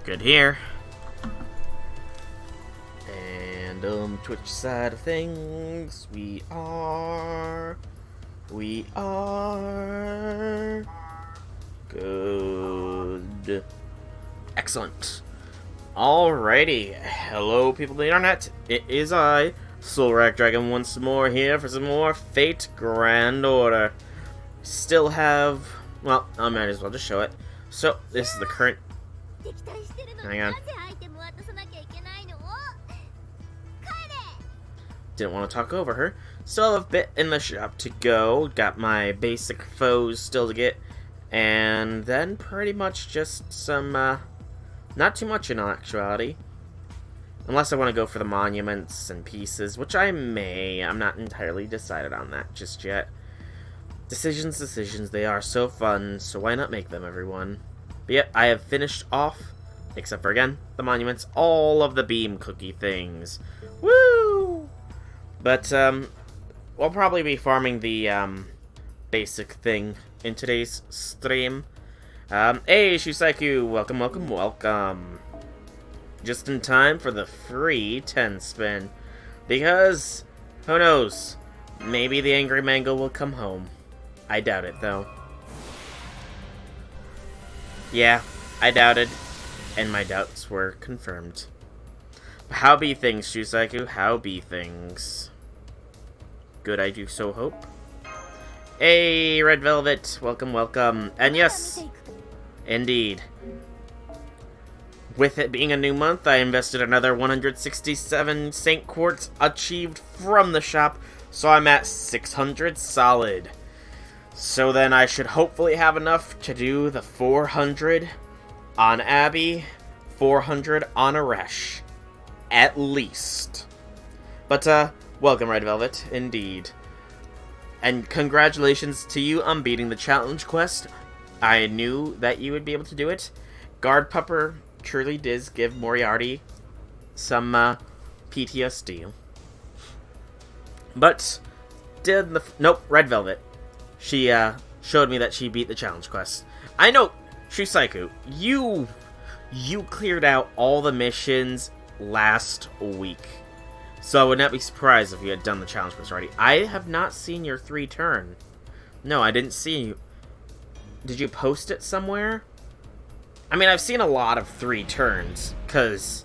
Good here. And Twitch side of things, we are good. Excellent. Alrighty, hello people of the internet. It is I, Soulrack Dragon, once more here for some more Fate Grand Order. Still have, well, I might as well just show it. So this is the current. Hang on. Didn't want to talk over her. Still have a bit in the shop to go. Got my basic foes still to get. And then pretty much just some, not too much in actuality. Unless I want to go for the monuments and pieces, which I may. I'm not entirely decided on that just yet. Decisions, they are so fun, so why not make them, everyone? But yeah, I have finished off, except for, again, the monuments, all of the beam cookie things. Woo! But, we'll probably be farming the, basic thing in today's stream. Hey, Shusaiku, welcome. Just in time for the free 10 spin. Because, who knows, maybe the Angry Mango will come home. I doubt it, though. Yeah, I doubted, and my doubts were confirmed. How be things, Shusaiku? How be things? Good, I do so hope. Hey, Red Velvet, welcome. And yes, indeed. With it being a new month, I invested another 167 Saint Quartz achieved from the shop, so I'm at 600 solid. So then I should hopefully have enough to do the 400 on Abby, 400 on Aresh. At least. But, welcome, Red Velvet, indeed. And congratulations to you on beating the challenge quest. I knew that you would be able to do it. Guard Pupper truly did give Moriarty some, PTSD. But, nope, Red Velvet. She, showed me that she beat the challenge quest. I know, Shusaiku, you cleared out all the missions last week. So I would not be surprised if you had done the challenge quest already. I have not seen your 3 turn. No, I didn't see you. Did you post it somewhere? I mean, I've seen a lot of 3 turns, because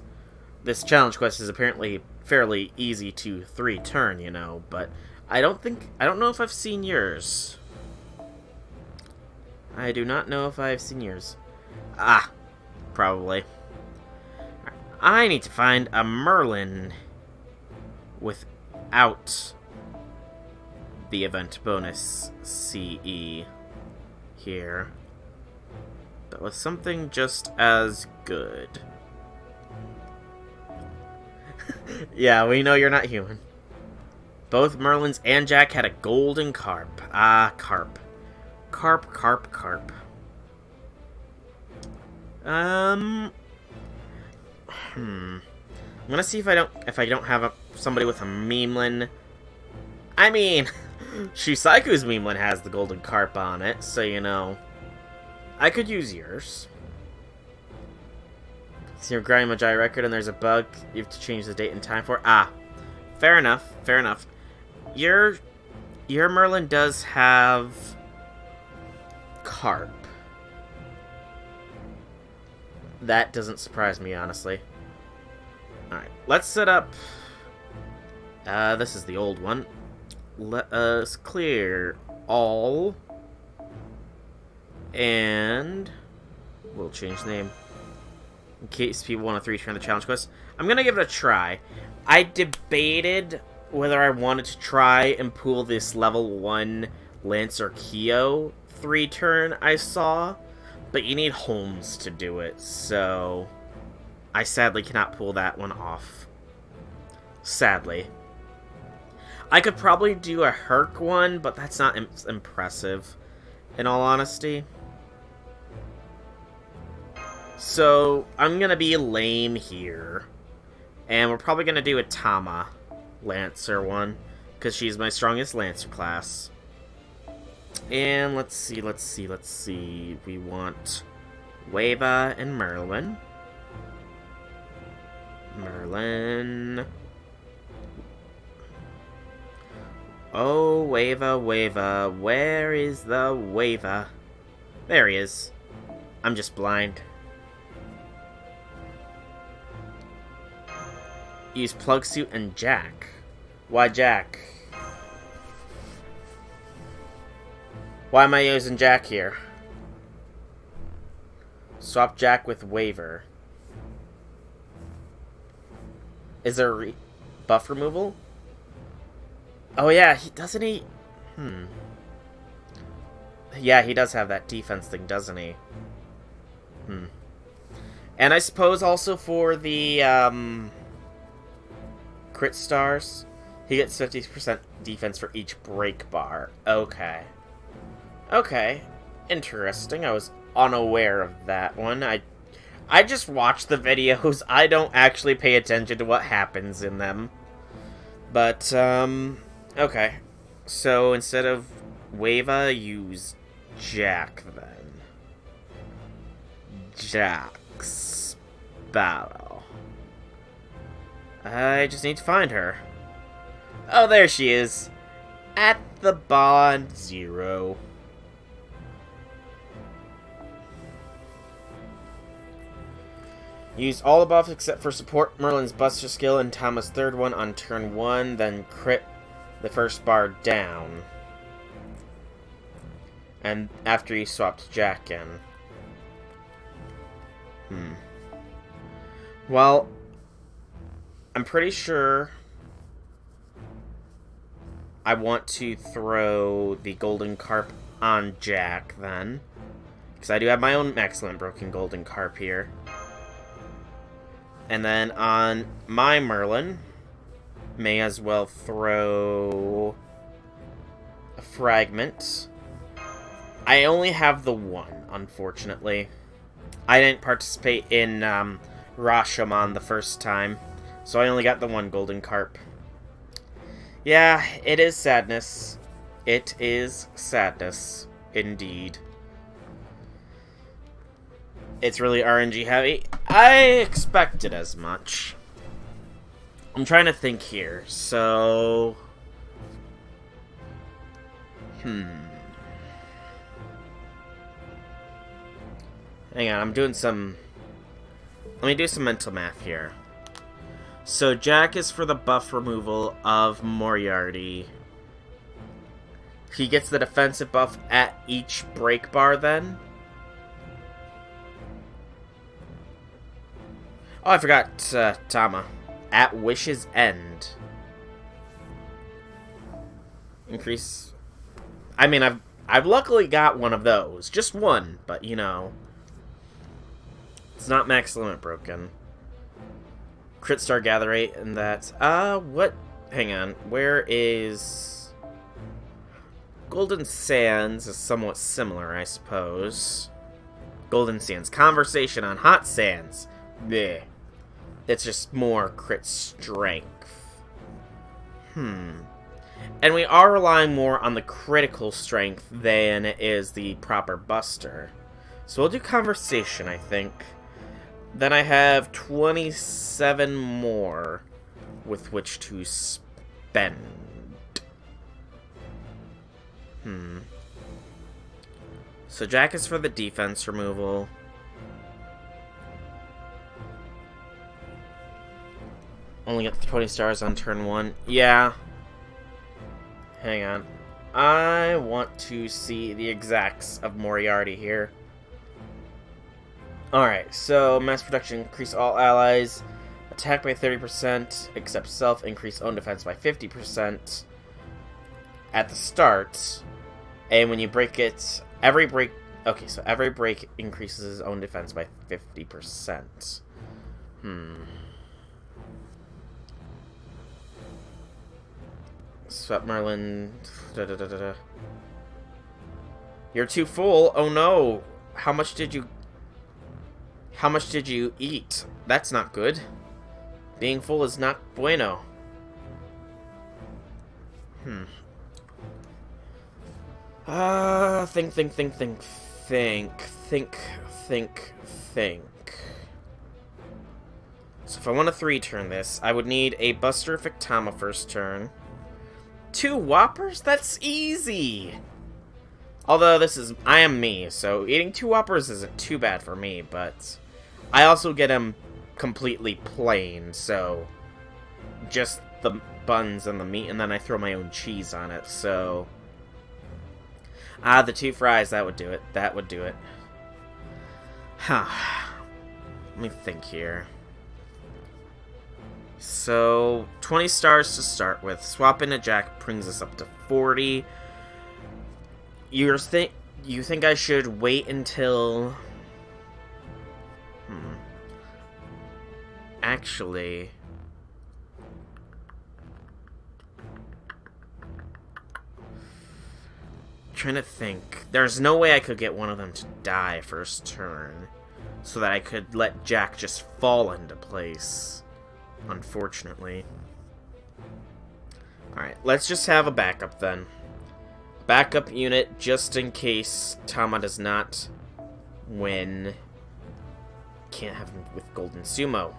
this challenge quest is apparently fairly easy to 3 turn, you know, but I don't know if I've seen yours. I do not know if I've seen yours. Ah, probably. I need to find a Merlin without the event bonus CE here, but with something just as good. Yeah, we know you're not human. Both Merlins and Jack had a golden carp. Ah, carp. Carp. I'm gonna see if I don't have somebody with a Memelan. I mean, Shusaiku's Memelan has the golden carp on it, so you know, I could use yours. It's your Grimy Majai record and there's a bug you have to change the date and time for. Ah, fair enough. Your Merlin does have carp. That doesn't surprise me, honestly. Alright, let's set up... this is the old one. Let us clear all. And we'll change the name. In case people want to 3-turn the challenge quest. I'm gonna give it a try. I debated whether I wanted to try and pull this level 1 Lancer Kyo 3-turn I saw, but you need Holmes to do it, so I sadly cannot pull that one off. Sadly. I could probably do a Herc one, but that's not impressive, in all honesty. So, I'm gonna be lame here. And we're probably gonna do a Tama Lancer one, because she's my strongest Lancer class. And let's see. We want Wava and Merlin. Merlin. Oh, Wava, Wava. Where is the Wava? There he is. I'm just blind. Use Plug Suit and Jack. Why Jack? Why am I using Jack here? Swap Jack with Waver. Is there buff removal? Oh yeah, doesn't he? Yeah, he does have that defense thing, doesn't he? And I suppose also for the crit stars, he gets 50% defense for each break bar. Okay. Okay. Interesting. I was unaware of that one. I just watch the videos. I don't actually pay attention to what happens in them. But, okay. So, instead of Wava, use Jack, then. Jack's battle. I just need to find her. Oh, there she is. At the bond 0. Use all the buffs except for support Merlin's Buster skill and Tama's third one on turn 1, then crit the first bar down. And after you swapped Jack in. Well, I'm pretty sure I want to throw the Golden Carp on Jack then. Because I do have my own excellent broken Golden Carp here. And then on my Merlin, may as well throw a Fragment. I only have the one, unfortunately. I didn't participate in Rashomon the first time, so I only got the one Golden Carp. Yeah, it is sadness. It is sadness, indeed. It's really RNG heavy. I expected as much. I'm trying to think here, so... Hang on, I'm doing some... Let me do some mental math here. So Jack is for the buff removal of Moriarty. He gets the defensive buff at each break bar then? Oh, I forgot Tama. At Wish's End. Increase... I mean, I've luckily got one of those. Just one, but you know... It's not max limit broken. Crit Star Gather Rate, and that's... what? Hang on. Where is... Golden Sands is somewhat similar, I suppose. Golden Sands. Conversation on Hot Sands. Bleh. It's just more crit strength. And we are relying more on the critical strength than is the proper buster. So we'll do Conversation, I think. Then I have 27 more with which to spend. So Jack is for the defense removal. Only get 20 stars on turn 1. Yeah. Hang on. I want to see the exacts of Moriarty here. Alright, so mass production, increase all allies, attack by 30%, except self, increase own defense by 50% at the start. And when you break it, every break increases his own defense by 50%. Swap Merlin. You're too full. Oh no. How much did you eat? That's not good. Being full is not bueno. Think. So if I want to 3-turn this, I would need a Busterific Tama first turn. 2 Whoppers? That's easy! Although I am me, so eating 2 Whoppers isn't too bad for me, but I also get them completely plain, so just the buns and the meat, and then I throw my own cheese on it, so... the 2 fries, that would do it. That would do it. Huh. Let me think here. So, 20 stars to start with. Swapping a Jack brings us up to 40. You think I should wait until... Actually... Trying to think. There's no way I could get one of them to die first turn, so that I could let Jack just fall into place, unfortunately. Alright, let's just have a backup then. Backup unit just in case Tama does not win. Can't have him with Golden Sumo.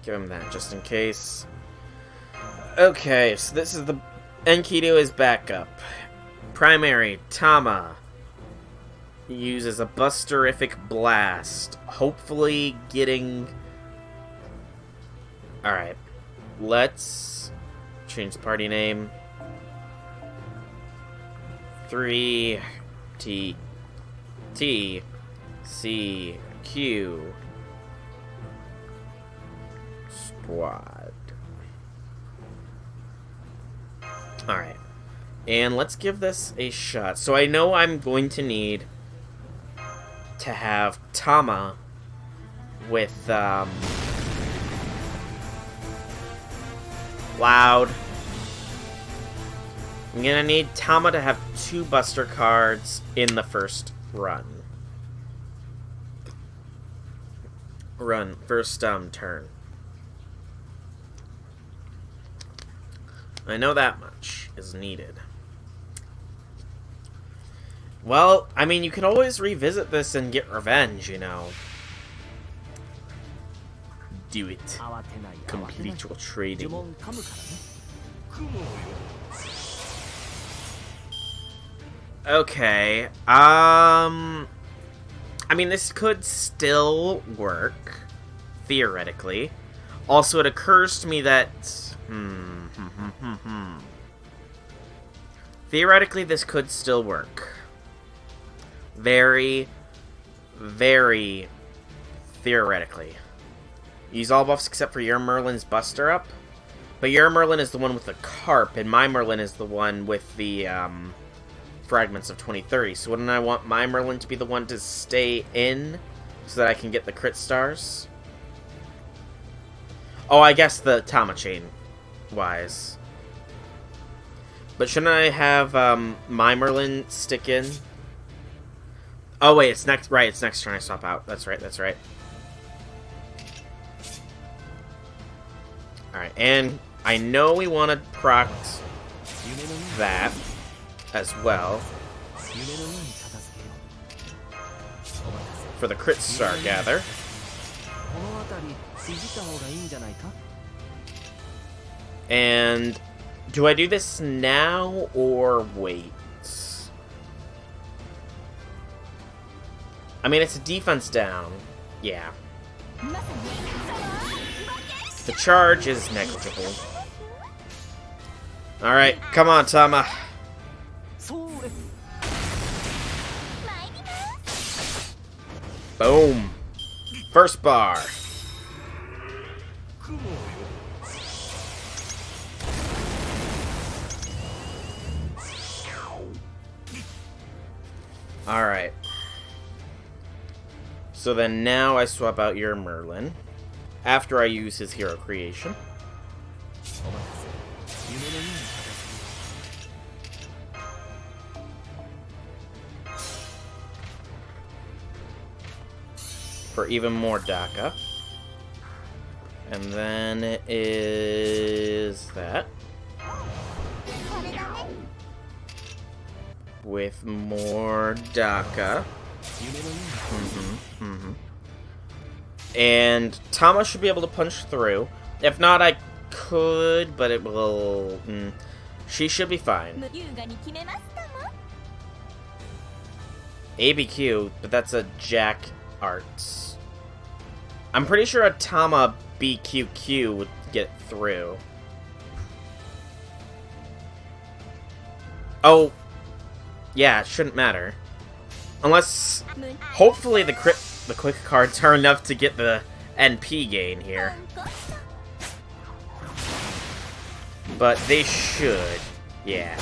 Give him that just in case. Okay, so this is the Enkidu is backup. Primary, Tama uses a Busterific Blast, hopefully getting... Alright, let's change the party name. 3 T C Q Squad. Alright. And let's give this a shot. So I know I'm going to need to have Tama with, Loud. I'm gonna need Tama to have 2 Buster cards in the first run. First, turn. I know that much is needed. Well, I mean, you can always revisit this and get revenge, you know. Do it. Complete your trading. Okay, I mean, this could still work, theoretically. Also, it occurs to me that, theoretically, this could still work. Very, very theoretically. Use all buffs except for your Merlin's Buster Up. But your Merlin is the one with the Carp, and my Merlin is the one with the, Fragments of 2030. So wouldn't I want my Merlin to be the one to stay in so that I can get the crit stars? Oh, I guess the Tama Chain wise. But shouldn't I have my Merlin stick in? Oh wait, it's next, right, it's next turn I swap out. That's right, that's right. Alright, and I know we want to proc that as well. For the crit star gather. And do I do this now or wait? I mean, it's a defense down. Yeah. The charge is negligible. Alright, come on, Tama. Boom. First bar. Alright. So then now I swap out your Merlin. After I use his hero creation. for even more Daka. And then it is that. With more Daka. And Tama should be able to punch through. If not, I could, but it will... She should be fine. ABQ, but that's a Jack Arts. I'm pretty sure a Tama BQQ would get through. Oh, yeah, it shouldn't matter. Unless, hopefully the quick cards are enough to get the NP gain here. But they should, yeah.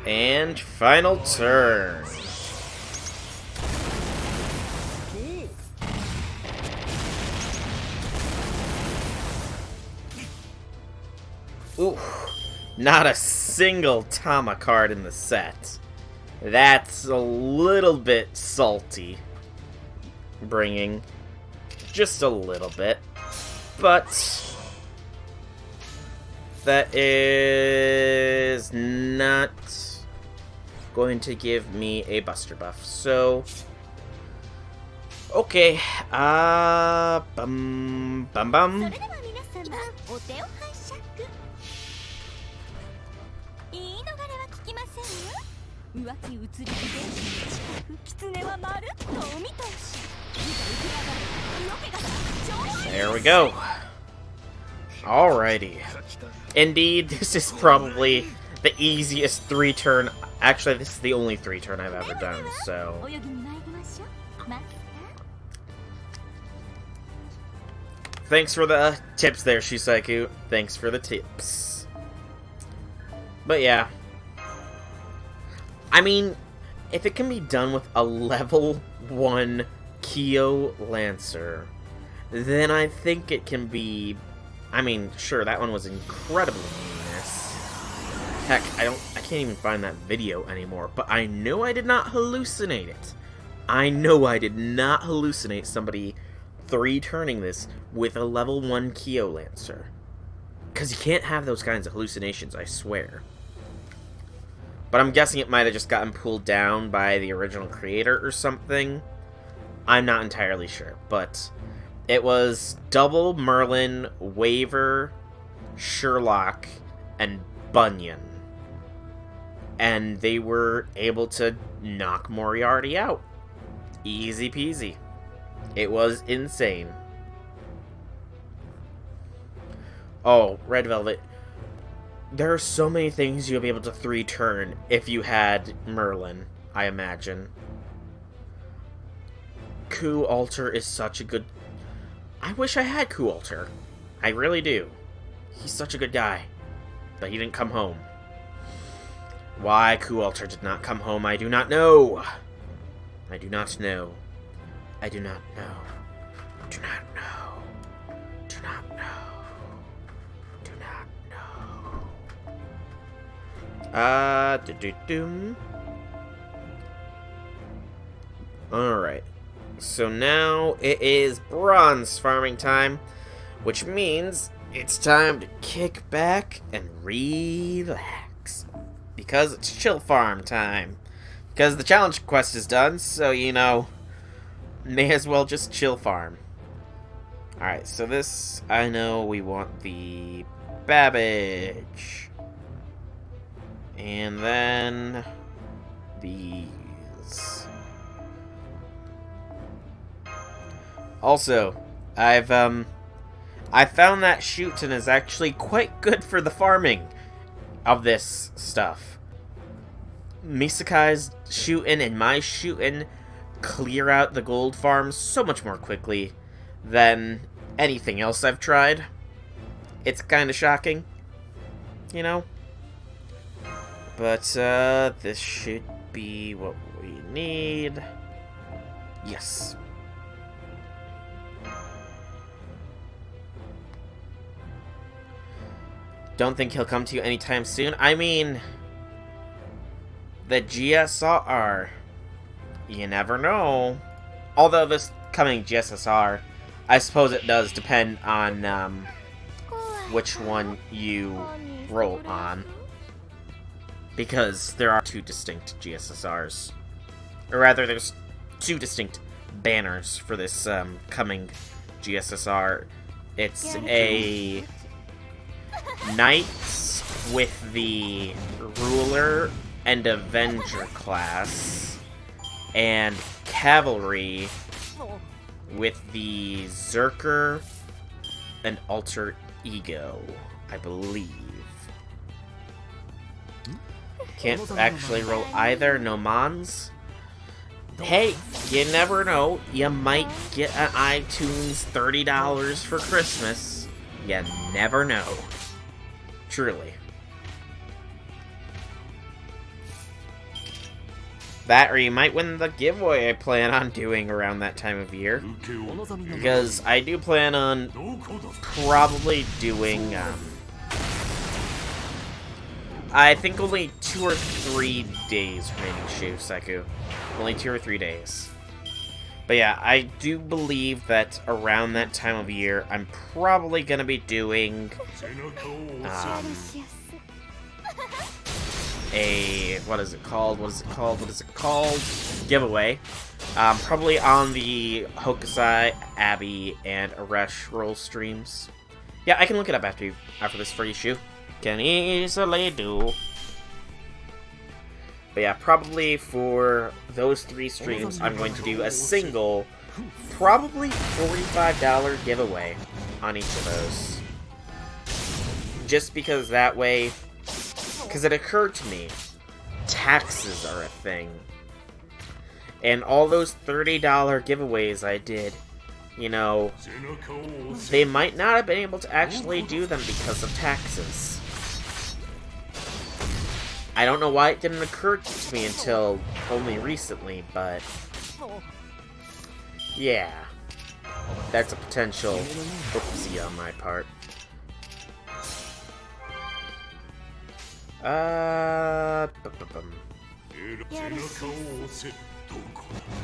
And final turn. Ooh, not a single Tama card in the set. That's a little bit salty. Bringing just a little bit. But that is not going to give me a Buster buff. So, okay. Bum. There we go. Alrighty. Indeed, this is probably the easiest 3-turn. Actually, this is the only 3-turn I've ever done, so. Thanks for the tips there, Shisaiku. Thanks for the tips. But yeah. I mean, if it can be done with a level 1 Kyo Lancer, then I think it can be... I mean, sure, that one was incredibly heinous. Heck, I can't even find that video anymore, but I know I did not hallucinate it. I know I did not hallucinate somebody 3-turning this with a level 1 Kyo Lancer. Because you can't have those kinds of hallucinations, I swear. But I'm guessing it might have just gotten pulled down by the original creator or something. I'm not entirely sure, but it was double Merlin, Waver, Sherlock, and Bunyan. And they were able to knock Moriarty out. Easy peasy. It was insane. Oh, Red Velvet. There are so many things you'll be able to 3-turn if you had Merlin, I imagine. Coup Alter is such a good... I wish I had Coup Alter. I really do. He's such a good guy. But he didn't come home. Why Coup Alter did not come home, I do not know. I do not know. I do not know. Do not know. Do not know. Do not know. Alright. So now it is bronze farming time, which means it's time to kick back and relax. Because it's chill farm time. Because the challenge quest is done, so, you know, may as well just chill farm. Alright, so this, I know we want the Babbage. And then these. Also, I found that Shootin is actually quite good for the farming of this stuff. Misakai's Shootin and my Shootin clear out the gold farms so much more quickly than anything else I've tried. It's kind of shocking, you know? But, this should be what we need. Yes. Don't think he'll come to you anytime soon. I mean, The GSR. You never know. Although this coming GSSR, I suppose it does depend on which one you roll on. Because there are two distinct GSSRs. Or rather, there's two distinct banners for this coming GSSR. It's a Knights with the Ruler and Avenger class, and Cavalry with the Zerker and Alter Ego, I believe. Can't actually roll either, no mons. Hey, you never know, you might get an iTunes $30 for Christmas. You never know. Truly. That, or you might win the giveaway I plan on doing around that time of year. Because I do plan on probably doing, I think only 2 or 3 days remaining, Shusaku. Only 2 or 3 days. But yeah, I do believe that around that time of year, I'm probably gonna be doing, a, what is it called? Giveaway. Probably on the Hokusai, Abby, and Aresh roll streams. Yeah, I can look it up after this for you, Shu. Can easily do. But yeah, probably for those 3 streams, I'm going to do a single, probably $45 giveaway on each of those. Just because that way, because it occurred to me, taxes are a thing. And all those $30 giveaways I did, you know, they might not have been able to actually do them because of taxes. I don't know why it didn't occur to me until only recently, but yeah, that's a potential oopsie on my part.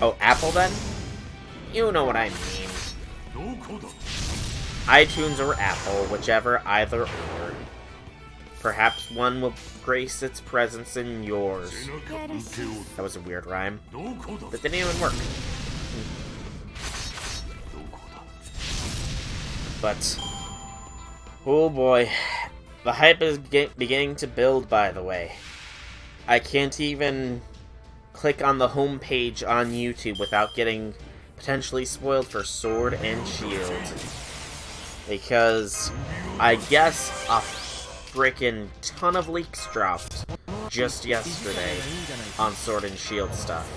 Oh, Apple then? You know what I mean. iTunes or Apple, whichever, either or. Perhaps one will grace its presence in yours. That was a weird rhyme. But didn't even work. But, oh boy. The hype is beginning to build, by the way. I can't even click on the home page on YouTube without getting potentially spoiled for Sword and Shield. Because I guess a frickin' ton of leaks dropped just yesterday on Sword and Shield stuff.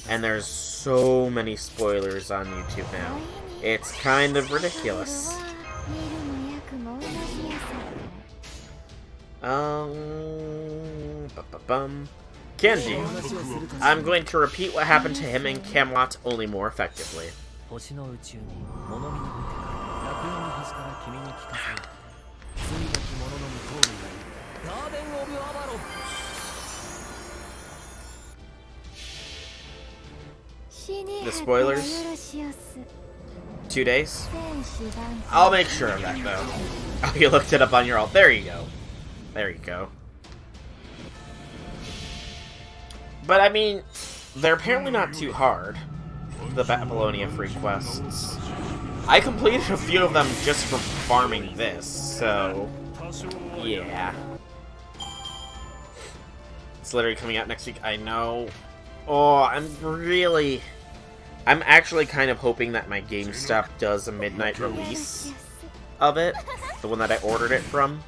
And there's so many spoilers on YouTube now. It's kind of ridiculous. Kenji. I'm going to repeat what happened to him in Camelot, only more effectively. The spoilers? 2 days? I'll make sure of that, though. Oh, you looked it up on your alt. There you go. There you go. But, I mean, they're apparently not too hard, the Babylonia free quests. I completed a few of them just from farming this, so yeah. It's literally coming out next week, I know. Oh, I'm actually kind of hoping that my GameStop does a midnight release of it, the one that I ordered it from.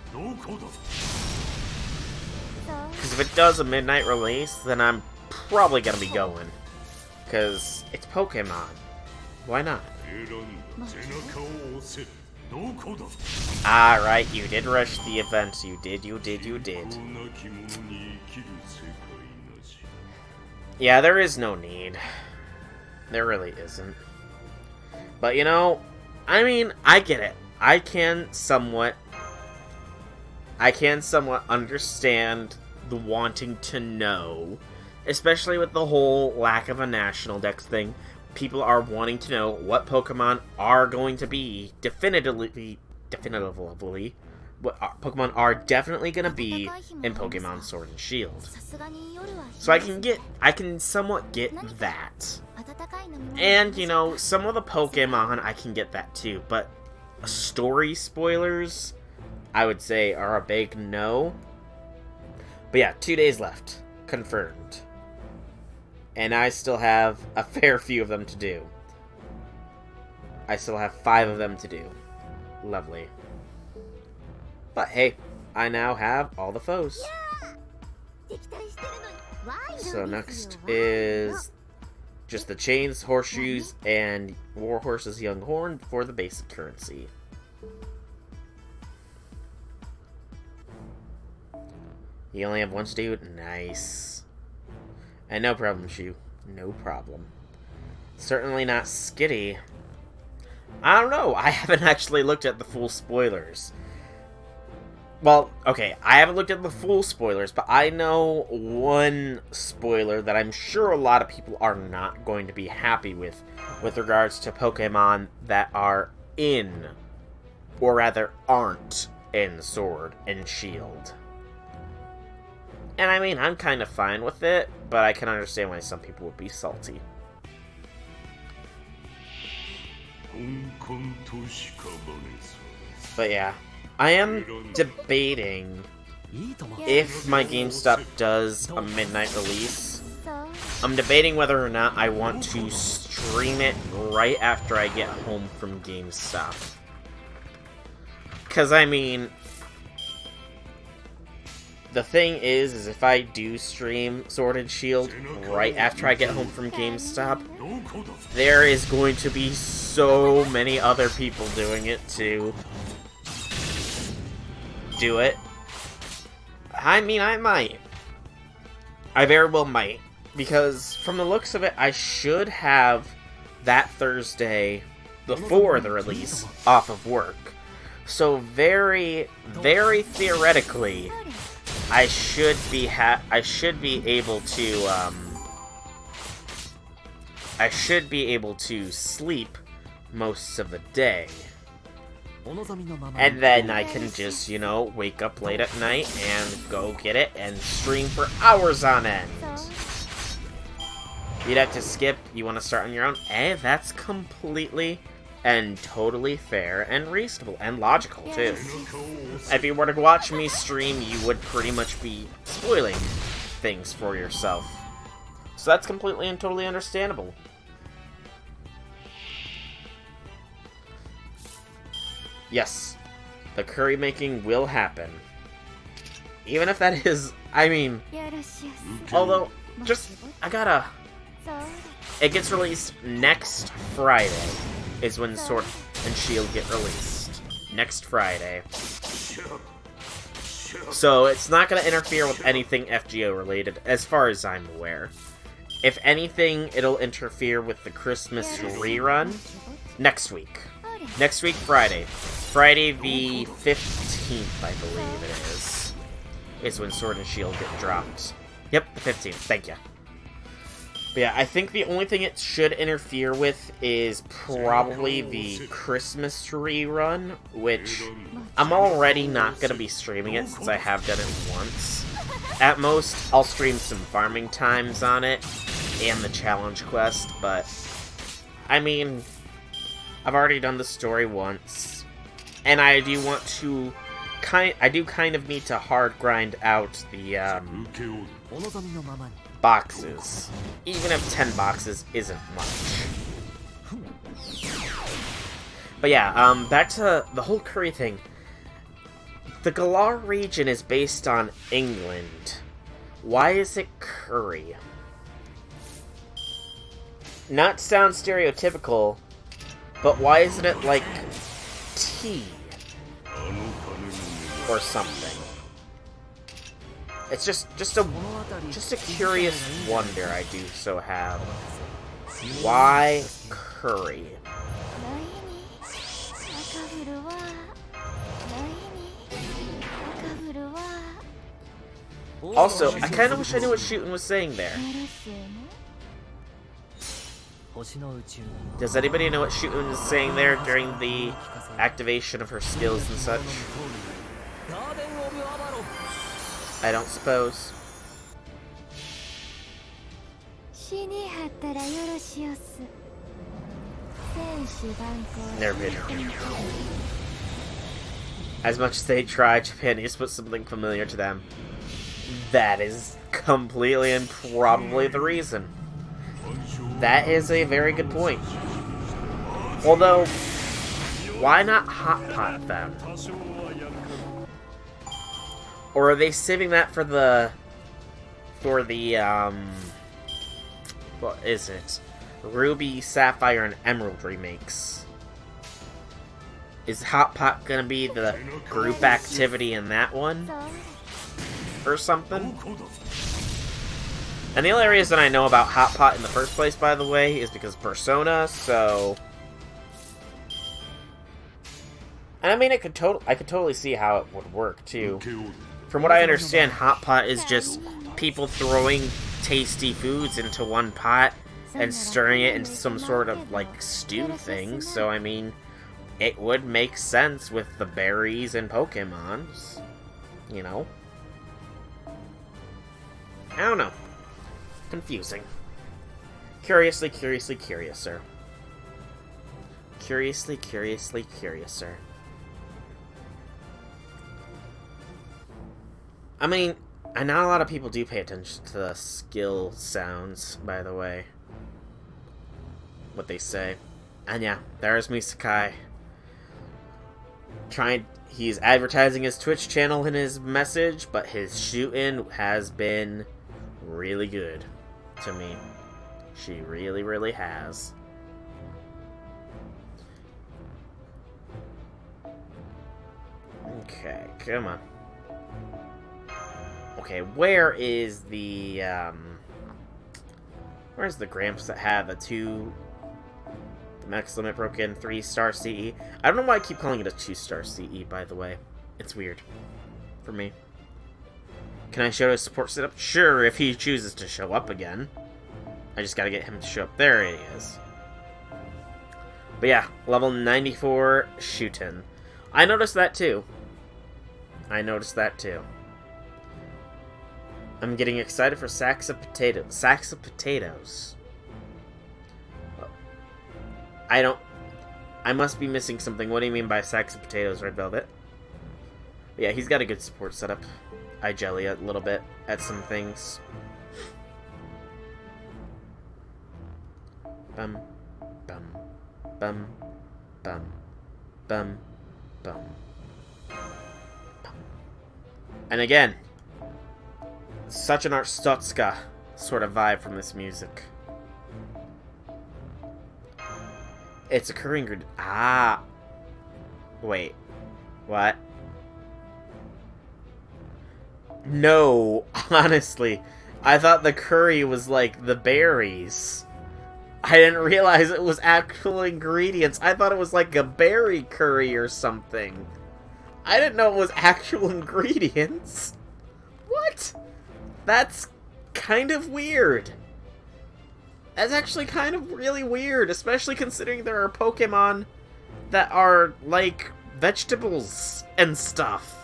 Because if it does a midnight release, then I'm probably gonna be going. Because it's Pokemon. Why not? Alright, you did rush the event. You did. Yeah, there is no need. There really isn't. But, you know, I mean, I get it. I can somewhat understand wanting to know, especially with the whole lack of a national dex thing. People are wanting to know what Pokemon are going to be definitively what Pokemon are definitely going to be in Pokemon Sword and Shield. So I can somewhat get that. And, you know, some of the Pokemon, I can get that too. But story spoilers, I would say, are a big no. But yeah, 2 days left. Confirmed. And I still have a fair few of them to do. I still have 5 of them to do. Lovely. But hey, I now have all the foes. So next is just the chains, horseshoes, and Warhorse's Young Horn for the basic currency. You only have one to do? Nice. And no problem, Shu. No problem. Certainly not Skitty. I don't know. I haven't actually looked at the full spoilers. Well, okay, I haven't looked at the full spoilers, but I know one spoiler that I'm sure a lot of people are not going to be happy with regards to Pokemon that are in, or rather aren't in Sword and Shield. And I mean, I'm kind of fine with it, but I can understand why some people would be salty. But yeah, I am debating if my GameStop does a midnight release. I'm debating whether or not I want to stream it right after I get home from GameStop. Because, I mean, the thing is if I do stream Sword and Shield right after I get home from GameStop, there is going to be so many other people doing it to do it. I mean, I might. I very well might. Because from the looks of it, I should have that Thursday before the release off of work. So very, very theoretically, I should be able to sleep most of the day. And then I can just, you know, wake up late at night and go get it and stream for hours on end. You'd have to skip, you want to start on your own? That's completely and totally fair and reasonable and logical, too. If you were to watch me stream, you would pretty much be spoiling things for yourself. So that's completely and totally understandable. Yes, the curry making will happen. Even if that is, I mean, although, it gets released next Friday, is when Sword and Shield get released. Next Friday. So it's not going to interfere with anything FGO related, as far as I'm aware. If anything, it'll interfere with the Christmas rerun next week. Next week, Friday. Friday the 15th, I believe it is when Sword and Shield get dropped. Yep, the 15th, thank you. But yeah, I think the only thing it should interfere with is probably the Christmas rerun, which I'm already not going to be streaming it since I have done it once. At most, I'll stream some farming times on it and the challenge quest, but I mean, I've already done the story once, and I do want to kind of need to hard grind out the boxes, even if 10 boxes isn't much. But yeah, back to the whole curry thing. The Galar region is based on England. Why is it curry? Not sound stereotypical, but why isn't it like tea or something? It's just a curious wonder I do so have. Why curry? Also, I kind of wish I knew what Shootin was saying there. Does anybody know what Shootin is saying there during the activation of her skills and such? I don't suppose. Never been. As much as they try, Japan needs to put something familiar to them. That is completely and probably the reason. That is a very good point. Although, why not hot pot them? Or are they saving that for the what is it? Ruby, Sapphire, and Emerald remakes? Is hot pot gonna be the group activity in that one? Or something? And the only reason I know about hot pot in the first place, by the way, is because Persona, so... And I mean, I could totally see how it would work, too. From what I understand, hot pot is just people throwing tasty foods into one pot and stirring it into some sort of, like, stew thing, so I mean, it would make sense with the berries and Pokemons, you know? I don't know. Confusing. Curiously curiouser. Curiously curiouser. I mean, I know a lot of people do pay attention to the skill sounds, by the way. What they say. And yeah, there's Misakai. He's advertising his Twitch channel in his message, but his shooting has been really good to me. She really has. Okay, come on. Okay, where is the, where's the Gramps that had the max limit broken, 3-star CE? I don't know why I keep calling it a 2-star CE, by the way. It's weird. For me. Can I show his support setup? Sure, if he chooses to show up again. I just gotta get him to show up. There he is. But yeah, level 94 Shootin. I noticed that too. I'm getting excited for sacks of potatoes. I must be missing something. What do you mean by sacks of potatoes, Red Velvet? But yeah, he's got a good support setup. I jelly a little bit at some things. Bum, bum, bum, bum, bum, bum. And again, such an Arstotzka sort of vibe from this music. It's a curry ingredient. Ah. Wait. What? No, honestly. I thought the curry was like the berries. I didn't realize it was actual ingredients. I thought it was like a berry curry or something. I didn't know it was actual ingredients. What? That's kind of weird. That's actually kind of really weird, especially considering there are Pokemon that are, like, vegetables and stuff.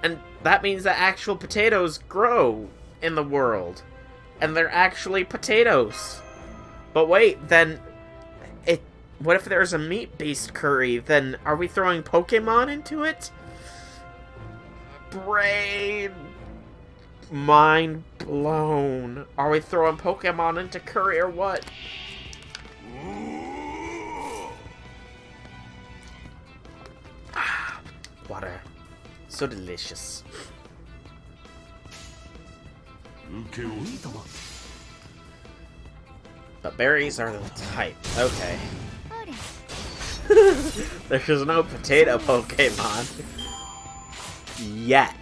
And that means that actual potatoes grow in the world. And they're actually potatoes. But wait, then... What if there's a meat-based curry? Then are we throwing Pokemon into it? Brain... mind blown. Are we throwing Pokemon into curry or what? Ah, water. So delicious. But berries are the type. Okay. There's no potato Pokemon. Yet.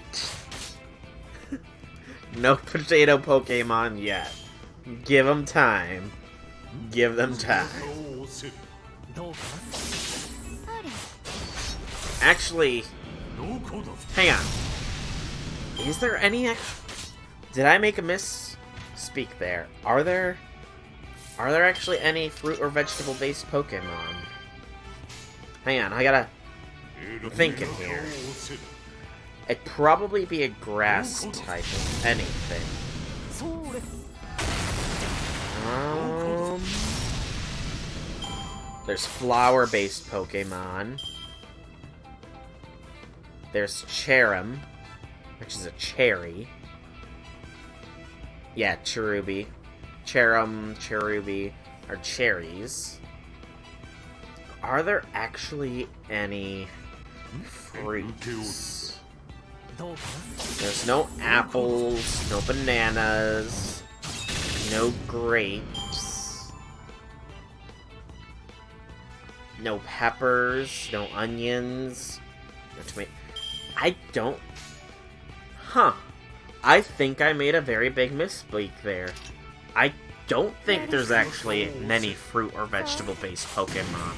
No potato Pokemon yet. Give them time. Give them time. Actually, hang on. Is there any... Did I make a misspeak there? Are there actually any fruit or vegetable-based Pokemon? Hang on, I gotta... I'm thinking here. It'd probably be a grass type of anything. There's flower-based Pokemon. There's Cherim, which is a cherry. Yeah, Cherubi. Cherim, Cherubi are cherries. Are there actually any fruits? There's no apples, no bananas, no grapes, no peppers, no onions, no tomato. I don't... Huh. I think I made a very big mistake there. I don't think there's actually many fruit or vegetable-based Pokemon.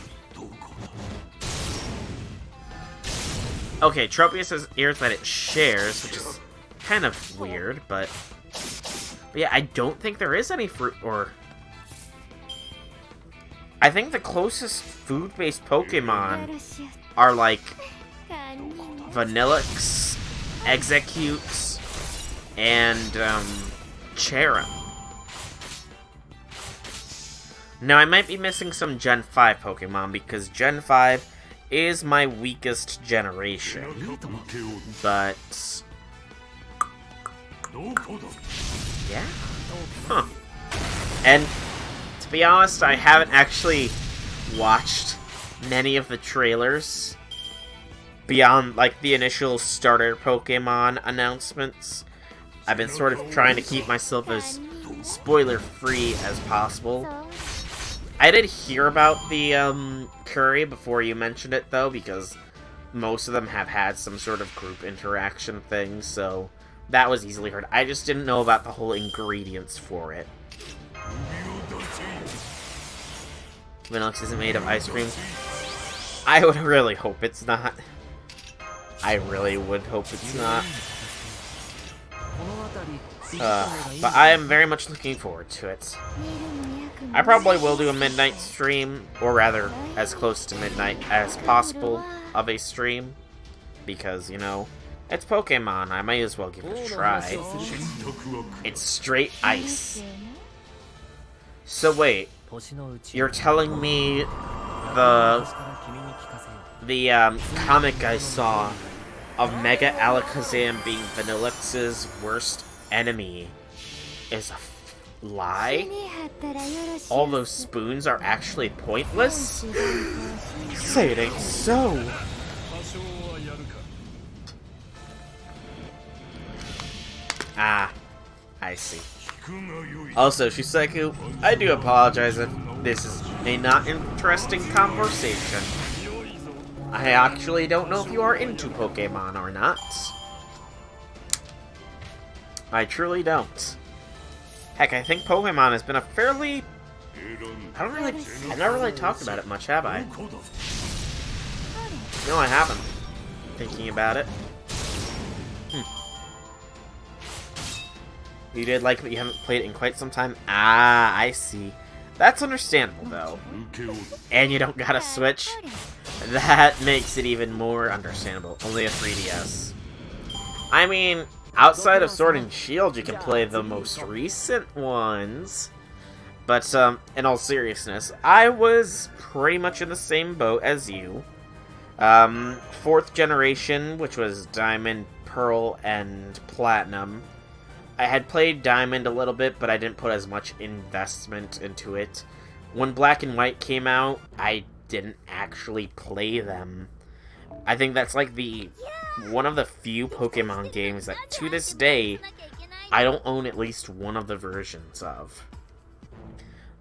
Okay, Tropius has ears that it shares, which is kind of weird, but yeah, I don't think there is any fruit or... I think the closest food-based Pokemon are, like, Vanillix, Execute, and, Cherim. Now, I might be missing some Gen 5 Pokemon, because Gen 5 is my weakest generation. But... yeah? Huh. And, to be honest, I haven't actually watched many of the trailers beyond, like, the initial starter Pokemon announcements. I've been sort of trying to keep myself as spoiler-free as possible. I did hear about the, Curry before you mentioned it, though, because most of them have had some sort of group interaction thing, so that was easily heard. I just didn't know about the whole ingredients for it. Vanillix isn't made of ice cream. I would really hope it's not. I really would hope it's not. But I am very much looking forward to it. I probably will do a midnight stream, or rather, as close to midnight as possible of a stream. Because, you know, it's Pokemon, I might as well give it a try. It's straight ice. So wait, you're telling me the comic I saw of Mega Alakazam being Vanillix's worst enemy is a lie? All those spoons are actually pointless? Say it ain't so. Ah, I see. Also, Shusaku, I do apologize if this is a not interesting conversation. I actually don't know if you are into Pokemon or not. I truly don't. Heck, I think Pokemon has been a fairly... I've never really talked about it much, have I? No, I haven't. Thinking about it. You did like it, but you haven't played it in quite some time? Ah, I see. That's understandable, though. And you don't got a Switch? That makes it even more understandable. Only a 3DS. I mean, outside of Sword and Shield, you can play the most recent ones. But, in all seriousness, I was pretty much in the same boat as you. 4th generation, which was Diamond, Pearl, and Platinum. I had played Diamond a little bit, but I didn't put as much investment into it. When Black and White came out, I didn't actually play them. I think that's like one of the few Pokemon games that, to this day, I don't own at least one of the versions of.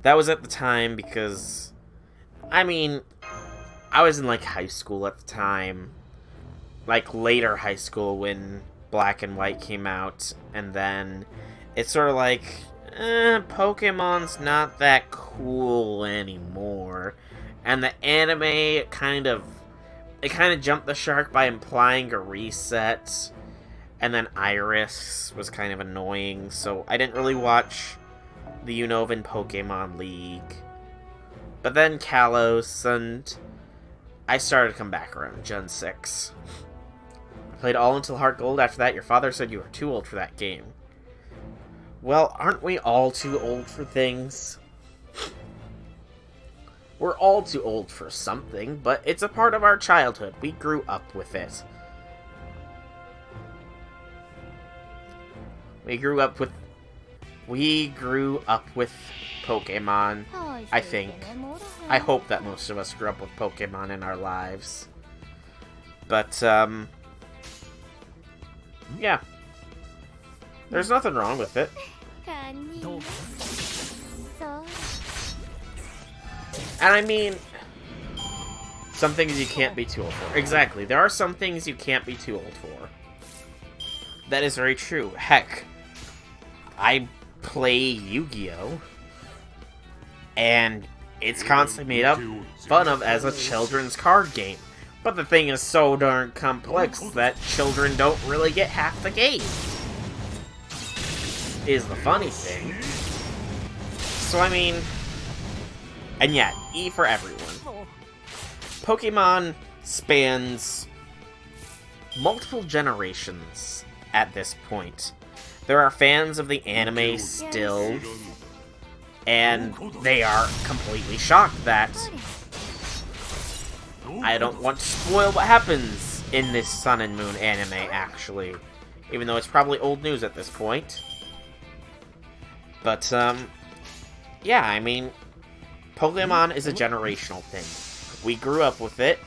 That was at the time because, I mean, I was in like high school at the time. Like later high school when Black and White came out, and then it's sort of like, Pokemon's not that cool anymore. And the anime kind of jumped the shark by implying a reset. And then Iris was kind of annoying, so I didn't really watch the Unovan Pokemon League. But then Kalos, and I started to come back around Gen 6. I played all until Heart Gold. After that, your father said you were too old for that game. Well, aren't we all too old for things? We're all too old for something, but it's a part of our childhood. We grew up with it. We grew up with Pokemon, I think. I hope that most of us grew up with Pokemon in our lives. But, yeah. There's nothing wrong with it. And I mean, some things you can't be too old for. Exactly. There are some things you can't be too old for. That is very true. Heck, I play Yu-Gi-Oh! And it's constantly made up fun of as a children's card game. But the thing is so darn complex that children don't really get half the game. Is the funny thing. So I mean, and yeah, E for everyone. Pokemon spans multiple generations at this point. There are fans of the anime still, and they are completely shocked that I don't want to spoil what happens in this Sun and Moon anime, actually. Even though it's probably old news at this point. But, yeah, I mean, Pokemon is a generational thing. We grew up with it.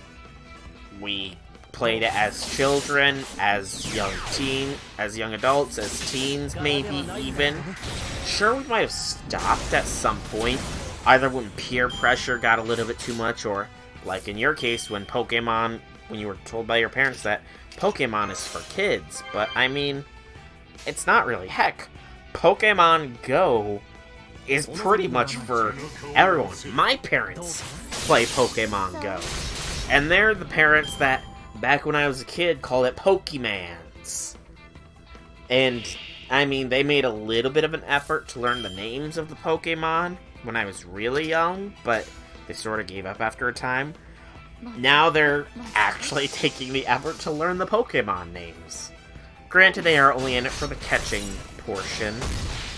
We played it as children, as young adults, as teens, maybe even. Sure, we might have stopped at some point, either when peer pressure got a little bit too much, or, like in your case, when you were told by your parents that Pokemon is for kids. But, I mean, it's not really. Heck, Pokemon Go is pretty much for everyone. My parents play Pokemon Go. And they're the parents that, back when I was a kid, called it Pokemans. And, I mean, they made a little bit of an effort to learn the names of the Pokemon when I was really young, but they sort of gave up after a time. Now they're actually taking the effort to learn the Pokemon names. Granted, they are only in it for the catching portion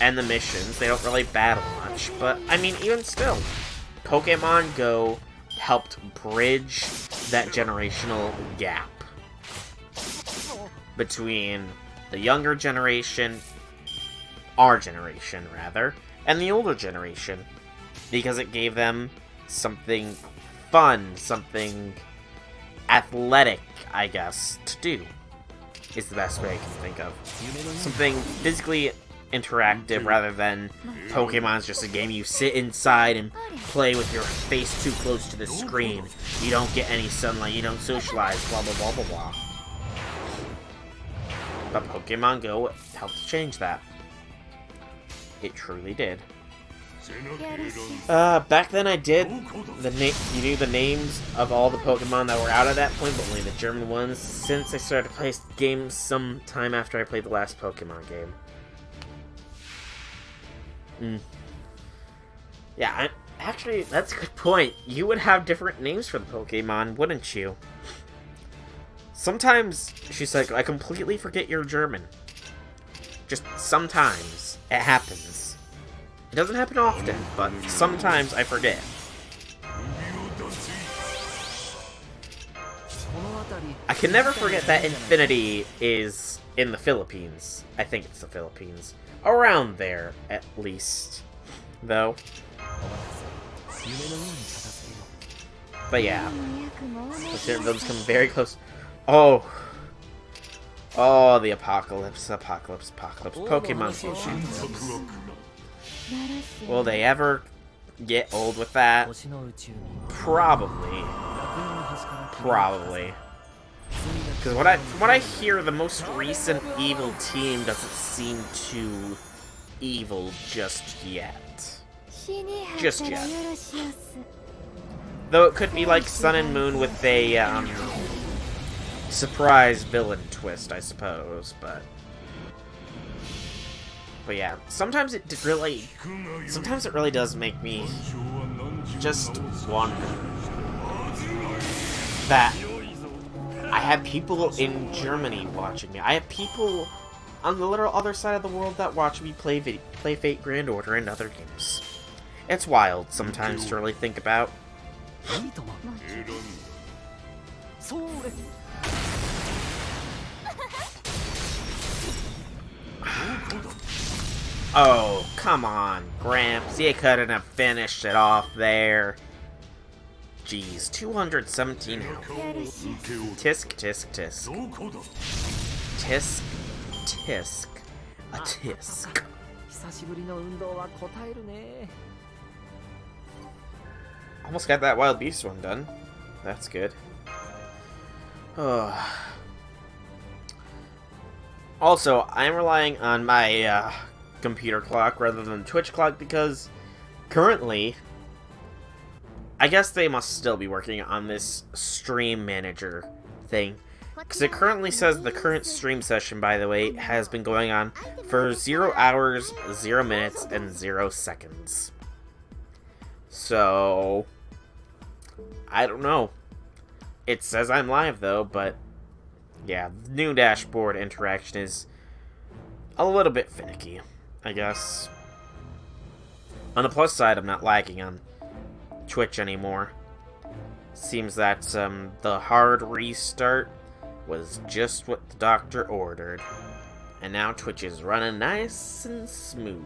and the missions. They don't really battle much, but, I mean, even still, Pokemon Go helped bridge that generational gap between the younger generation, our generation, rather, and the older generation, because it gave them something fun, something athletic, I guess, to do, is the best way I can think of. Something physically interactive rather than Pokemon's just a game you sit inside and play with your face too close to the screen. You don't get any sunlight, you don't socialize, blah blah blah blah blah. But Pokemon Go helped change that. It truly did. Back then I did you knew the names of all the Pokemon that were out at that point, but only the German ones, since I started to play games some time after I played the last Pokemon game. Yeah, actually, that's a good point. You would have different names for the Pokemon, wouldn't you? Sometimes, she's like, I completely forget you're German. Just sometimes it happens. It doesn't happen often, but sometimes I forget. I can never forget that Infinity is in the Philippines. I think it's the Philippines. Around there, at least. Though. But yeah. The certain villains come very close. Oh. Oh, the apocalypse. Pokemon fusion. Will they ever get old with that? Probably. Probably. Because from what I hear, the most recent evil team doesn't seem too evil just yet. Just yet. Though it could be like Sun and Moon with a surprise villain twist, I suppose, but yeah, sometimes it really does make me just wonder that I have people in Germany watching me. I have people on the literal other side of the world that watch me play Fate Grand Order and other games. It's wild sometimes to really think about. Oh, come on, Gramps. You couldn't have finished it off there. Jeez, 217 health. Tisk, tisk, tisk. Tisk, tisk. A tisk. Almost got that Wild Beast one done. That's good. Also, I'm relying on my computer clock rather than Twitch clock because currently, I guess they must still be working on this stream manager thing. Because it currently says the current stream session, by the way, has been going on for 0 hours, 0 minutes, and 0 seconds. So, I don't know. It says I'm live, though, but yeah, the new dashboard interaction is a little bit finicky, I guess. On the plus side, I'm not lagging on Twitch anymore. Seems that the hard restart was just what the doctor ordered. And now Twitch is running nice and smooth.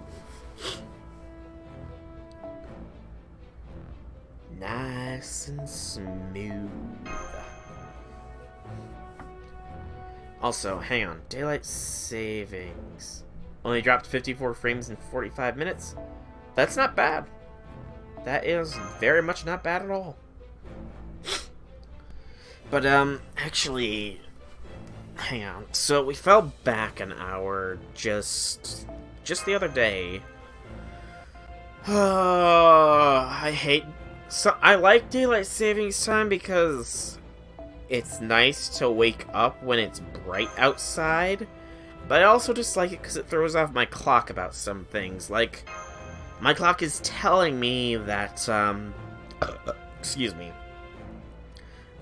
Nice and smooth. Also, hang on. Daylight savings only dropped 54 frames in 45 minutes? That's not bad. That is very much not bad at all. But, actually, hang on. So, we fell back an hour just the other day. I like daylight savings time because it's nice to wake up when it's bright outside, but I also dislike it because it throws off my clock about some things. Like, my clock is telling me that, excuse me,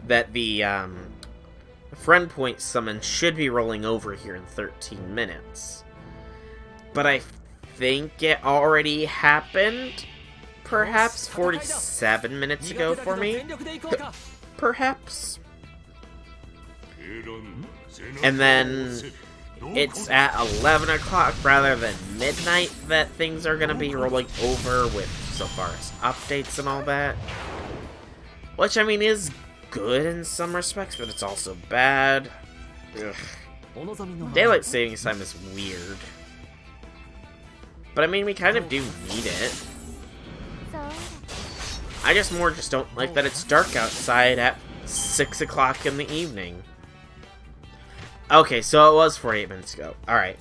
that the, friend point summon should be rolling over here in 13 minutes. But I think it already happened, perhaps 47 minutes ago for me. Perhaps. And then it's at 11 o'clock rather than midnight that things are going to be rolling over with so far as updates and all that. Which, I mean, is good in some respects, but it's also bad. Ugh. Daylight savings time is weird. But, I mean, we kind of do need it. I just don't like that it's dark outside at 6 o'clock in the evening. Okay, so it was 48 minutes ago. Alright.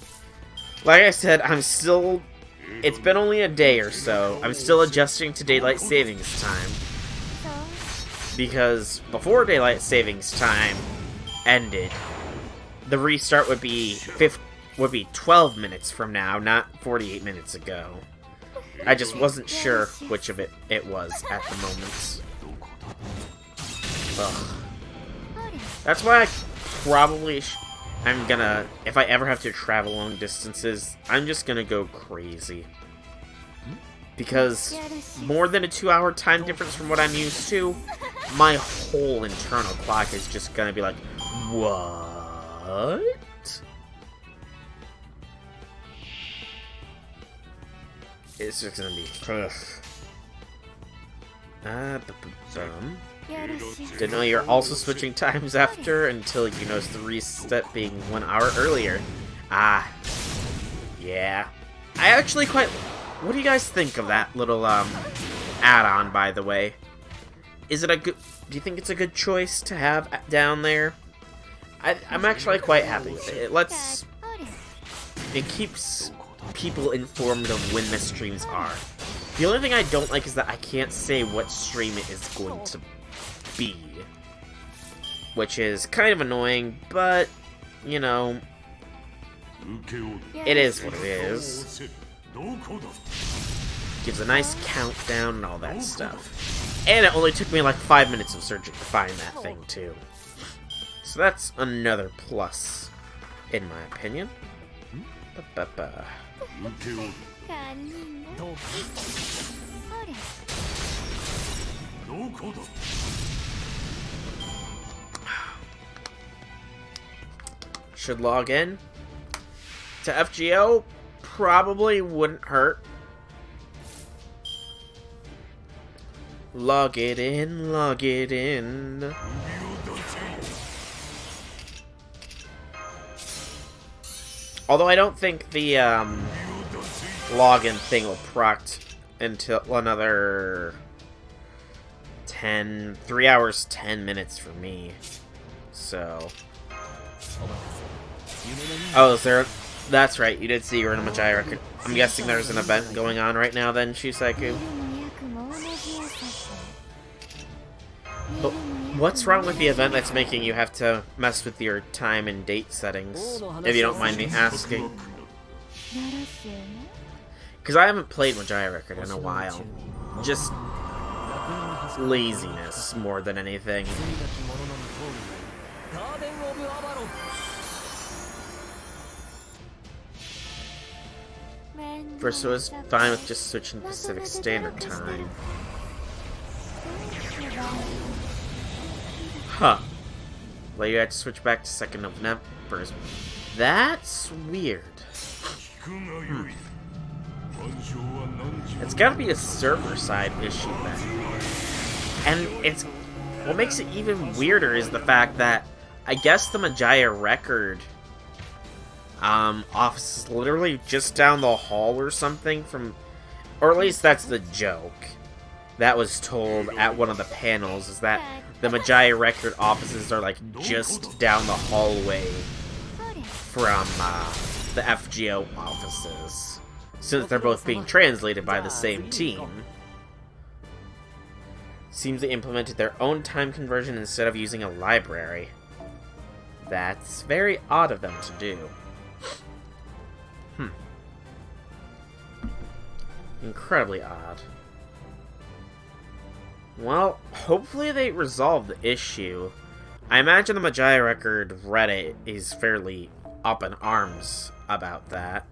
Like I said, it's been only a day or so. I'm still adjusting to daylight savings time. Because before daylight savings time ended, the restart would be 12 minutes from now, not 48 minutes ago. I just wasn't sure which of it was at the moment. Ugh. That's why I probably if I ever have to travel long distances, I'm just gonna go crazy. Because more than a 2-hour time difference from what I'm used to, my whole internal clock is just gonna be like, what? It's just gonna be, Didn't know you're also switching times after until you notice the reset being 1 hour earlier. Ah. Yeah. I actually what do you guys think of that little, add-on, by the way? Do you think it's a good choice to have down there? I'm actually quite happy with it. It keeps people informed of when the streams are. The only thing I don't like is that I can't say what stream it is going to be. which is kind of annoying, but, you know, it is what it is. Gives a nice countdown and all that stuff. And it only took me like 5 minutes of searching to find that thing, too. So that's another plus, in my opinion. Ba-ba-ba. Should log in to FGO. Probably wouldn't hurt. Log it in, log it in. Although I don't think the login thing will proc until another 3 hours, 10 minutes for me. So. Oh, is there? That's right, you did see you're in a Majaya record. I'm guessing there's an event going on right now then, Shusaku. But what's wrong with the event that's making you have to mess with your time and date settings? If you don't mind me asking. Because I haven't played Majaya record in a while. Just laziness more than anything. First, it was fine with just switching to Pacific Standard Time. Huh. Well, you had to switch back to 2nd of November. That's weird. It's gotta be a server-side issue then. And it's... what makes it even weirder is the fact that I guess the Majaya record office is literally just down the hall or something from... or at least that's the joke that was told at one of the panels, is that the Majaya record offices are like just down the hallway from the FGO offices, since they're both being translated by the same team. Seems they implemented their own time conversion instead of using a library. That's very odd of them to do. Incredibly odd. Well, hopefully they resolve the issue. I imagine the Majaya record Reddit is fairly up in arms about that.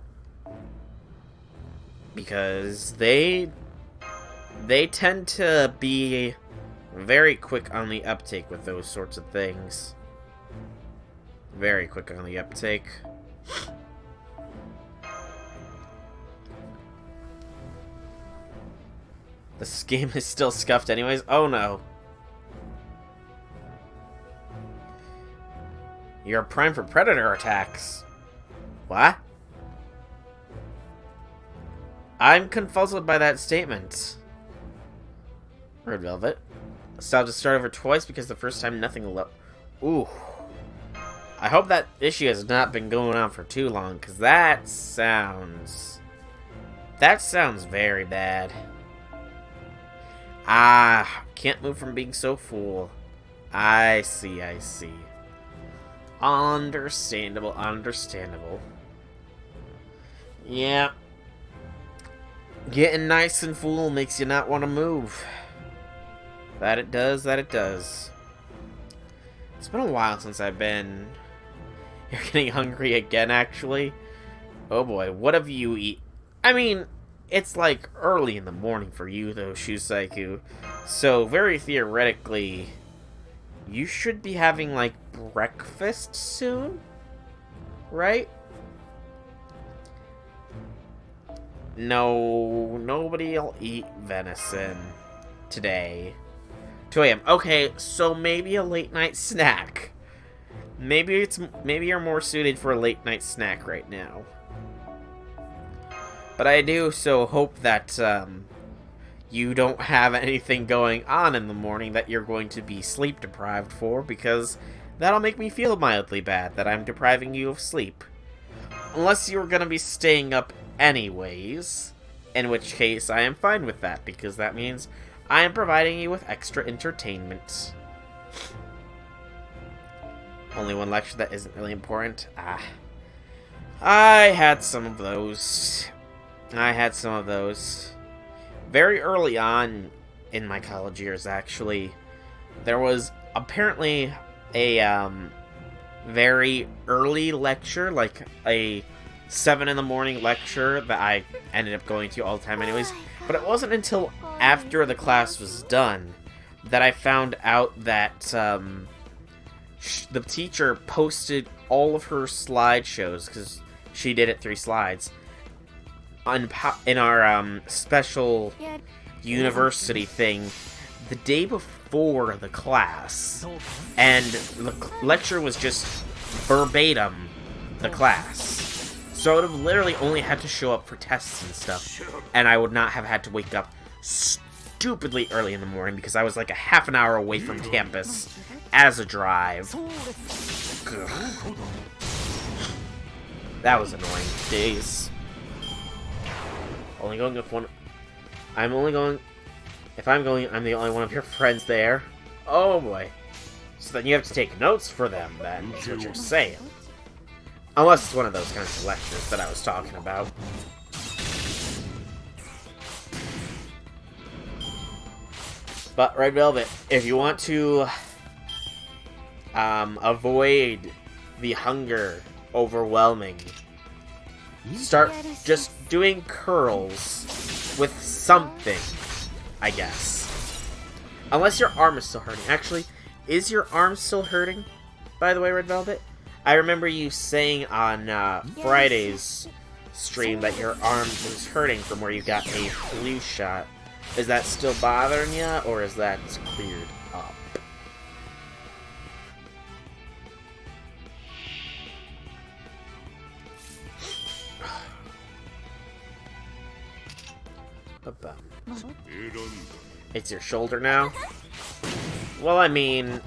Because they tend to be very quick on the uptake with those sorts of things. Very quick on the uptake. This game is still scuffed anyways. Oh no. You're primed for predator attacks. What? I'm confuzzled by that statement. Red Velvet. Stopped to start over twice because the first time nothing Ooh. I hope that issue has not been going on for too long, because that sounds very bad. Ah, can't move from being so full. I see, I see. Understandable, understandable. Yeah. Getting nice and full makes you not want to move. That it does, that it does. It's been a while since I've been... You're getting hungry again, actually? Oh boy, what have you eaten? I mean... It's like early in the morning for you, though, Shusaiku. So, very theoretically, you should be having, like, breakfast soon? Right? No, nobody'll eat venison today. 2 a.m. Okay, so maybe a late night snack. Maybe you're more suited for a late night snack right now. But I do so hope that you don't have anything going on in the morning that you're going to be sleep deprived for, because that'll make me feel mildly bad that I'm depriving you of sleep. Unless you're going to be staying up anyways, in which case I am fine with that, because that means I am providing you with extra entertainment. Only one lecture that isn't really important. I had some of those. Very early on in my college years, actually, there was apparently a very early lecture, like a 7 in the morning lecture that I ended up going to all the time anyways. But it wasn't until after the class was done that I found out that the teacher posted all of her slideshows, because she did it 3 slides, in our special university thing the day before the class, and the lecture was just verbatim the class. So I would have literally only had to show up for tests and stuff, and I would not have had to wake up stupidly early in the morning because I was like a half an hour away from campus as a drive. Ugh. That was annoying. Days. Only going with one. I'm only going. If I'm going, I'm the only one of your friends there. Oh boy. So then you have to take notes for them, then, is what you're saying. Unless it's one of those kinds of lectures that I was talking about. But, Red Velvet, if you want to avoid the hunger overwhelming, start just doing curls with something, I guess. Unless your arm is still hurting. Actually, is your arm still hurting, by the way, Red Velvet? I remember you saying on Friday's stream that your arm was hurting from where you got a flu shot. Is that still bothering you, or is that cleared up? It's your shoulder now? Well, I mean,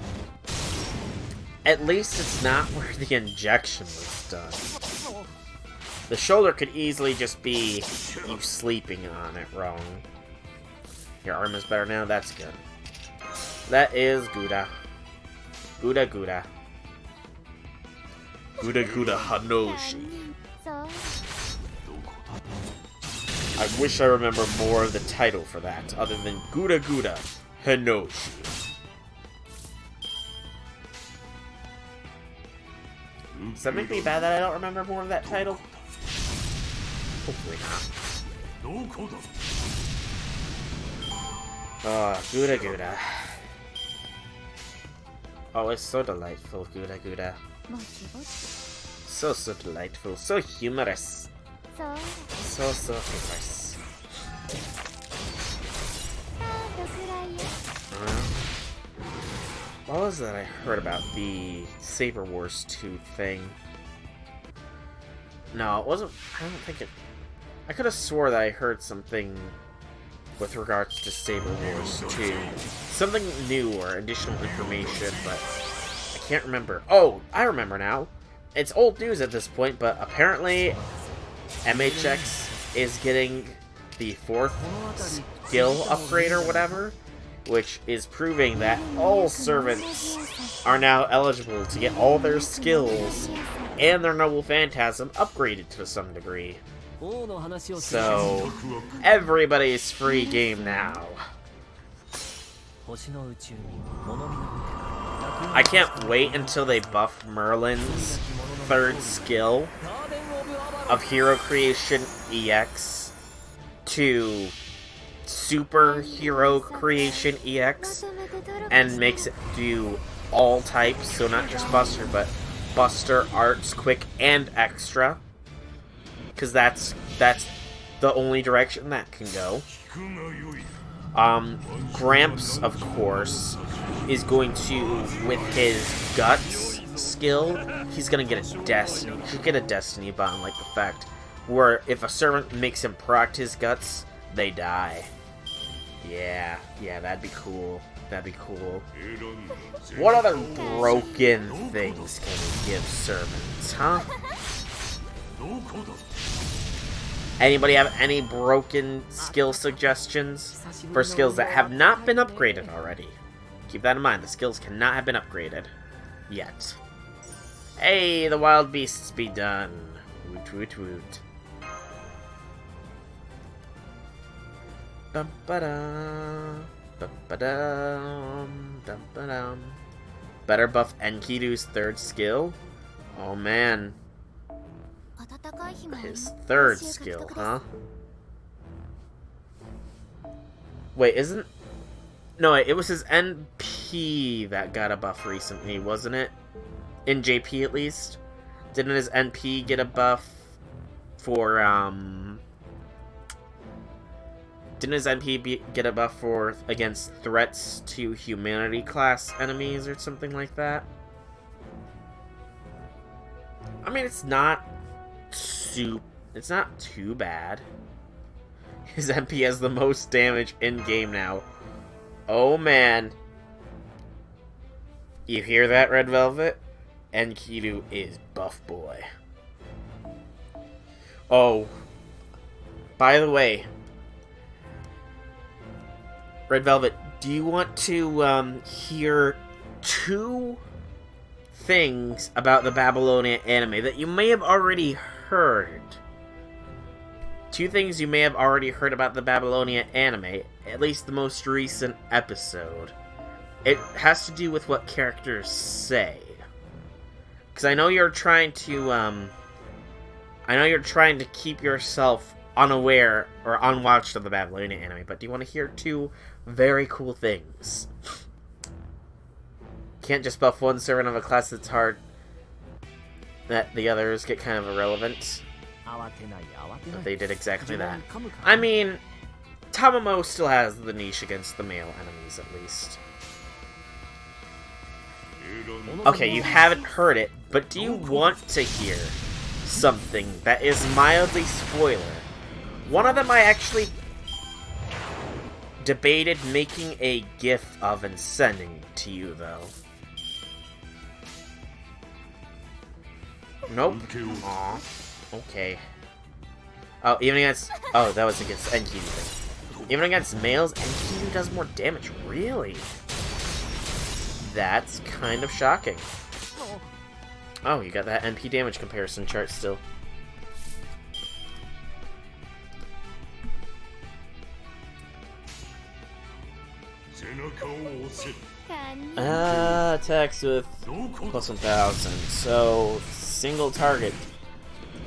at least it's not where the injection was done. The shoulder could easily just be you sleeping on it wrong. Your arm is better now? That's good. That is Gouda. Gouda Gouda. Gouda Gouda Hanoshi. I wish I remember more of the title for that, other than Gouda Gouda Hanoshi. Does that make me bad that I don't remember more of that title? Hopefully not. Oh, Gouda Gouda. Oh, it's so delightful, Gouda Gouda. So delightful, so humorous. So humorous. What was that I heard about the Saber Wars 2 thing? No, it wasn't. I don't think it. I could have swore that I heard something with regards to Saber Wars 2. Something new or additional information, but I can't remember. Oh, I remember now. It's old news at this point, but apparently MHX is getting the 4th skill upgrade or whatever, which is proving that all servants are now eligible to get all their skills and their Noble Phantasm upgraded to some degree. So, everybody's free game now. I can't wait until they buff Merlin's 3rd skill of Hero Creation EX to Super Hero Creation EX and makes it do all types, so not just Buster, but Buster, Arts, Quick, and Extra. Because that's the only direction that can go. Gramps, of course, is going to, with his Guts skill, he's gonna get a Destiny. He should get a Destiny button, like the fact where if a servant makes him proc his Guts, they die. Yeah, that'd be cool. That'd be cool. What other broken things can we give servants, huh? Anybody have any broken skill suggestions for skills that have not been upgraded already? Keep that in mind, the skills cannot have been upgraded yet. Hey, the wild beasts be done. Woot woot woot. Bum ba dum. Bum ba dum. Dum ba dum. Better buff Enkidu's third skill? Oh man. His third skill, huh? Wait, isn't... No, wait, it was his NP that got a buff recently, wasn't it? In JP, at least? Didn't his NP get a buff for, Didn't his NP get a buff for against threats to humanity class enemies or something like that? I mean, it's not too bad. His MP has the most damage in-game now. Oh, man. You hear that, Red Velvet? Enkidu is buff boy. Oh. By the way, Red Velvet, do you want to hear two things about the Babylonia anime that you may have already heard? Two things you may have already heard about the Babylonia anime, at least the most recent episode. It has to do with what characters say. Because I know you're trying to, keep yourself unaware or unwatched of the Babylonia anime, but do you want to hear two very cool things? Can't just buff one servant of a class that's hard, that the others get kind of irrelevant. But they did exactly that. I mean, Tamamo still has the niche against the male enemies, at least. Okay, you haven't heard it, but do you want to hear something that is mildly spoiler? One of them I actually debated making a GIF of and sending to you, though. Nope. Aw. Okay. Oh, even against... Oh, that was against Enkidu thing. Even against males, Enkidu does more damage. Really? That's kind of shocking. Oh, you got that NP damage comparison chart still. Attacks with plus 1000. So, single target.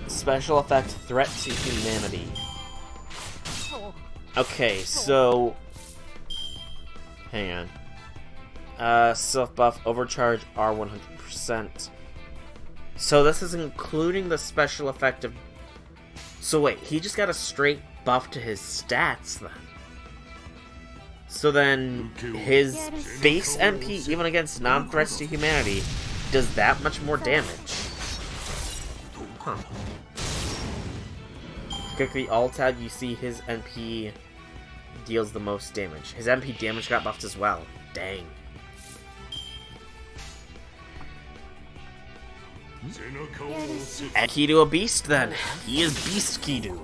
Special effect, threat to humanity. Okay, so... Hang on. Self-buff, overcharge, R100%. So this is including the special effect of... So wait, he just got a straight buff to his stats then. So then, his base MP, even against non-threats to humanity, does that much more damage. Huh. Click the alt tab, you see his MP deals the most damage. His MP damage got buffed as well. Dang. Add Kidu a beast then. He is Beast Kidu.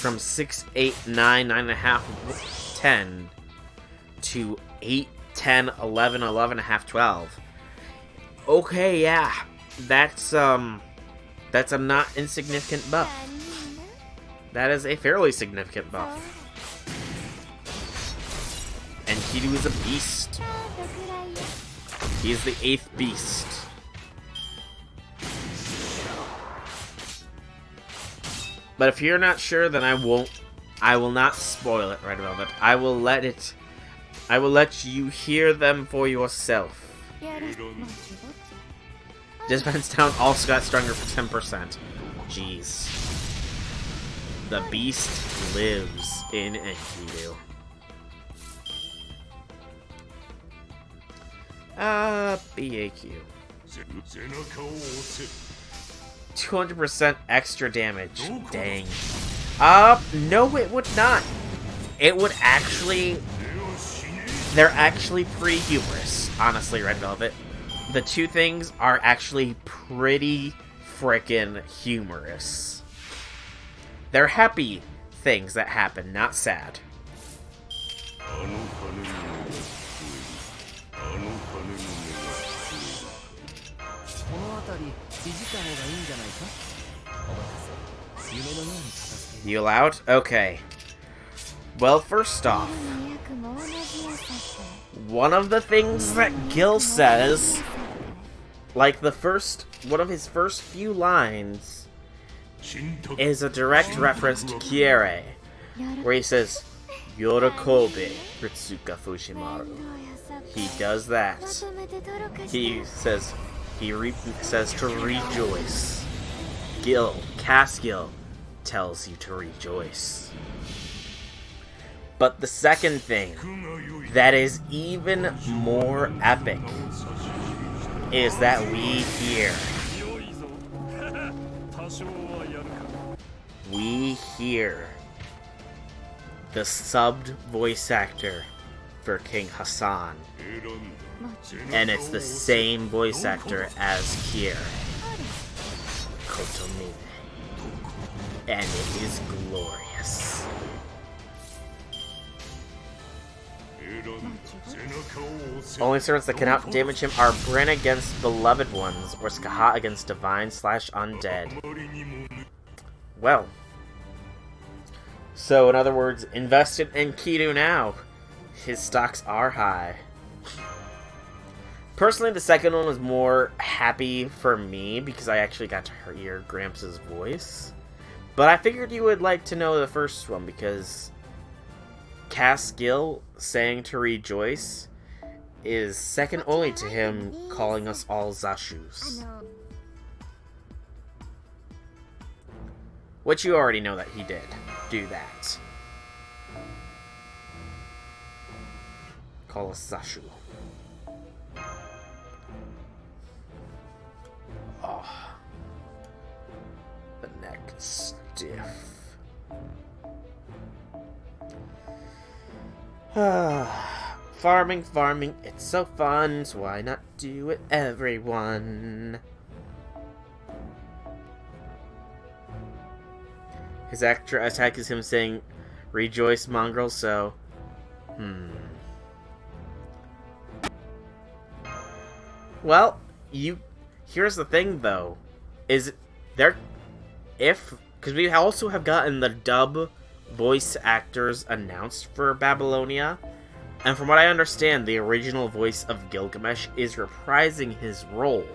From 6, 8, 9, 9.5, 10 to 8, 10, 11, 11.5, 12. Okay, yeah. That's a not insignificant buff. That is a fairly significant buff. And Kidu is a beast. He is the 8th beast. But if you're not sure, then I will not spoil it, Red Velvet. I will let you hear them for yourself. Defense down also got stronger for 10%. Jeez. The beast lives in Enkidu. BAQ. 200% extra damage. Dang. No, it would not. It would actually... They're actually pretty humorous, honestly, Red Velvet. The two things are actually pretty frickin' humorous. They're happy things that happen, not sad. You allowed? Okay. Well, first off, one of the things that Gil says, like one of his first few lines, is a direct reference to Kiere, where he says, Yorokobe Ritsuka Fushimaru. He does that. He says to rejoice. Cass Gil tells you to rejoice. But the second thing that is even more epic is that we hear the subbed voice actor for King Hassan. And it's the same voice actor as Kier, Kotomine. And it is glorious. Only servants that can out-damage him are Bryn against beloved ones, or Skaha against divine/undead. Well. So, in other words, invest in Enkidu now. His stocks are high. Personally, the second one was more happy for me, because I actually got to hear Gramps' voice. But I figured you would like to know the first one, because Cass Gil saying to rejoice is second only to him calling us all Zashus. Which you already know that he did do that. Call us Zashu. Oh. The neck is stiff. Farming, it's so fun, so why not do it, everyone? His extra attack is him saying, rejoice, mongrel, so... Well, here's the thing, though. Is there... Because we also have gotten the dub voice actors announced for Babylonia, and from what I understand, the original voice of Gilgamesh is reprising his role.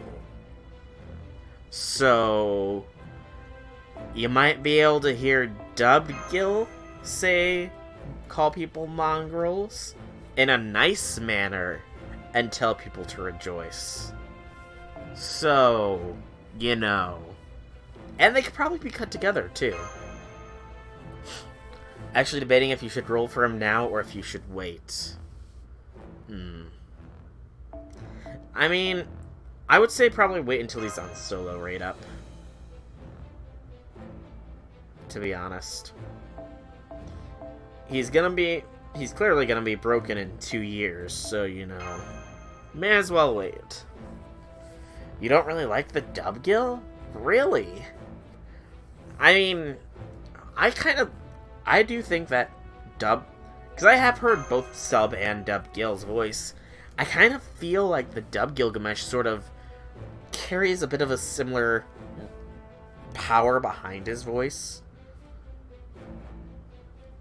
So, you might be able to hear dubbed Gil call people mongrels in a nice manner and tell people to rejoice. So, you know. And they could probably be cut together, too. Actually debating if you should roll for him now or if you should wait. I mean, I would say probably wait until he's on solo rate up. To be honest. He's clearly gonna be broken in 2 years, so, you know. May as well wait. You don't really like the dub Gil? Really? I mean, I do think that dub... Because I have heard both sub and dub Gil's voice. I kind of feel like the dub Gilgamesh sort of carries a bit of a similar power behind his voice.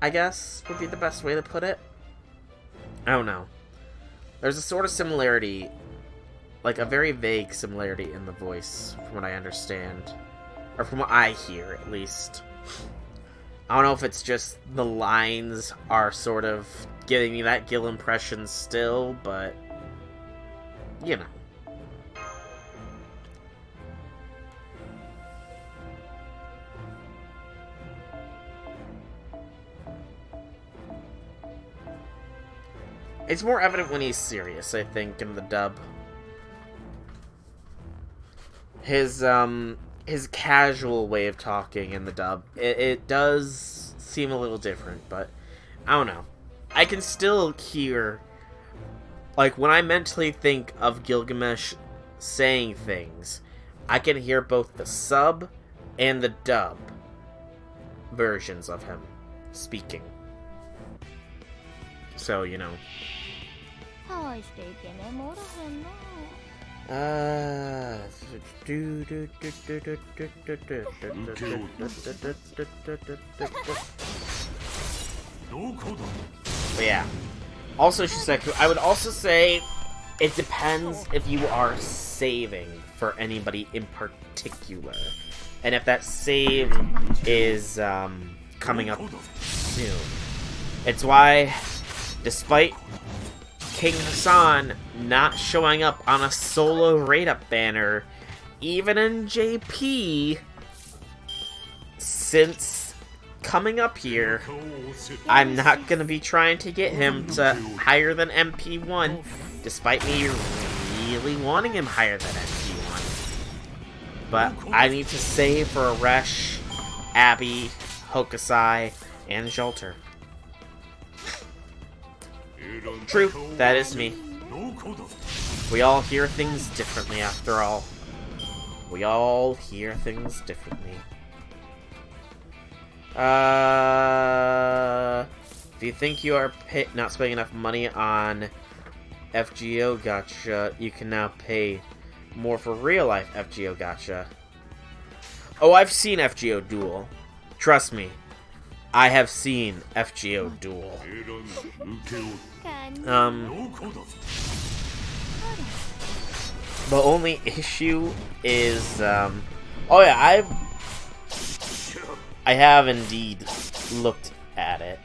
I guess would be the best way to put it. I don't know. There's a sort of similarity, like a very vague similarity in the voice, from what I understand. Or from what I hear, at least. I don't know if it's just the lines are sort of giving me that Gil impression still, but, you know. It's more evident when he's serious, I think, in the dub. His casual way of talking in the dub, it does seem a little different, but I don't know. I can still hear, like, when I mentally think of Gilgamesh saying things, I can hear both the sub and the dub versions of him speaking. So, you know. But yeah. Also, Shiseku, I would also say it depends if you are saving for anybody in particular. And if that save is coming up soon. It's why, despite King Hassan not showing up on a solo raid-up banner, even in JP, since coming up here, I'm not going to be trying to get him to higher than MP1, despite me really wanting him higher than MP1. But I need to save for Aresh, Abby, Hokusai, and Jolter. True, that is me. We all hear things differently after all. We all hear things differently. If you think you are not spending enough money on FGO gacha, you can now pay more for real-life FGO gacha. Oh, I've seen FGO Duel. Trust me, I have seen FGO Duel. The only issue is, oh yeah, I have indeed looked at it.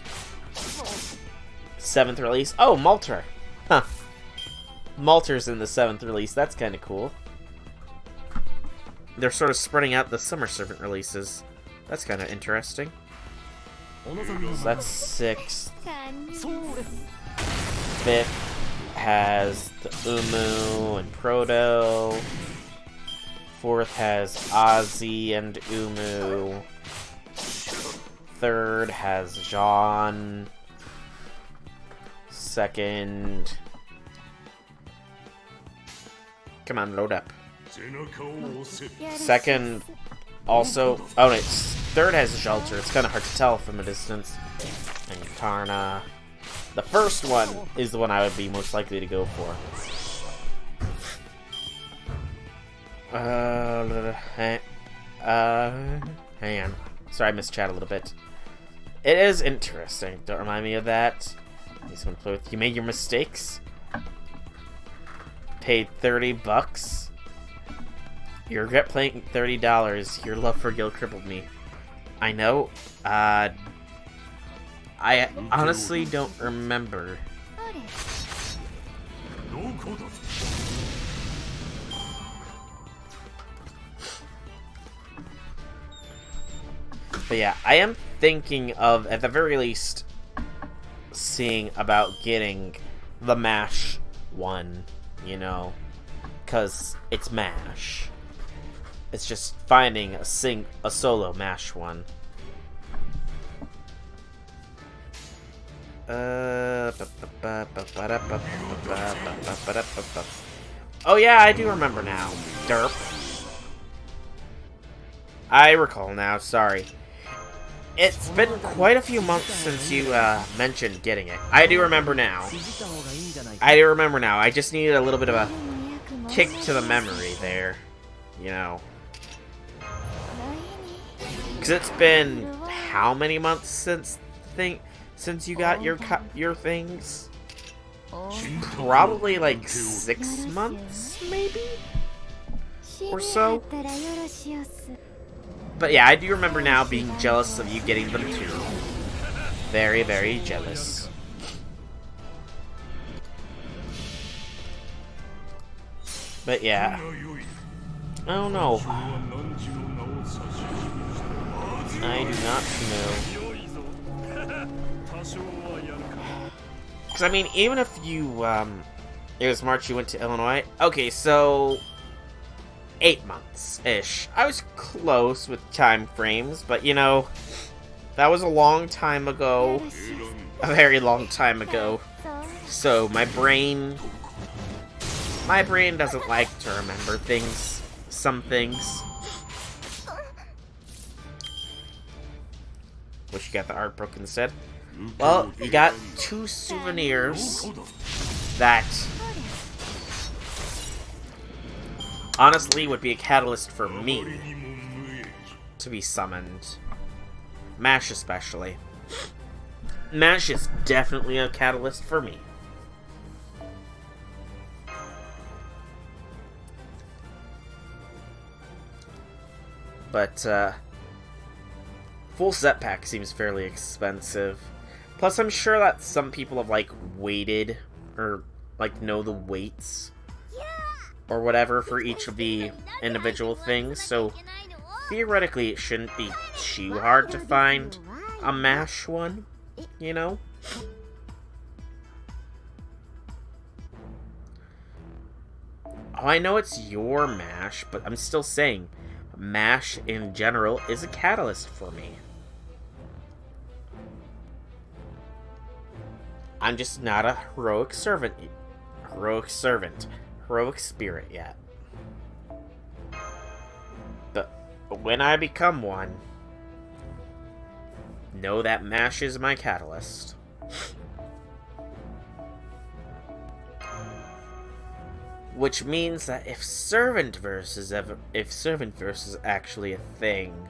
7th release. Oh, Malter. Huh. Malter's in the 7th release. That's kind of cool. They're sort of spreading out the Summer Servant releases. That's kind of interesting. So that's 6th. 5th has the Umu and Proto. 4th has Ozzy and Umu. 3rd has Jean. 2nd... Come on, load up. 2nd also... Oh, wait. 3rd has Jolter. It's kind of hard to tell from a distance. And Karna. The first one is the one I would be most likely to go for. Hang on. Sorry, I missed chat a little bit. It is interesting. Don't remind me of that. Need someone to play with. You made your mistakes. Paid $30. You regret paying $30. Your love for Gil crippled me. I know. I honestly don't remember. But yeah, I am thinking of, at the very least, seeing about getting the MASH one, you know, because it's MASH. It's just finding a solo MASH one. Oh yeah, I do remember now. Derp. I recall now, sorry. It's been quite a few months since you mentioned getting it. I do remember now. I just needed a little bit of a kick to the memory there. You know. Because it's been how many months since you got your things? Probably like 6 months, maybe? Or so? But yeah, I do remember now being jealous of you getting them too. Very, very jealous. But yeah. I don't know. I do not know. Because, I mean, even if you, it was March you went to Illinois. Okay, so 8 months-ish. I was close with time frames, but, you know, that was a long time ago. A very long time ago. So, my brain doesn't like to remember things. Some things. Wish you got the art book instead. Well, you got 2 souvenirs that honestly would be a catalyst for me to be summoned. Mash especially. Mash is definitely a catalyst for me. But, full set pack seems fairly expensive. Plus, I'm sure that some people have, like, weighted, or, like, know the weights, or whatever for each of the individual things, so theoretically it shouldn't be too hard to find a MASH one, you know? Oh, I know it's your MASH, but I'm still saying, MASH in general is a catalyst for me. I'm just not a heroic spirit yet. But when I become one, know that MASH is my catalyst. Which means that if servant verse is actually a thing,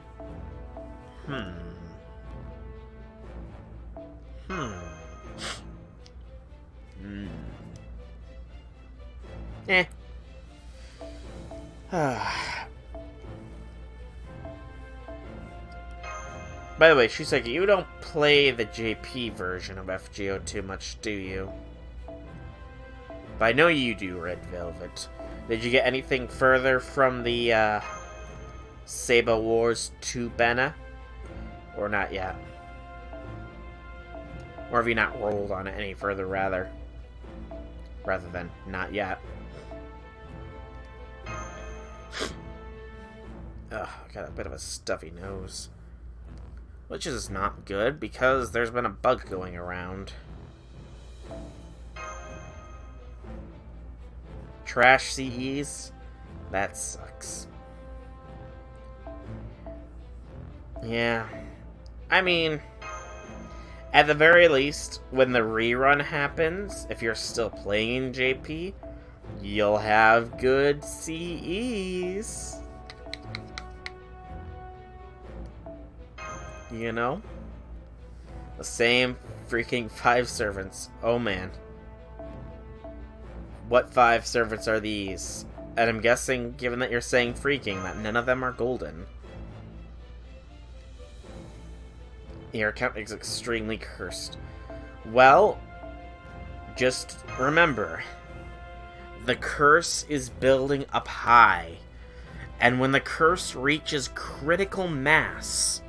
By the way, Shuseki, you don't play the JP version of FGO too much, do you? But I know you do, Red Velvet. Did you get anything further from the, Saba Wars 2 Bena? Or not yet? Or have you not rolled on it any further, rather than not yet? Ugh, I got a bit of a stuffy nose. Which is not good, because there's been a bug going around. Trash CEs? That sucks. Yeah. I mean, at the very least, when the rerun happens, if you're still playing JP, you'll have good CEs. You know? The same freaking 5 servants. Oh man. What 5 servants are these? And I'm guessing, given that you're saying freaking, that none of them are golden. Your account is extremely cursed. Well, just remember, the curse is building up high. And when the curse reaches critical mass,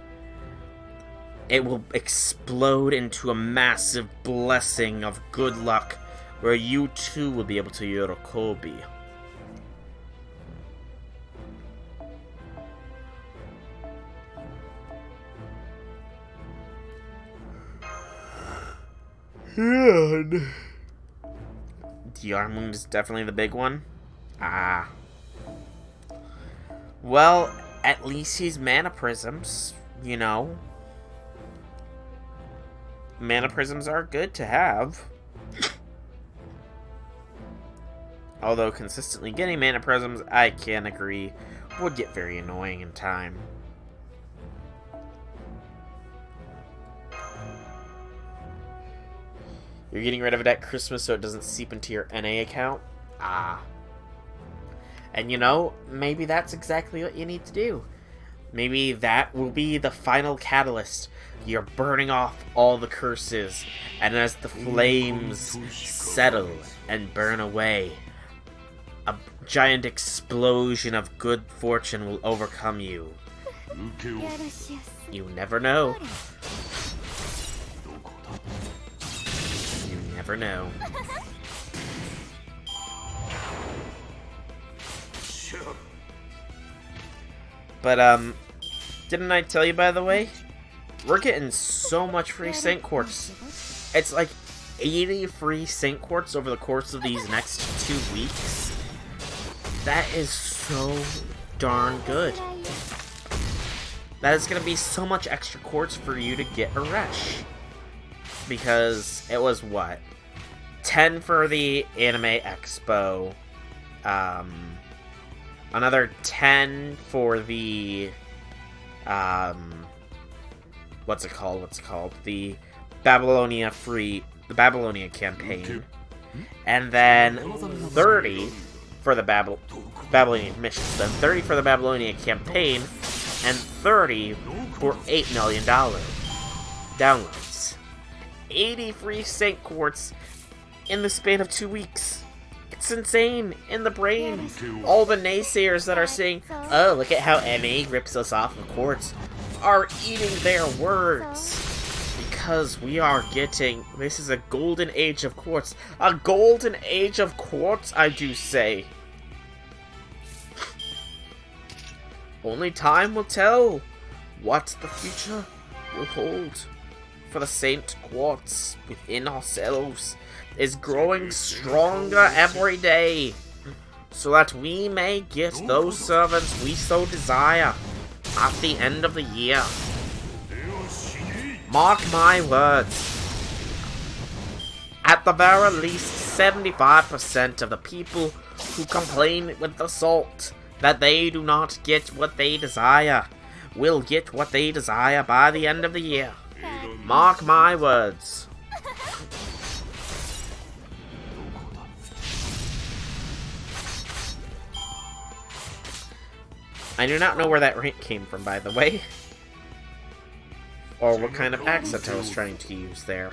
it will explode into a massive blessing of good luck, where you too will be able to Yorokobi. The arm wound is definitely the big one. Ah. Well, at least he's mana prisms, you know. Mana prisms are good to have. Although consistently getting mana prisms, I can agree, would get very annoying in time. You're getting rid of it at Christmas so it doesn't seep into your NA account? Ah. And you know, maybe that's exactly what you need to do. Maybe that will be the final catalyst. You're burning off all the curses, and as the flames settle and burn away, a giant explosion of good fortune will overcome you. You never know. You never know. But, didn't I tell you, by the way? We're getting so much free Saint Quartz. It's like 80 free Saint Quartz over the course of these next 2 weeks. That is so darn good. That is going to be so much extra quartz for you to get a Resh. Because it was, what? 10 for the Anime Expo. another 10 for the, what's it called? The Babylonia campaign. And then 30 for the Babylonian missions. Then 30 for the Babylonia campaign, and 30 for $8 million downloads. 80 free Saint Quartz in the span of 2 weeks. It's insane in the brain. All the naysayers that are saying, oh, look at how MA rips us off of Quartz, are eating their words. Because we are getting, this is a golden age of Quartz. A golden age of Quartz, I do say. Only time will tell what the future will hold. For the Saint Quartz within ourselves is growing stronger every day, so that we may get those servants we so desire at the end of the year. Mark my words. At the very least, 75% of the people who complain with the salt that they do not get what they desire will get what they desire by the end of the year. Mark my words. I do not know where that rank came from, by the way. Or what kind of accent I was trying to use there.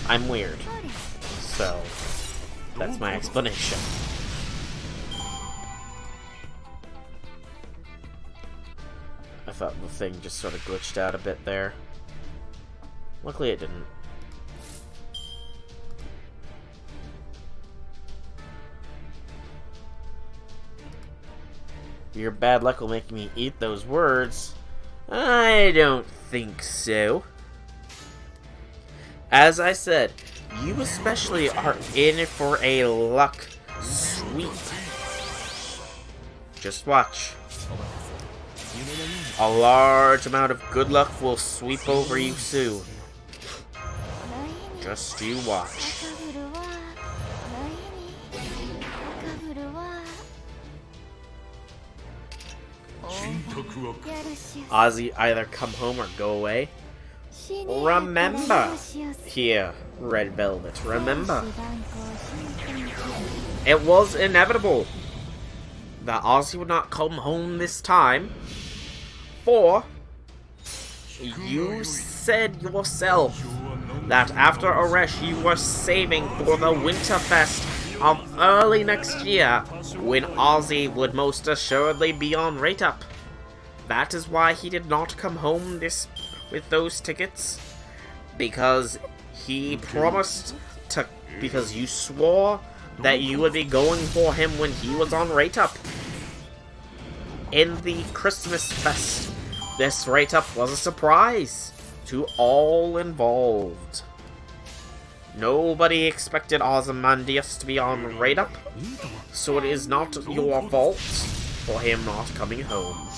I'm weird. So, that's my explanation. I thought the thing just sort of glitched out a bit there. Luckily it didn't. Your bad luck will make me eat those words. I don't think so. As I said, you especially are in for a luck sweep. Just watch. A large amount of good luck will sweep over you soon. Just you watch. Ozzy, either come home or go away. Remember, here, Red Velvet, remember, it was inevitable that Ozzy would not come home this time, for you said yourself that after Aresh you were saving for the Winterfest of early next year, when Ozzy would most assuredly be on rate up. That is why he did not come home with those tickets, because he promised to, because you swore that you would be going for him when he was on rate up. In the Christmas fest, this rate up was a surprise to all involved. Nobody expected Ozymandias to be on rate up, so it is not your fault for him not coming home.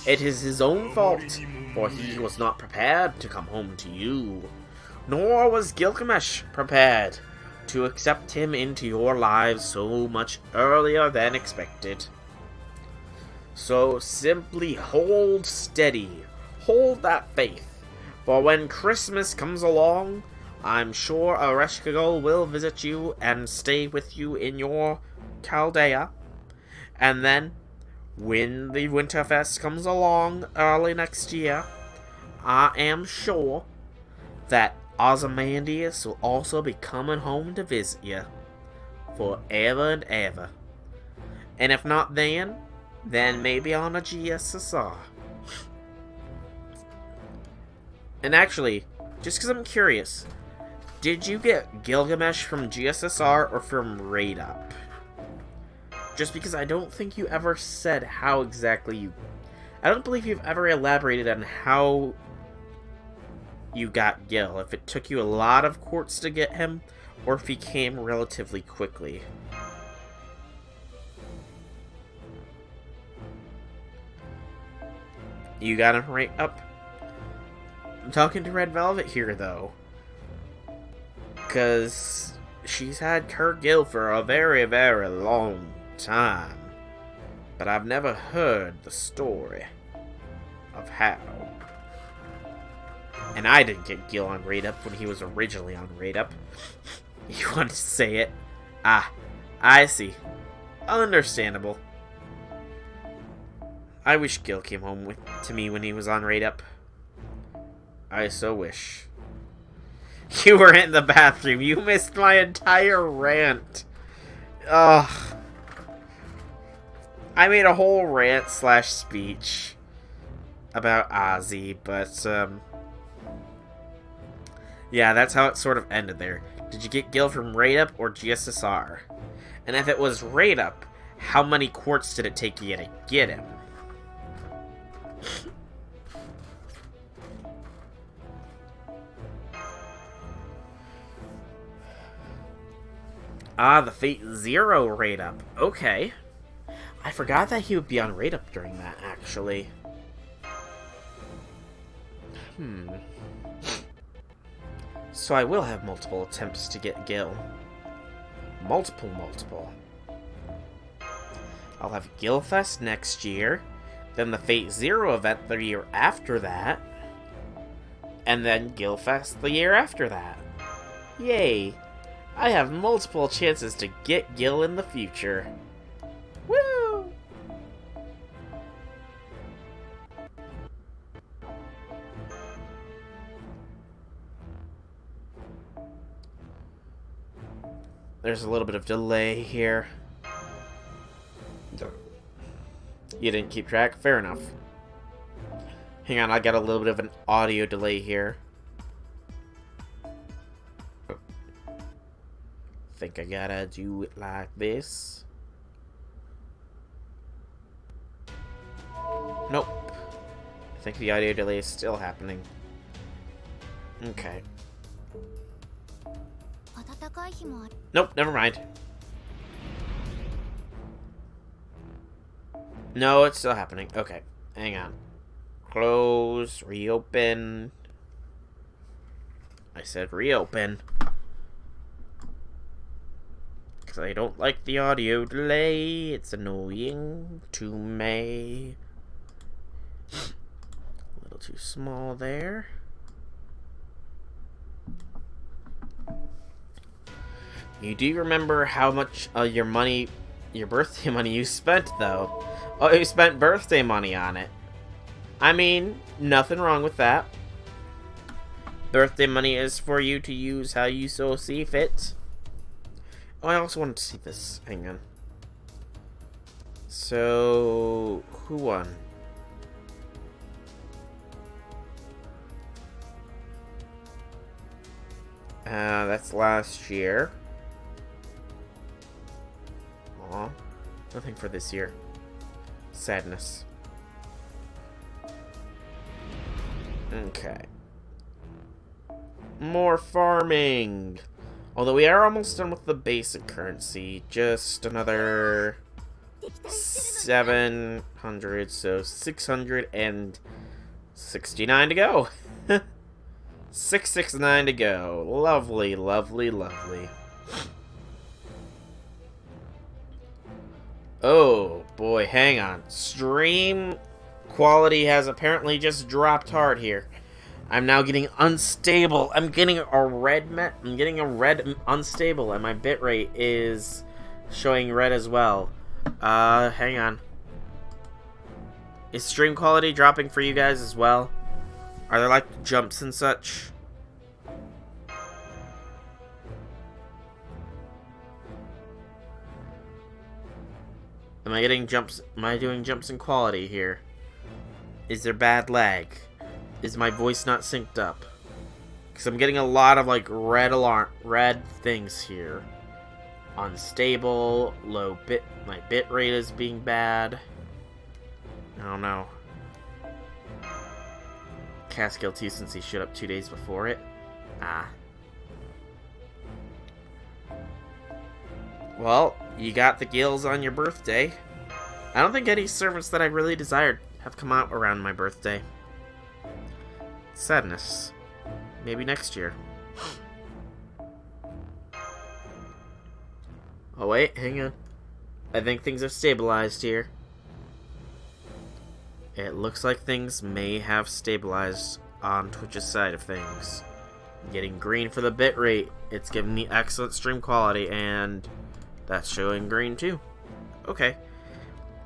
It is his own fault, for he was not prepared to come home to you. Nor was Gilgamesh prepared to accept him into your lives so much earlier than expected. So simply hold steady, hold that faith, for when Christmas comes along, I'm sure Ereshkigal will visit you and stay with you in your Chaldea, and then, when the Winterfest comes along early next year, I am sure that Ozymandias will also be coming home to visit you forever and ever. And if not then maybe on a GSSR. And actually, just because I'm curious, did you get Gilgamesh from GSSR or from Raid Up? Just because I don't think you ever said how exactly you... I don't believe you've ever elaborated on how you got Gil. If it took you a lot of quartz to get him, or if he came relatively quickly. You got him right up. I'm talking to Red Velvet here, though. Because she's had her Gil for a very, very long time. but I've never heard the story of how. And I didn't get Gil on Raid Up when he was originally on Raid Up. You want to say it? Ah, I see. Understandable. I wish Gil came home to me when he was on Raid Up. I so wish. You were in the bathroom. You missed my entire rant. Ugh. I made a whole rant / speech about Ozzy, but, yeah, that's how it sort of ended there. Did you get Gil from Raid Up or GSSR? And if it was Raid Up, how many quartz did it take you to get him? Ah, the Fate Zero Raid Up. Okay. I forgot that he would be on Raid Up during that, actually. So I will have multiple attempts to get Gil. Multiple. I'll have Gilfest next year, then the Fate Zero event the year after that, and then Gilfest the year after that. Yay! I have multiple chances to get Gil in the future. Woo! There's a little bit of delay here. You didn't keep track? Fair enough. Hang on, I got a little bit of an audio delay here. Think I gotta do it like this. Nope. I think the audio delay is still happening. Okay. Nope, never mind. No, it's still happening. Okay, hang on. Close, reopen. I said reopen. Because I don't like the audio delay. It's annoying to me. A little too small there. You do remember how much your birthday money you spent, though. Oh, you spent birthday money on it. I mean, nothing wrong with that. Birthday money is for you to use how you so see fit. Oh, I also wanted to see this. Hang on. So, who won? That's last year. Aw, nothing for this year. Sadness. Okay. More farming. Although we are almost done with the basic currency. Just another 700, so 669 to go. 669 to go. Lovely, lovely, lovely. Oh, boy, hang on. Stream quality has apparently just dropped hard here. I'm now getting unstable. I'm getting a red unstable, and my bitrate is showing red as well. Hang on. Is stream quality dropping for you guys as well? Are there like jumps and such? Am I getting jumps? Am I doing jumps in quality here? Is there bad lag? Is my voice not synced up? Because I'm getting a lot of like red things here. Unstable, low bit. My bit rate is being bad. I don't know. Caskill 2 since he showed up 2 days before it. Ah. Well, you got the gills on your birthday. I don't think any servants that I really desired have come out around my birthday. Sadness. Maybe next year. Oh wait, hang on. I think things have stabilized here. It looks like things may have stabilized on Twitch's side of things. Getting green for the bitrate. It's giving me excellent stream quality, and that's showing green too. Okay.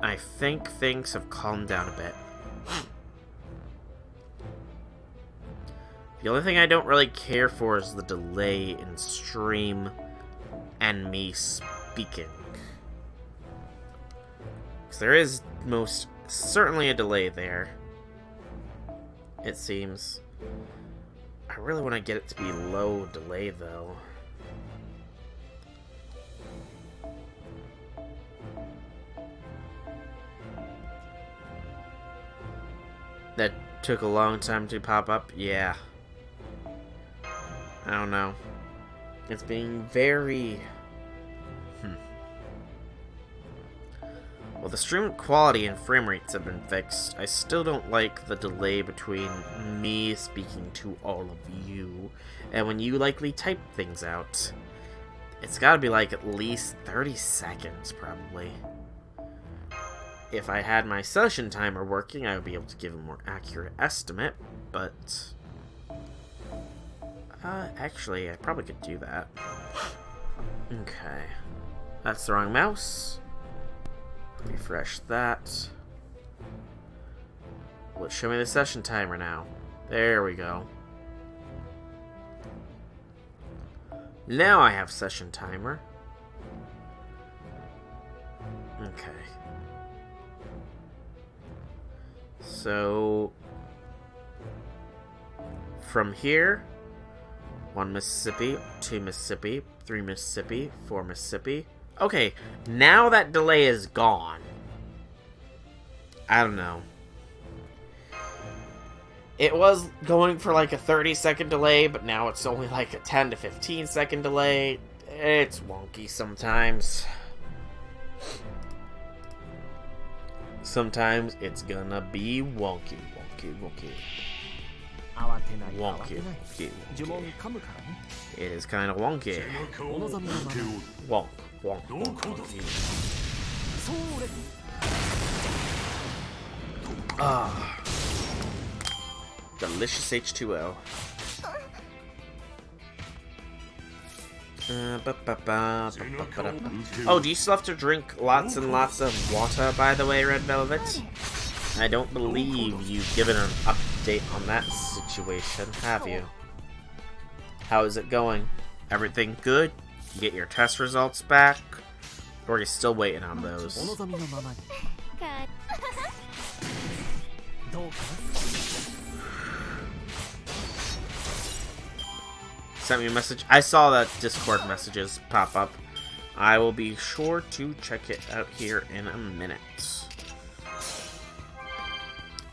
I think things have calmed down a bit. The only thing I don't really care for is the delay in stream and me speaking. Because there is most certainly a delay there, it seems. I really want to get it to be low delay, though. That took a long time to pop up? Yeah. I don't know. It's being very... Well, the stream quality and frame rates have been fixed. I still don't like the delay between me speaking to all of you and when you likely type things out. It's gotta be like at least 30 seconds, probably. If I had my session timer working, I would be able to give a more accurate estimate, but... actually, I probably could do that. Okay. That's the wrong mouse. Refresh that. Let's show me the session timer now. There we go. Now I have session timer. Okay. So from here, 1 Mississippi, 2 Mississippi, 3 Mississippi, 4 Mississippi. Okay, now that delay is gone. I don't know. It was going for like a 30-second delay, but now it's only like a 10 to 15-second delay. It's wonky sometimes. Sometimes it's gonna be wonky. Wonky. It is kind of wonky. Wonky. Ah, delicious H2O. Oh, do you still have to drink lots and lots of water, by the way, Red Velvet? I don't believe you've given an update on that situation, have you? How is it going? Everything good? You get your test results back? Or are you still waiting on those? Sent me a message. I saw that Discord messages pop up. I will be sure to check it out here in a minute.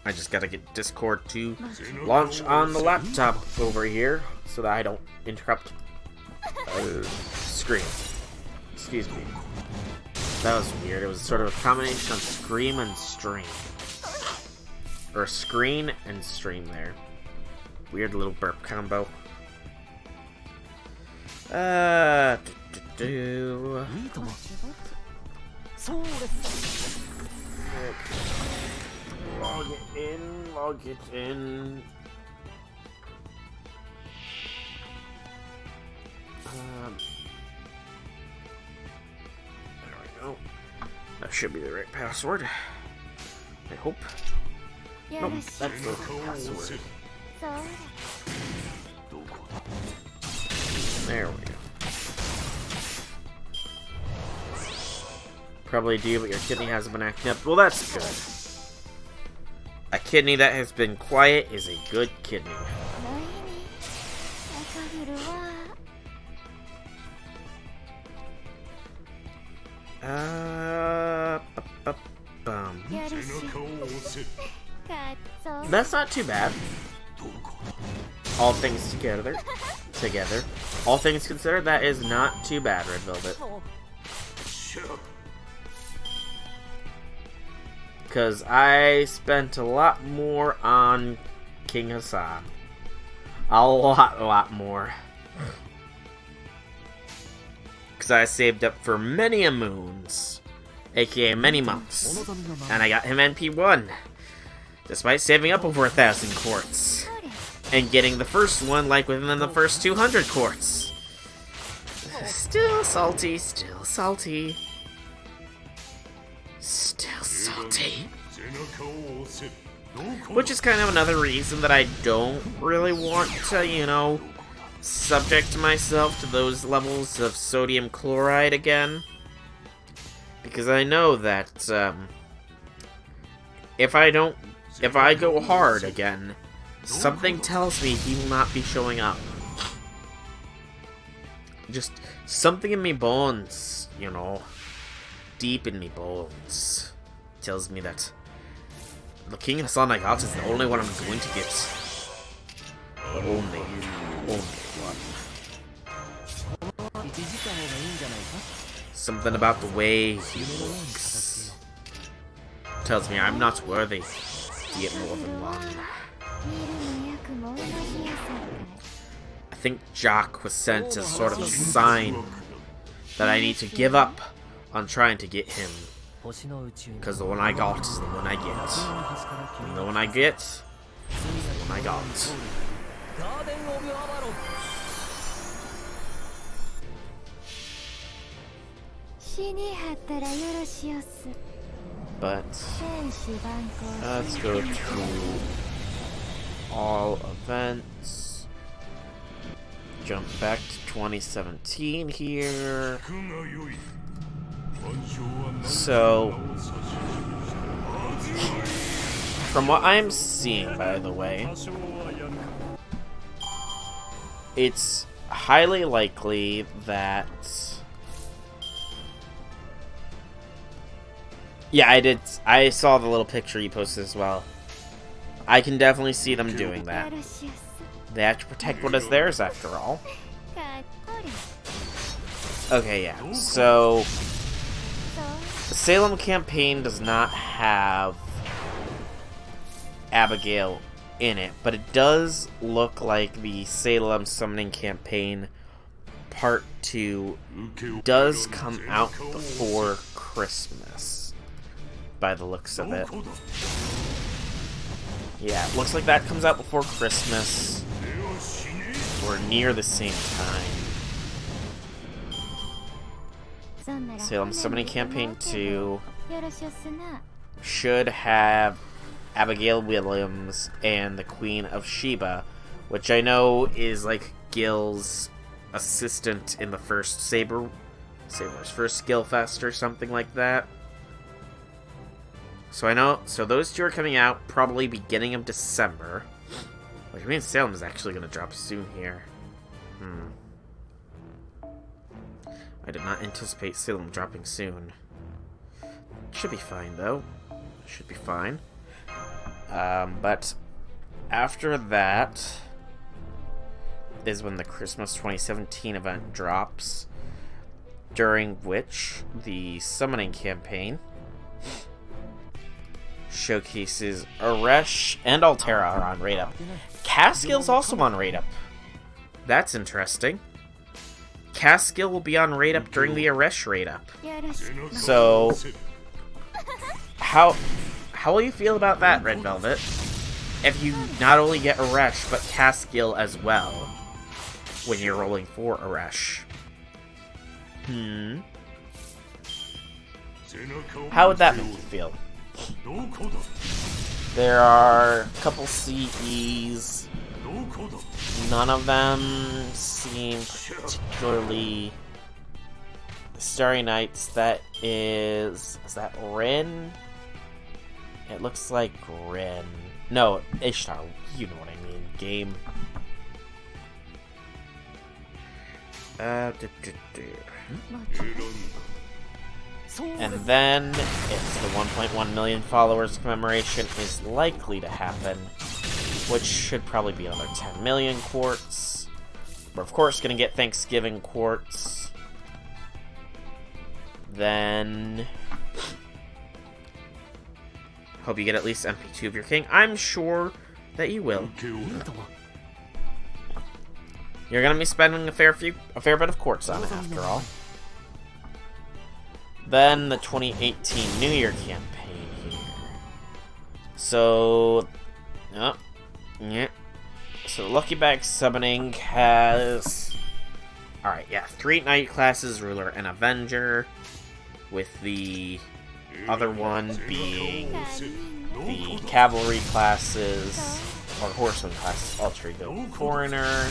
I just gotta get Discord to launch on the laptop over here so that I don't interrupt screen. Excuse me. That was weird. It was sort of a combination of scream and stream. Or screen and stream there. Weird little burp combo. Log it in. There we go. That should be the right password. I hope. Nope, that's the password. There we go. Probably do, but your kidney hasn't been acting up. Well, that's good. A kidney that has been quiet is a good kidney. That's not too bad. All things together. All things considered, that is not too bad, Red Velvet. Because I spent a lot more on King Hassan. A lot more. Because I saved up for many a moons. AKA many months. And I got him NP1. despite saving up over 1,000 quartz and getting the first one like within the first 200 quartz. Still salty, still salty. Still salty. Which is kind of another reason that I don't really want to, you know, subject myself to those levels of sodium chloride again. Because I know that, if I go hard again, something tells me he will not be showing up. Just something in me bones, you know, deep in me bones, tells me that the King Hassan I got is the only one I'm going to get. The only one. Something about the way he looks tells me I'm not worthy to get more than one. I think Jock was sent as sort of a sign that I need to give up on trying to get him. Because the one I got is the one I get. And the one I get is the one I got. But let's go to all events. Jump back to 2017 here. So, from what I'm seeing, by the way, it's highly likely that... Yeah, I saw the little picture you posted as well. I can definitely see them doing that. They have to protect what is theirs, after all. Okay, yeah. So, the Salem campaign does not have Abigail in it, but it does look like the Salem Summoning Campaign Part 2 does come out before Christmas, by the looks of it. Yeah, it looks like that comes out before Christmas, or near the same time. Salem Summoning Campaign 2 should have Abigail Williams and the Queen of Sheba, which I know is like Gil's assistant in the first Saber's first Skill Fest or something like that. So those two are coming out probably beginning of December, which means Salem is actually going to drop soon here. I did not anticipate Salem dropping soon. Should be fine, though. Should be fine. But after that is when the Christmas 2017 event drops, during which the Summoning Campaign showcases Aresh and Altera are on Raid Up. Caskill's also on Raid Up. That's interesting. Caskill will be on Raid Up during the Aresh Raid Up. So, how will you feel about that, Red Velvet? If you not only get Aresh, but Caskill as well, when you're rolling for Aresh. How would that make you feel? There are a couple CEs. None of them seem particularly... Starry Nights, that is that Rin? It looks like Rin. No, Ishtar, you know what I mean. Game. And then, if the 1.1 million followers commemoration is likely to happen, which should probably be another 10 million quartz. We're of course gonna get Thanksgiving quartz. Then... hope you get at least MP2 of your king. I'm sure that you will. You're gonna be spending a fair bit of quartz on it, after all. Then the 2018 New Year campaign here. So, oh, yeah. So Lucky Bag Summoning has, alright, yeah, 3 Knight classes, Ruler and Avenger, with the other one being the Cavalry classes, or Horseman classes, Alter Ego Foreigner.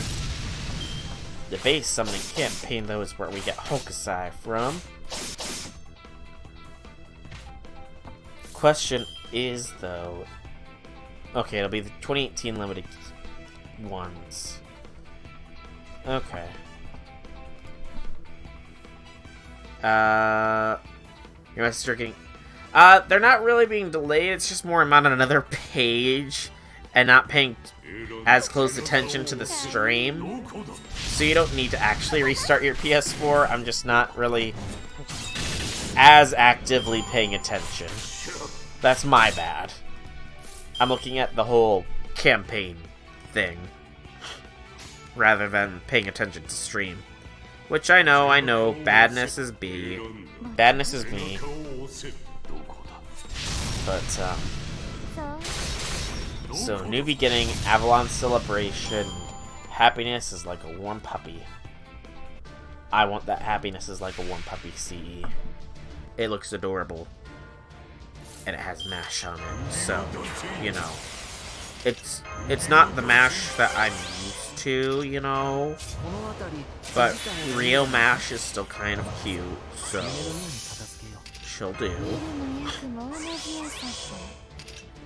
The base summoning campaign, though, is where we get Hokusai from. Question is, though, okay, it'll be the 2018 limited ones. Okay. Your messages are getting... they're not really being delayed, it's just more I'm on another page and not paying as close attention to the stream. So you don't need to actually restart your PS4, I'm just not really as actively paying attention. That's my bad. I'm looking at the whole campaign thing rather than paying attention to stream. Which I know, badness is B. Badness is me. But, so, new beginning, Avalon celebration, happiness is like a warm puppy. I want that happiness is like a warm puppy CE. It looks adorable. And it has MASH on it, so, you know. It's not the MASH that I'm used to, you know. But real MASH is still kind of cute, so she'll do.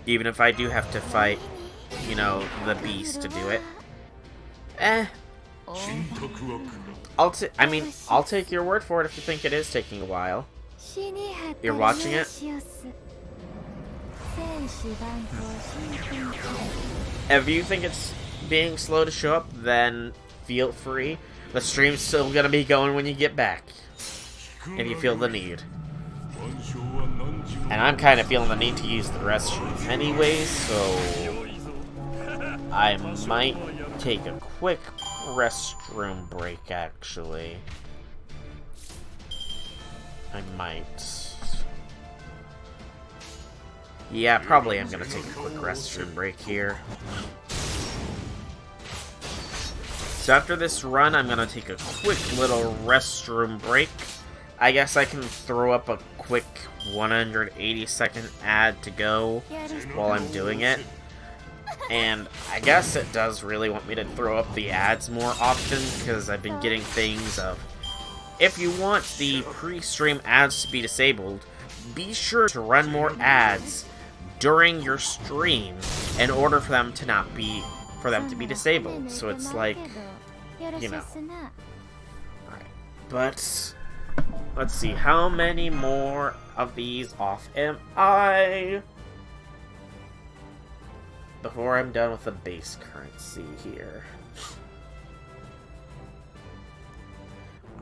Even if I do have to fight, you know, the beast to do it. I'll take your word for it if you think it is taking a while. You're watching it? If you think it's being slow to show up, then feel free. The stream's still gonna be going when you get back. If you feel the need. And I'm kind of feeling the need to use the restroom anyways, so I might take a quick restroom break, actually. I might. Yeah, probably I'm gonna take a quick restroom break here. So after this run, I'm gonna take a quick little restroom break. I guess I can throw up a quick 180-second ad to go while I'm doing it. And I guess it does really want me to throw up the ads more often, because I've been getting things of, if you want the pre-stream ads to be disabled, be sure to run more ads during your stream in order for them to not be, for them to be disabled. So it's like, you know. Alright, but let's see, how many more of these off am I before I'm done with the base currency here?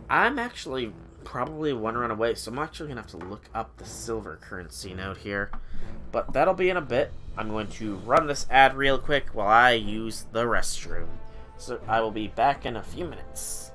I'm actually probably one run away, so I'm actually gonna have to look up the silver currency note here. But that'll be in a bit. I'm going to run this ad real quick while I use the restroom. So I will be back in a few minutes.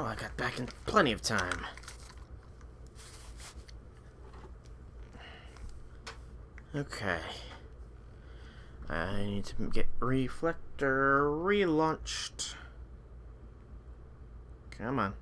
Oh, I got back in plenty of time. Okay. I need to get Reflector relaunched. Come on.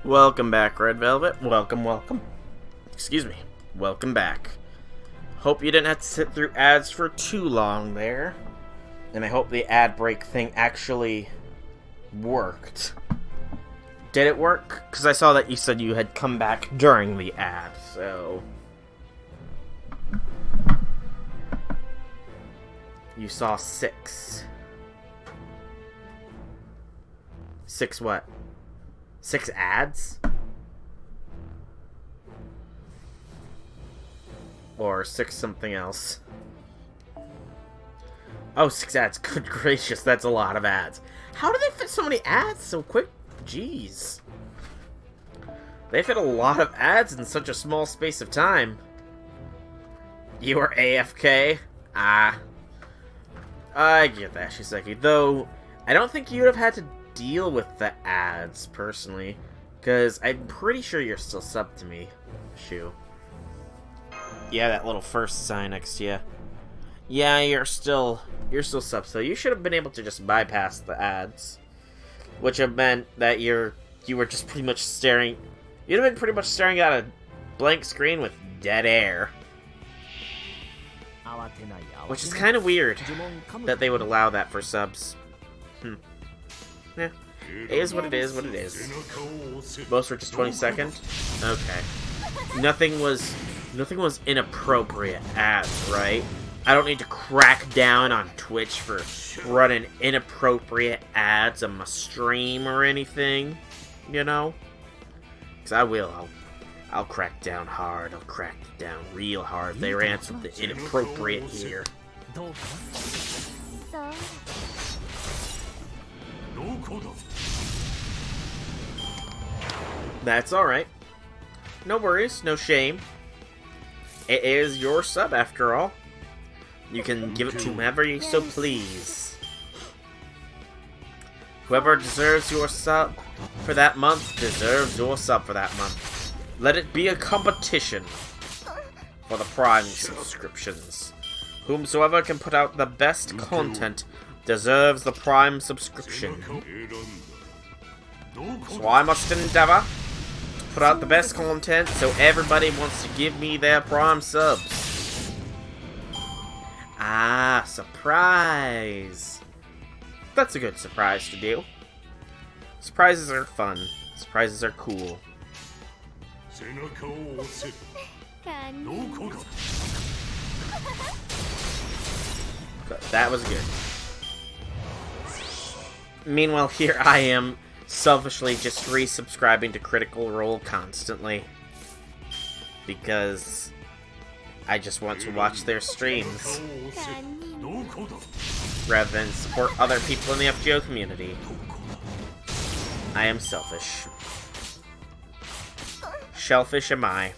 Welcome back, Red Velvet. Welcome, welcome. Excuse me. Welcome back. Hope you didn't have to sit through ads for too long there. And I hope the ad break thing actually worked. Did it work? Because I saw that you said you had come back during the ad, so... You saw 6. 6 what? 6 ads? Or 6 something else? Oh, 6 ads. Good gracious, that's a lot of ads. How do they fit so many ads so quick? Jeez. They fit a lot of ads in such a small space of time. You are AFK? Ah. I get that, Shiseki. Though, I don't think you would have had to deal with the ads, personally. Because I'm pretty sure you're still subbed to me, Shu. Yeah, that little first sign next to you. Yeah, you're still subbed, so you should have been able to just bypass the ads. Which have meant that you were just pretty much staring... You'd have been pretty much staring at a blank screen with dead air. Which is kind of weird that they would allow that for subs. Yeah. It is what it is, what it is. Most were just 20 seconds? Okay. Nothing was inappropriate ads, right? I don't need to crack down on Twitch for running inappropriate ads on my stream or anything, you know? Because I will. I'll crack down hard. I'll crack down real hard. They ran something inappropriate here. That's alright. No worries, no shame. It is your sub after all. You can give it to whomever you so please. Whoever deserves your sub for that month deserves your sub for that month. Let it be a competition for the Prime subscriptions. Whomsoever can put out the best content deserves the Prime subscription. So I must endeavor to put out the best content so everybody wants to give me their Prime subs. Ah, surprise! That's a good surprise to do. Surprises are fun. Surprises are cool. That was good. Meanwhile, here I am, selfishly just resubscribing to Critical Role constantly. Because I just want to watch their streams. Rather than support other people in the FGO community. I am selfish. Shellfish am I.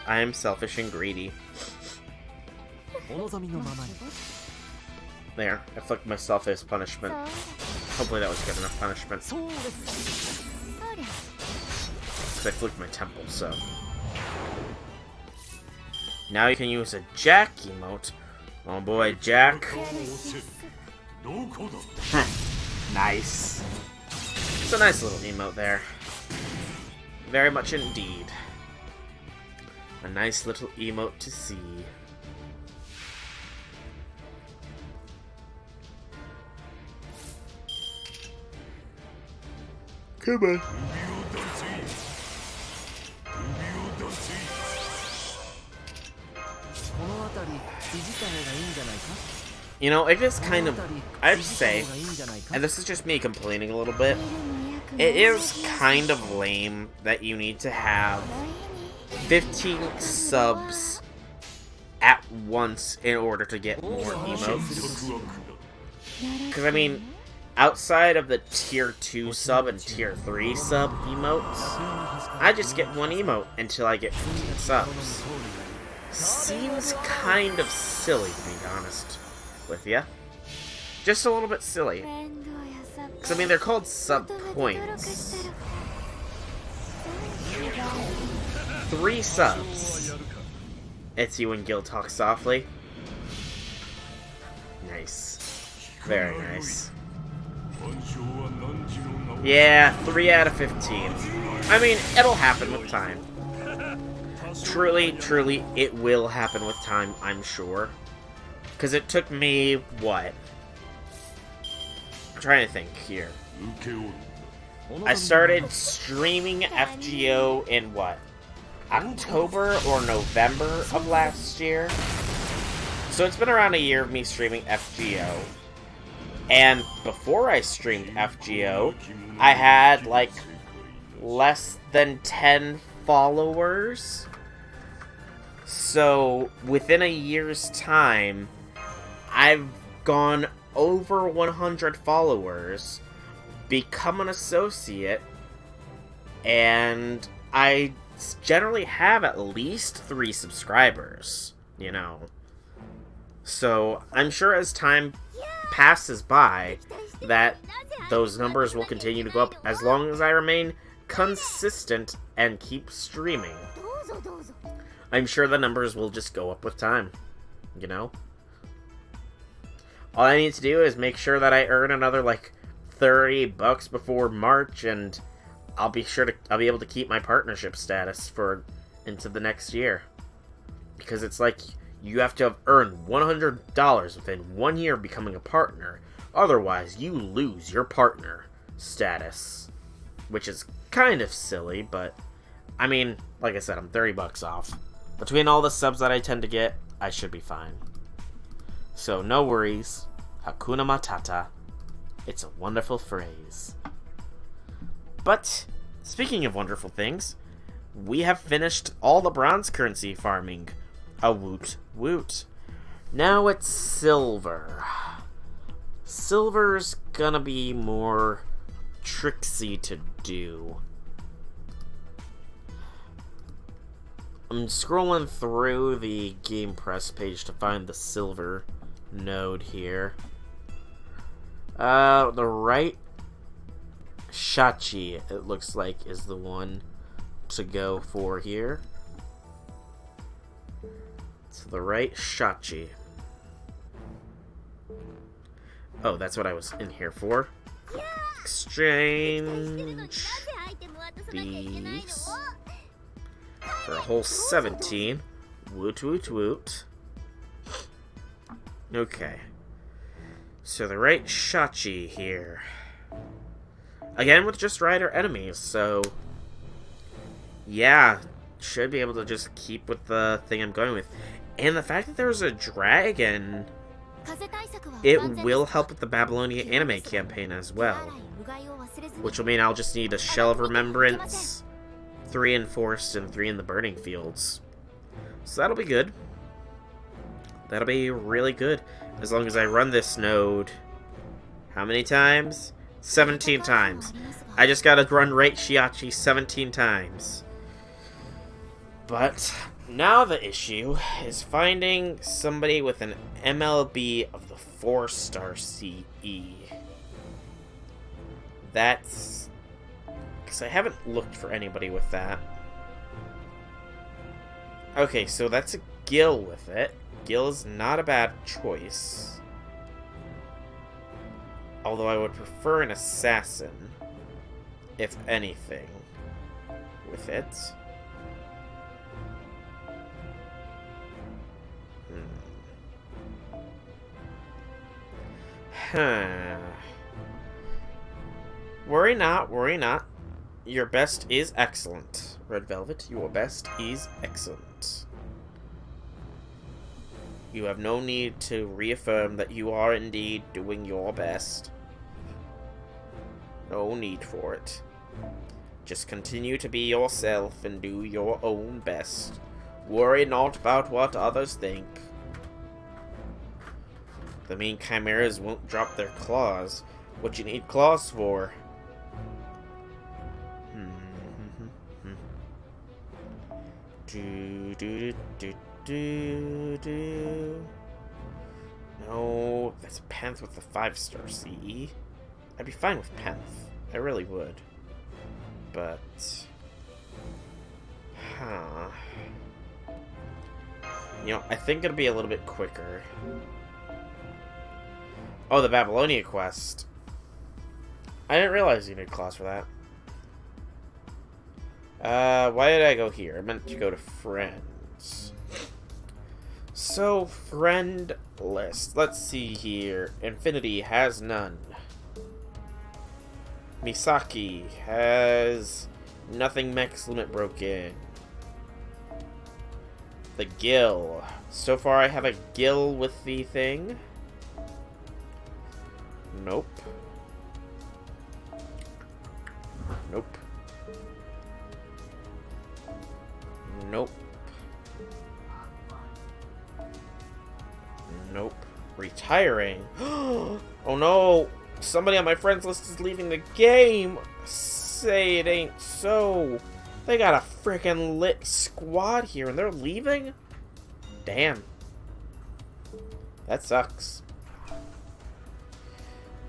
I am selfish and greedy. There, I flicked myself as punishment. Hopefully that was good enough punishment. Because I flicked my temple, so. Now you can use a Jack emote. Oh boy, Jack. Nice. It's a nice little emote there. Very much indeed. A nice little emote to see. Come on. You know, it is kind of, I have to say, and this is just me complaining a little bit, it is kind of lame that you need to have 15 subs at once in order to get more emotes. Because, I mean, outside of the tier 2 sub and tier 3 sub emotes, I just get one emote until I get 15 subs. Seems kind of silly, to be honest with ya. Just a little bit silly. Because, I mean, they're called sub points. 3 subs. It's you and Gil talk softly. Nice. Very nice. Yeah, 3 out of 15. I mean, it'll happen with time. Truly, it will happen with time, I'm sure. Because it took me, what? I'm trying to think here. I started streaming FGO in, what? October or November of last year? So it's been around a year of me streaming FGO. And before I streamed FGO, I had, like, less than 10 followers. So, within a year's time, I've gone over 100 followers, become an associate, and I generally have at least 3 subscribers, you know. So, I'm sure as time passes by, that those numbers will continue to go up as long as I remain consistent and keep streaming. I'm sure the numbers will just go up with time, you know? All I need to do is make sure that I earn another, like, $30 before March, and I'll be able to keep my partnership status for into the next year. Because it's like, you have to have earned $100 within 1 year of becoming a partner. Otherwise, you lose your partner status. Which is kind of silly, but, I mean, like I said, I'm $30 off. Between all the subs that I tend to get, I should be fine. So, no worries. Hakuna Matata. It's a wonderful phrase. But, speaking of wonderful things, we have finished all the bronze currency farming. A woot woot. Now it's silver. Silver's gonna be more tricksy to do. I'm scrolling through the Game Press page to find the silver node here. The right Shachi, it looks like, is the one to go for here. To the right Shachi. Oh, that's what I was in here for. Exchange these for a whole 17. Woot woot woot. Okay. So the right Shachi here. Again with just rider enemies, so yeah, should be able to just keep with the thing I'm going with. And the fact that there's a dragon, it will help with the Babylonia anime campaign as well. Which will mean I'll just need a Shell of Remembrance, 3 Enforced, and 3 in the Burning Fields. So that'll be good. That'll be really good. As long as I run this node, how many times? 17 times. I just gotta run right Shiachi 17 times. But now the issue is finding somebody with an MLB of the 4-star CE. That's... because I haven't looked for anybody with that. Okay, so that's a Gil with it. Gil is not a bad choice. Although I would prefer an assassin, if anything, with it. Worry not, worry not. Your best is excellent. Red Velvet, your best is excellent. You have no need to reaffirm that you are indeed doing your best. No need for it. Just continue to be yourself and do your own best. Worry not about what others think. The mean chimeras won't drop their claws. What you need claws for? Do do do do do. No, that's Penth with the 5-star CE. I'd be fine with Penth. I really would. But you know, I think it'll be a little bit quicker. Oh, the Babylonia quest. I didn't realize you needed claws for that. Why did I go here? I meant to go to friends. So, friend list. Let's see here. Infinity has none. Misaki has nothing max limit broken. The Gill. So far I have a Gill with the thing. Nope. Nope. Nope. Nope. Retiring. Oh no! Somebody on my friends list is leaving the game! Say it ain't so. They got a freaking lit squad here and they're leaving? Damn. That sucks.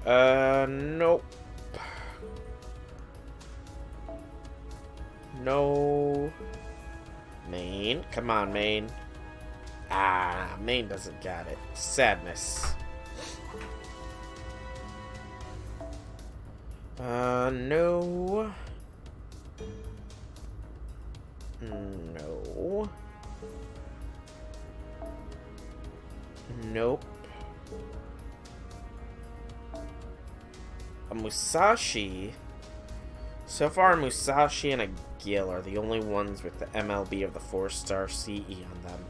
Nope. No. Main. Come on, Main. Ah, Main doesn't got it. Sadness. No. No. Nope. A Musashi. So far, Musashi and a Gill are the only ones with the MLB of the 4-star CE on them.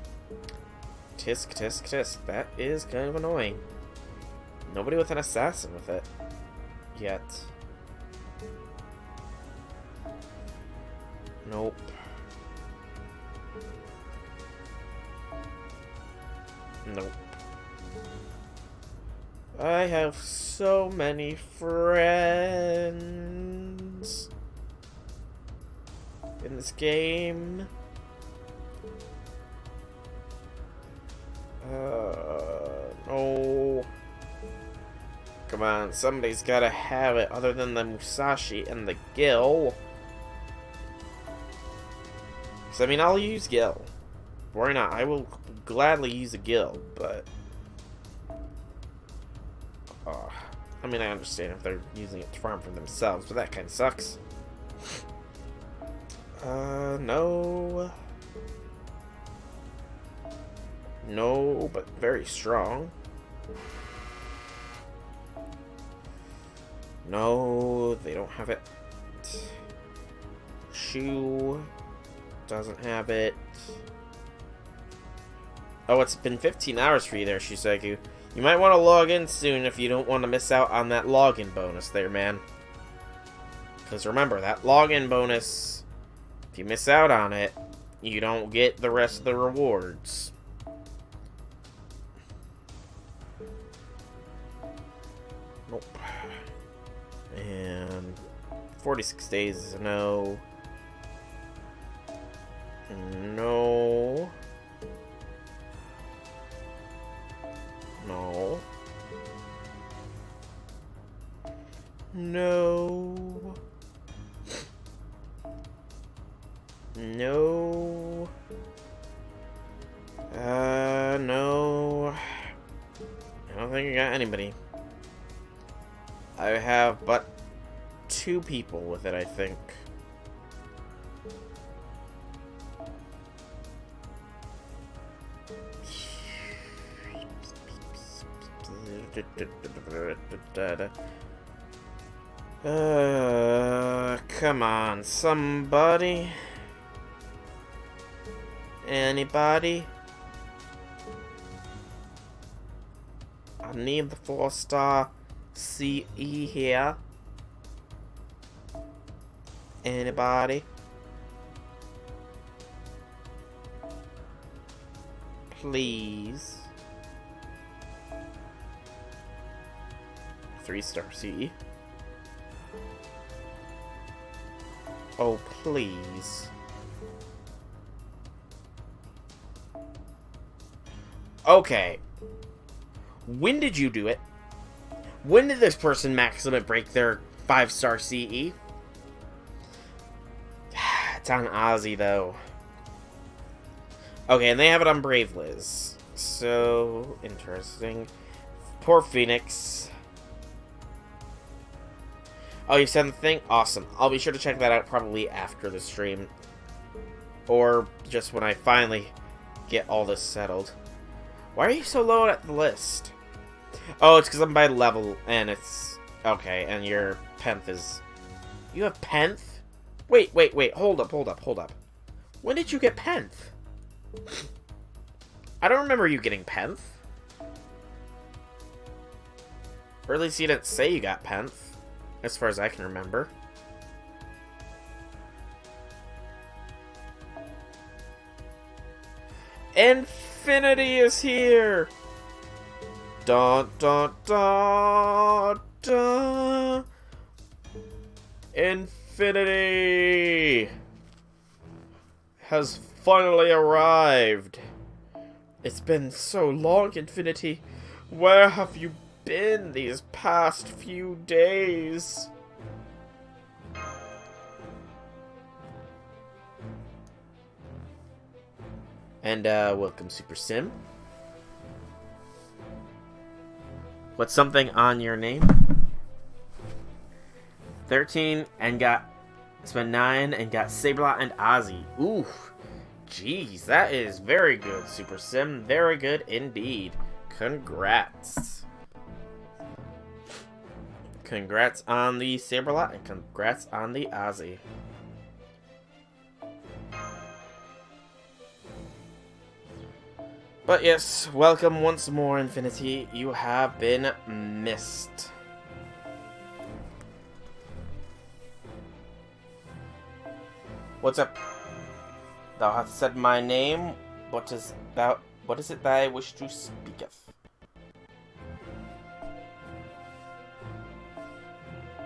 Tisk, tisk, tisk. That is kind of annoying. Nobody with an assassin with it. Yet. Nope. Nope. I have so many friends in this game. No. Come on, somebody's gotta have it other than the Musashi and the Gill. I mean, I'll use Gill. Why not? I will gladly use a Gill, but I mean, I understand if they're using it to farm for themselves, but that kind of sucks. No. No, but very strong. No, they don't have it. Shu doesn't have it. Oh, it's been 15 hours for you there, Shusaku. You might want to log in soon if you don't want to miss out on that login bonus there, man. Because remember, that login bonus, if you miss out on it, you don't get the rest of the rewards. Nope. And 46 days is a no. No. No. No. No. No. I don't think I got anybody. I have but 2 people with it, I think. Come on, somebody? Anybody? I need the 4-star CE here. Anybody? Please. 3-star CE. Oh, please. Okay. When did you do it? When did this person max limit break their 5-star CE? It's on Ozzy, though. Okay, and they have it on Brave Liz. So, interesting. Poor Phoenix. Oh, you sent the thing? Awesome. I'll be sure to check that out probably after the stream. Or just when I finally get all this settled. Why are you so low at the list? Oh, it's because I'm by level, and it's... Okay, and your Penth is... You have Penth? Wait, hold up. When did you get Penth? I don't remember you getting Penth. Or at least you didn't say you got Penth, as far as I can remember. Infinity is here! Dun dun dun dun! Infinity has finally arrived. It's been so long, Infinity. Where have you been these past few days? And, welcome, Super Sim. What's something on your name? 13 and spent 9 and got Saberlot and Ozzy. Ooh. Jeez, that is very good, Super Sim. Very good indeed. Congrats. Congrats on the Saberlot and congrats on the Ozzy. But yes, welcome once more, Infinity. You have been missed. What's up? Thou hast said my name. What is it that I wish to speaketh?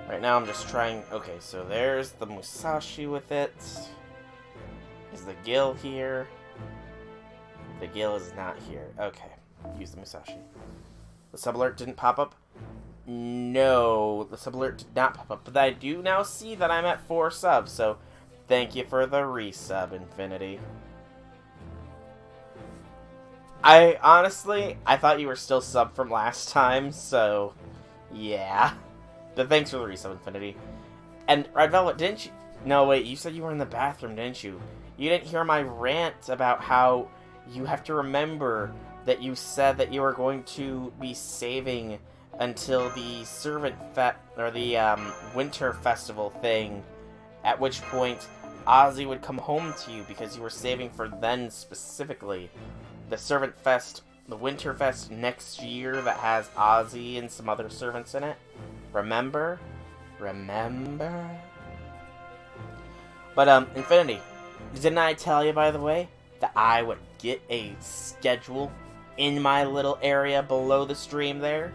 Right now I'm just trying... Okay, so there's the Musashi with it. Is the Gil here? The Gil is not here. Okay, use the Musashi. The sub-alert didn't pop up? No, the sub-alert did not pop up. But I do now see that I'm at 4 subs, so... Thank you for the resub, Infinity. I thought you were still sub from last time, so yeah. But thanks for the resub, Infinity. And Red Velvet, didn't you? No, wait, you said you were in the bathroom, didn't you? You didn't hear my rant about how you have to remember that you said that you were going to be saving until the Winter Festival thing. At which point, Ozzy would come home to you because you were saving for then specifically. The Servant Fest, the Winter Fest next year that has Ozzy and some other servants in it. Remember? Remember? But, Infinity, didn't I tell you, by the way, that I would get a schedule in my little area below the stream there?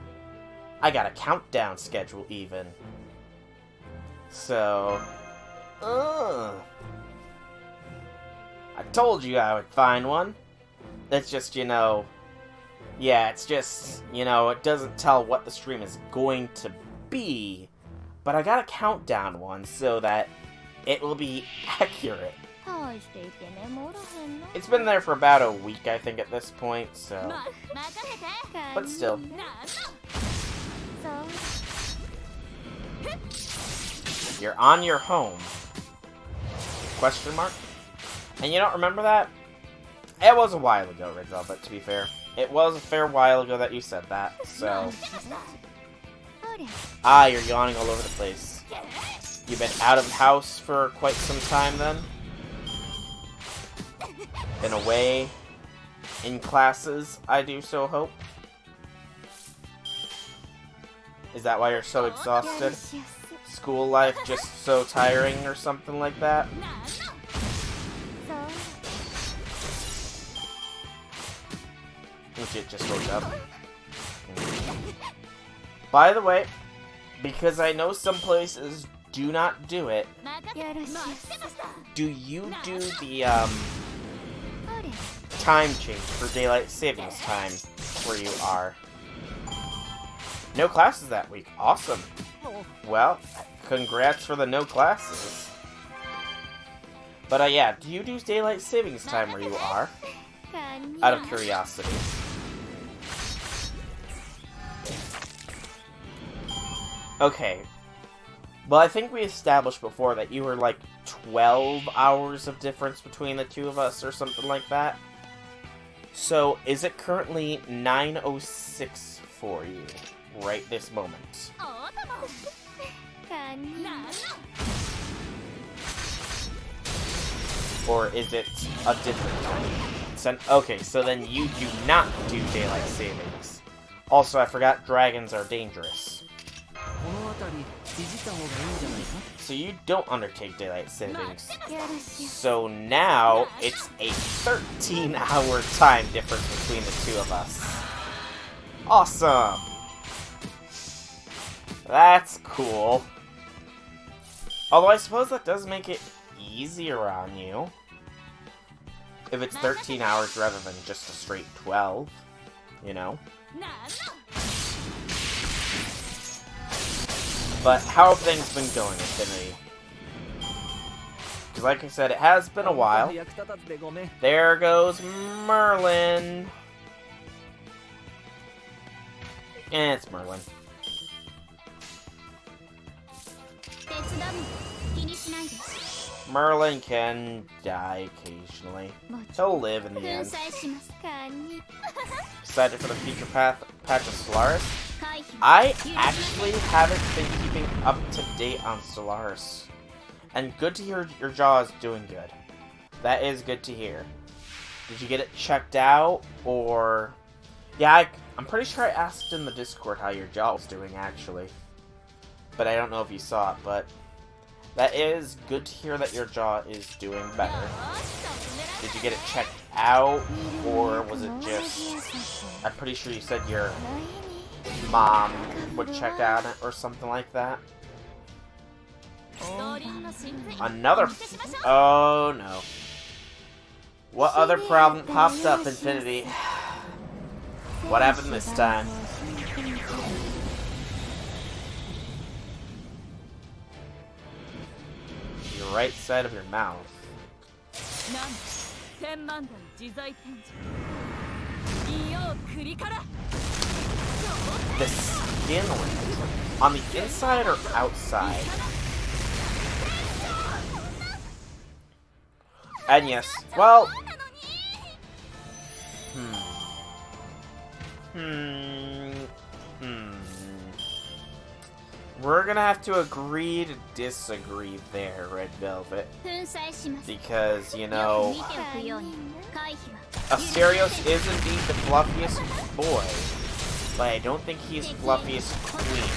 I got a countdown schedule, even. So... I told you I would find one. It's just, yeah, it's just, it doesn't tell what the stream is going to be, but I got a countdown one so that it will be accurate. It's been there for about a week, I think, at this point, so... But still. You're on your home. Question mark? And you don't remember that? It was a while ago, Red Velvet, to be fair. It was a fair while ago that you said that, so... Ah, you're yawning all over the place. You've been out of the house for quite some time, then? Been away in classes, I do so hope? Is that why you're so exhausted? School life just so tiring or something like that? Legit just woke up. By the way, Because I know some places do not do it. Do you do the, time change for daylight savings time where you are? No classes that week. Awesome. Well, congrats for the no classes. But, yeah, do you do daylight savings time where you are? Out of curiosity. Okay. Well, I think we established before that you were like 12 hours of difference between the two of us or something like that. So, is it currently 9:06 for you right this moment? Or is it a different time? Okay, so then you do not do daylight savings. Also, I forgot dragons are dangerous. So you don't undertake daylight savings. So now it's a 13-hour time difference between the two of us. Awesome! That's cool. Although I suppose that does make it easier on you. If it's 13 hours rather than just a straight 12, you know? But how have things been going, Infinity? Because like I said, it has been a while. There goes Merlin. It's Merlin. Merlin can die occasionally. He'll live in the end. Excited for the future patch of Solaris? I actually haven't been keeping up to date on Solaris. And good to hear your jaw is doing good. That is good to hear. Did you get it checked out? Or... Yeah, I'm pretty sure I asked in the Discord how your jaw was doing, actually. But I don't know if you saw it, but... That is good to hear that your jaw is doing better. Did you get it checked out? Or was it just... I'm pretty sure you said your mom would check out it or something like that. Another... Oh no. What other problem popped up, Infinity? What happened this time? Your right side of your mouth. The skin on the inside or outside? And yes, well... We're gonna have to agree to disagree there, Red Velvet. Because, you know... Asterios is indeed the fluffiest boy, but I don't think he's fluffiest queen.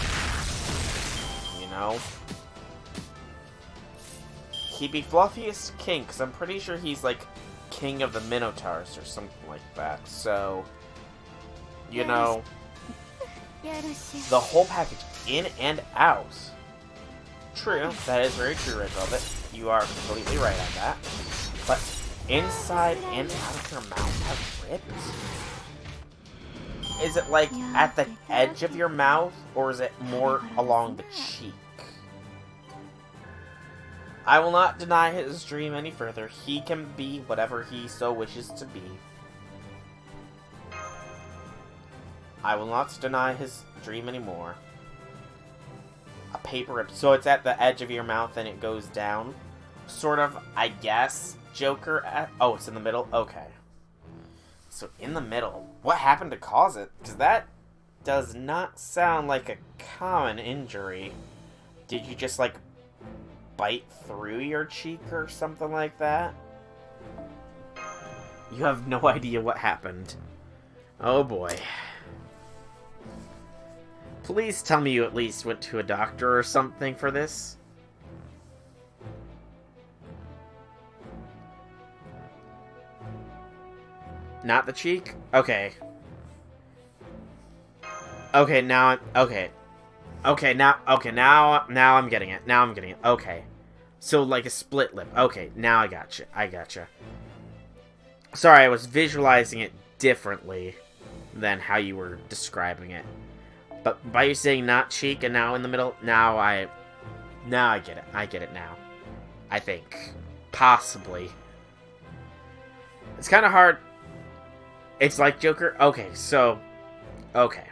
You know? He'd be fluffiest king, because I'm pretty sure he's like king of the Minotaurs or something like that, so... You know... The whole package, in and out. True, that is very true, Red Velvet. You are completely right on that. But inside and out of your mouth have ribs? Is it like at the edge of your mouth, or is it more along the cheek? I will not deny his dream any further. He can be whatever he so wishes to be. I will not deny his dream anymore. A paper rip. So it's at the edge of your mouth and it goes down. Sort of, I guess, Joker at... Oh, it's in the middle? Okay. So in the middle. What happened to cause it? Because that does not sound like a common injury. Did you just, like, bite through your cheek or something like that? You have no idea what happened. Oh boy. Please tell me you at least went to a doctor or something for this. Not the cheek? Okay. Okay, now I'm... Okay. Okay, now I'm getting it. Now I'm getting it. Okay. So, like a split lip. Okay, now I gotcha. I gotcha. Sorry, I was visualizing it differently than how you were describing it. But by you saying not cheek and now in the middle, now I get it. I get it now. I think. Possibly. It's kind of hard. It's like Joker. Okay, so... Okay.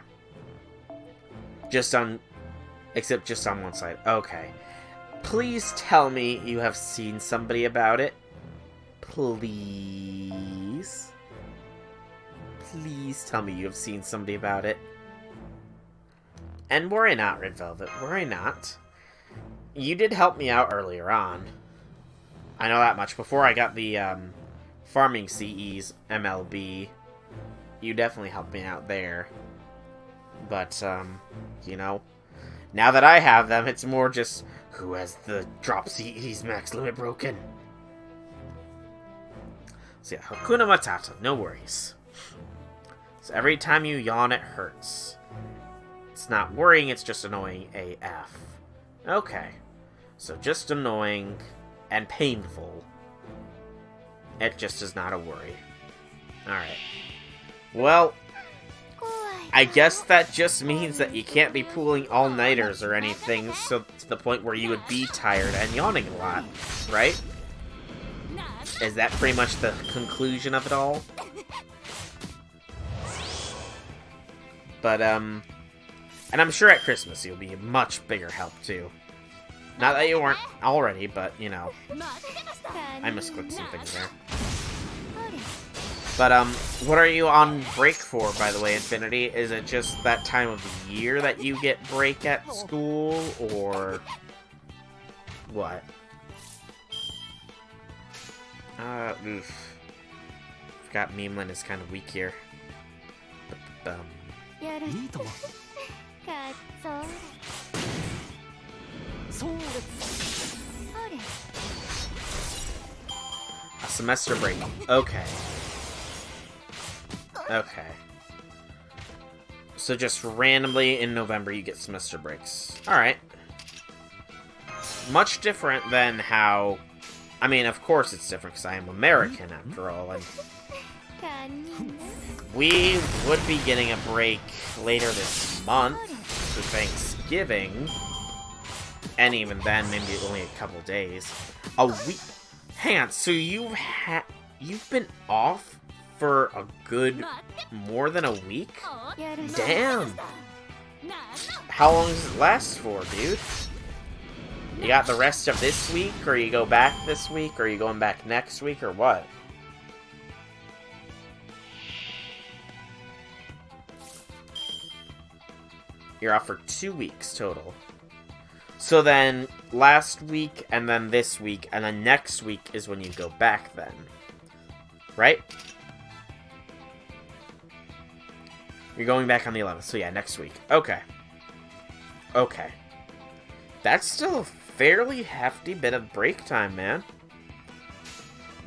Except just on one side. Okay. Please tell me you have seen somebody about it. Please. Please tell me you have seen somebody about it. And worry not, Red Velvet. Worry not. You did help me out earlier on. I know that much. Before I got the Farming CE's MLB, you definitely helped me out there. But, you know, now that I have them, it's more just, who has the drop CE's max limit broken? So yeah, Hakuna Matata, no worries. So every time you yawn, it hurts. It's not worrying, it's just annoying AF. Okay. So just annoying and painful. It just is not a worry. Alright. Well, I guess that just means that you can't be pulling all-nighters or anything, so to the point where you would be tired and yawning a lot, right? Is that pretty much the conclusion of it all? But, and I'm sure at Christmas you'll be a much bigger help, too. Not that you weren't already, but, you know. I misclicked some things there. But, what are you on break for, by the way, Infinity? Is it just that time of the year that you get break at school, or what? Oof. Forgot Memeland is kind of weak here. But, a semester break. Okay. Okay. So just randomly in November you get semester breaks. Alright. Much different than how... I mean, of course it's different because I am American after all, and... We would be getting a break later this month for Thanksgiving. And even then, maybe only a couple days. A week... Hang on, so you've been off for a good more than a week? Damn! How long does it last for, dude? You got the rest of this week, or you go back this week, or you going back next week, or what? You're off for 2 weeks total. So then, last week, and then this week, and then next week is when you go back then. Right? You're going back on the 11th, so yeah, next week. Okay. Okay. That's still a fairly hefty bit of break time, man.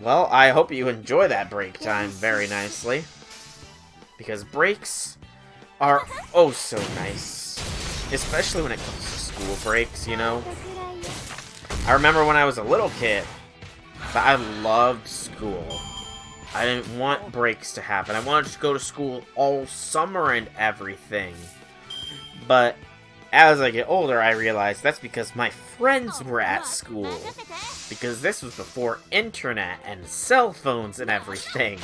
Well, I hope you enjoy that break time very nicely. Because breaks are oh so nice. Especially when it comes to school breaks, you know? I remember when I was a little kid, that I loved school. I didn't want breaks to happen. I wanted to go to school all summer and everything. But as I get older, I realized that's because my friends were at school. Because this was before internet and cell phones and everything.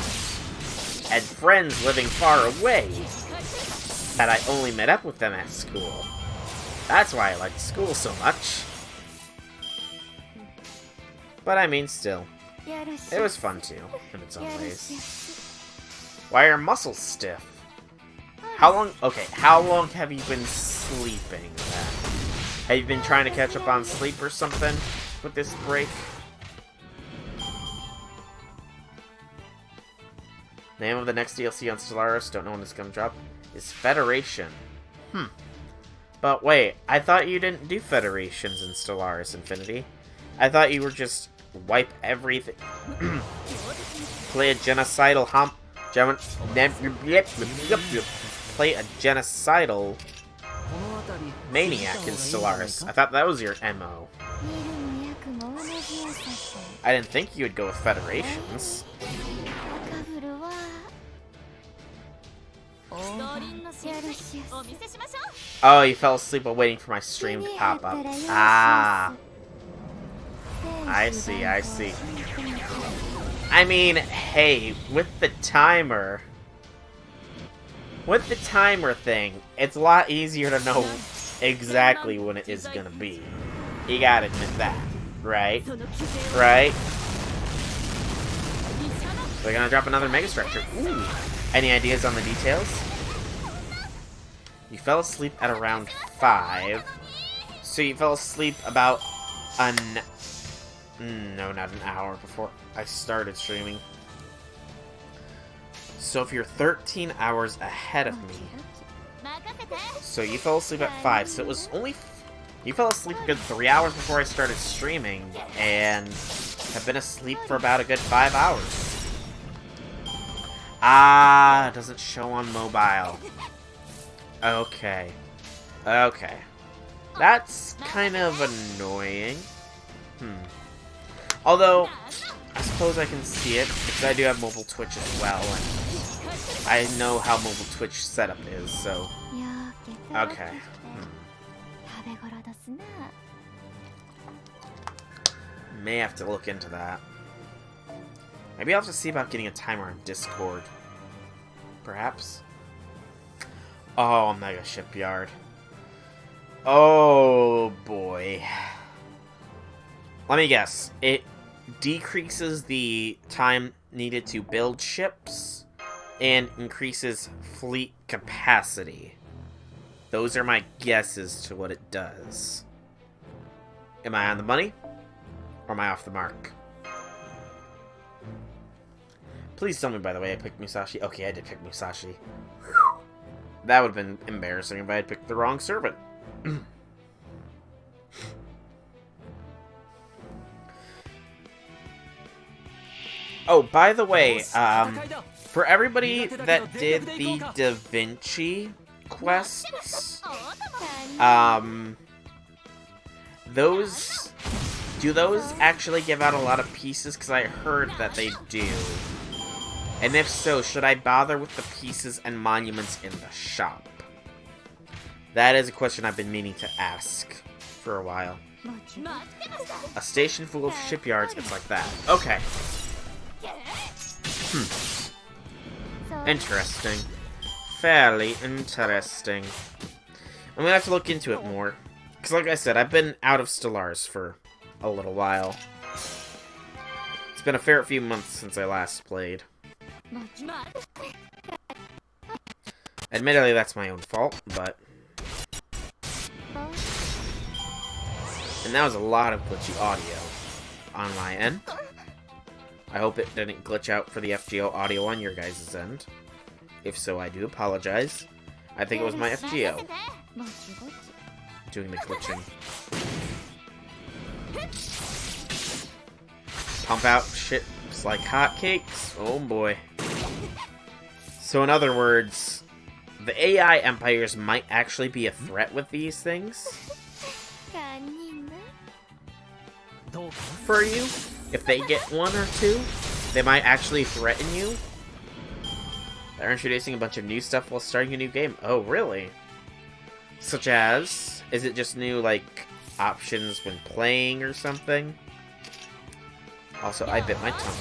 And friends living far away. That I only met up with them at school. That's why I liked school so much. But I mean, still. It was fun too, in its own ways. Why are your muscles stiff? How long have you been sleeping then? Have you been trying to catch up on sleep or something with this break? Name of the next DLC on Stellaris, don't know when it's gonna drop, is Federation. But wait, I thought you didn't do Federations in Stellaris Infinity. I thought you were just wipe everything. Play a genocidal play a genocidal Maniac in Stellaris. I thought that was your MO. I didn't think you would go with Federations. Oh, you fell asleep while waiting for my stream to pop up. Ah. I see, I see. I mean, hey, with the timer thing, it's a lot easier to know exactly when it is gonna be. You gotta admit that, right? Right? We're gonna drop another Mega Structure. Ooh. Any ideas on the details? You fell asleep at around 5. So you fell asleep about no, not an hour before I started streaming. So if you're 13 hours ahead of me, so you fell asleep at 5, so it was only... You fell asleep a good 3 hours before I started streaming, and have been asleep for about a good 5 hours. Ah, it doesn't show on mobile. Okay. Okay. That's kind of annoying. Although, I suppose I can see it, because I do have mobile Twitch as well, and I know how mobile Twitch setup is, so... Okay. May have to look into that. Maybe I'll have to see about getting a timer on Discord. Perhaps? Oh, Mega Shipyard. Oh, boy. Let me guess. It decreases the time needed to build ships and increases fleet capacity. Those are my guesses to what it does. Am I on the money? Or am I off the mark? Please tell me, by the way, I picked Musashi. Okay, I did pick Musashi. Whew. That would have been embarrassing if I had picked the wrong servant. Oh, by the way, for everybody that did the Da Vinci quests, do those actually give out a lot of pieces? Because I heard that they do. And if so, should I bother with the pieces and monuments in the shop? That is a question I've been meaning to ask for a while. A station full of shipyards, it's like that. Okay. Interesting. Fairly interesting. I'm gonna have to look into it more. Because like I said, I've been out of Stellaris for a little while. It's been a fair few months since I last played. Admittedly, that's my own fault, but... And that was a lot of glitchy audio on my end. I hope it didn't glitch out for the FGO audio on your guys' end. If so, I do apologize. I think it was my FGO doing the glitching. Pump out ships like hotcakes. Oh boy. So in other words, the AI empires might actually be a threat with these things. For you. If they get one or two, they might actually threaten you. They're introducing a bunch of new stuff while starting a new game. Oh, really? Such as, is it just new, like, options when playing or something? Also, I bit my tongue.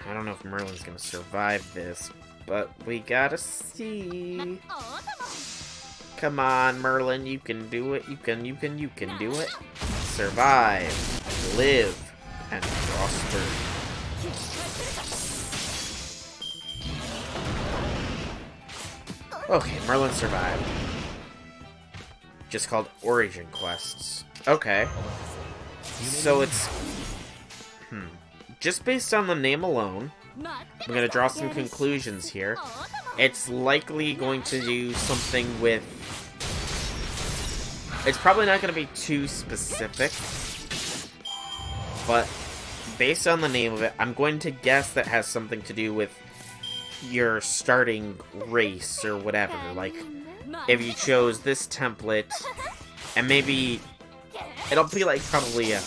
I don't know if Merlin's gonna survive this, but we gotta see. Come on, Merlin, you can do it. You can do it. Survive, live, and prosper. Okay, Merlin survived. Just called Origin Quests. Okay. So it's... Just based on the name alone, I'm gonna draw some conclusions here. It's likely going to do something with... It's probably not going to be too specific, but based on the name of it, I'm going to guess that has something to do with your starting race or whatever. Like, if you chose this template, and maybe it'll be like probably a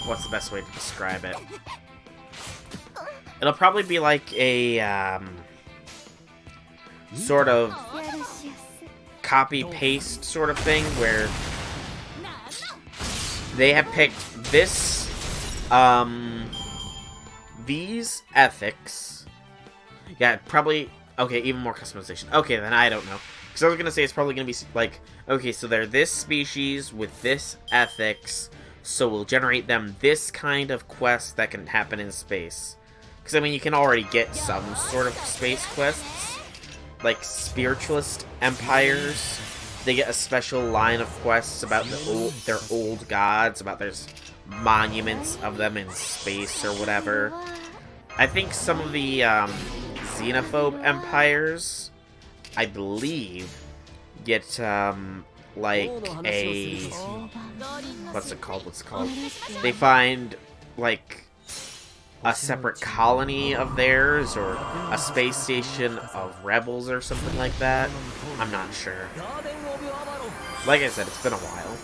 what's the best way to describe it? It'll probably be like a sort of copy-paste sort of thing where they have picked this, these ethics. Yeah, probably, okay, even more customization. Okay, then I don't know. Because I was going to say it's probably going to be like, okay, so they're this species with this ethics, so we'll generate them this kind of quest that can happen in space. Because, I mean, you can already get some sort of space quests, like spiritualist empires. They get a special line of quests about their old gods, about there's monuments of them in space or whatever. I think some of the xenophobe empires, I believe, get like a what's it called? They find like a separate colony of theirs or a space station of rebels or something like that. I'm not sure. Like I said, it's been a while.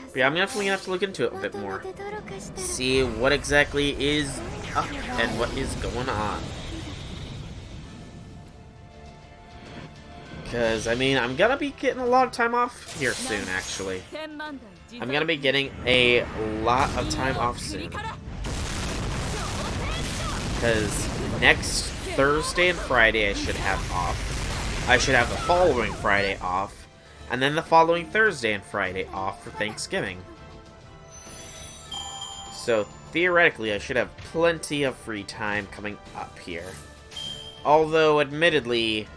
But yeah, I'm definitely gonna have to look into it a bit more. See what exactly is up and what is going on. Because, I mean, I'm gonna be getting a lot of time off here soon, actually. I'm gonna be getting a lot of time off soon. Because next Thursday and Friday I should have off. I should have the following Friday off. And then the following Thursday and Friday off for Thanksgiving. So, theoretically, I should have plenty of free time coming up here. Although, admittedly,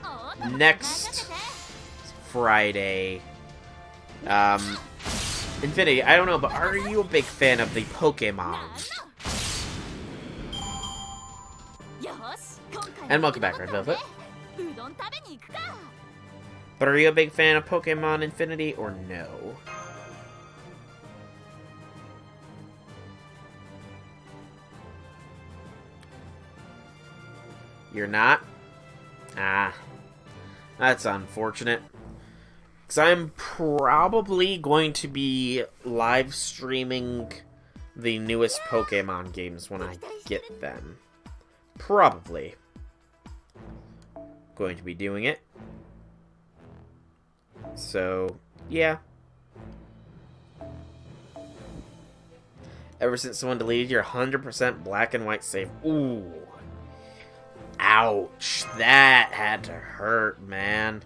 next Friday, Infinity, I don't know, but are you a big fan of the Pokemon? And welcome back, Red Velvet. But are you a big fan of Pokemon Infinity, or no? You're not? Ah. That's unfortunate. Because I'm probably going to be live streaming the newest Pokemon games when I get them. Probably. Going to be doing it. So, yeah. Ever since someone deleted your 100% black and white save. Ooh. Ouch. That had to hurt, man.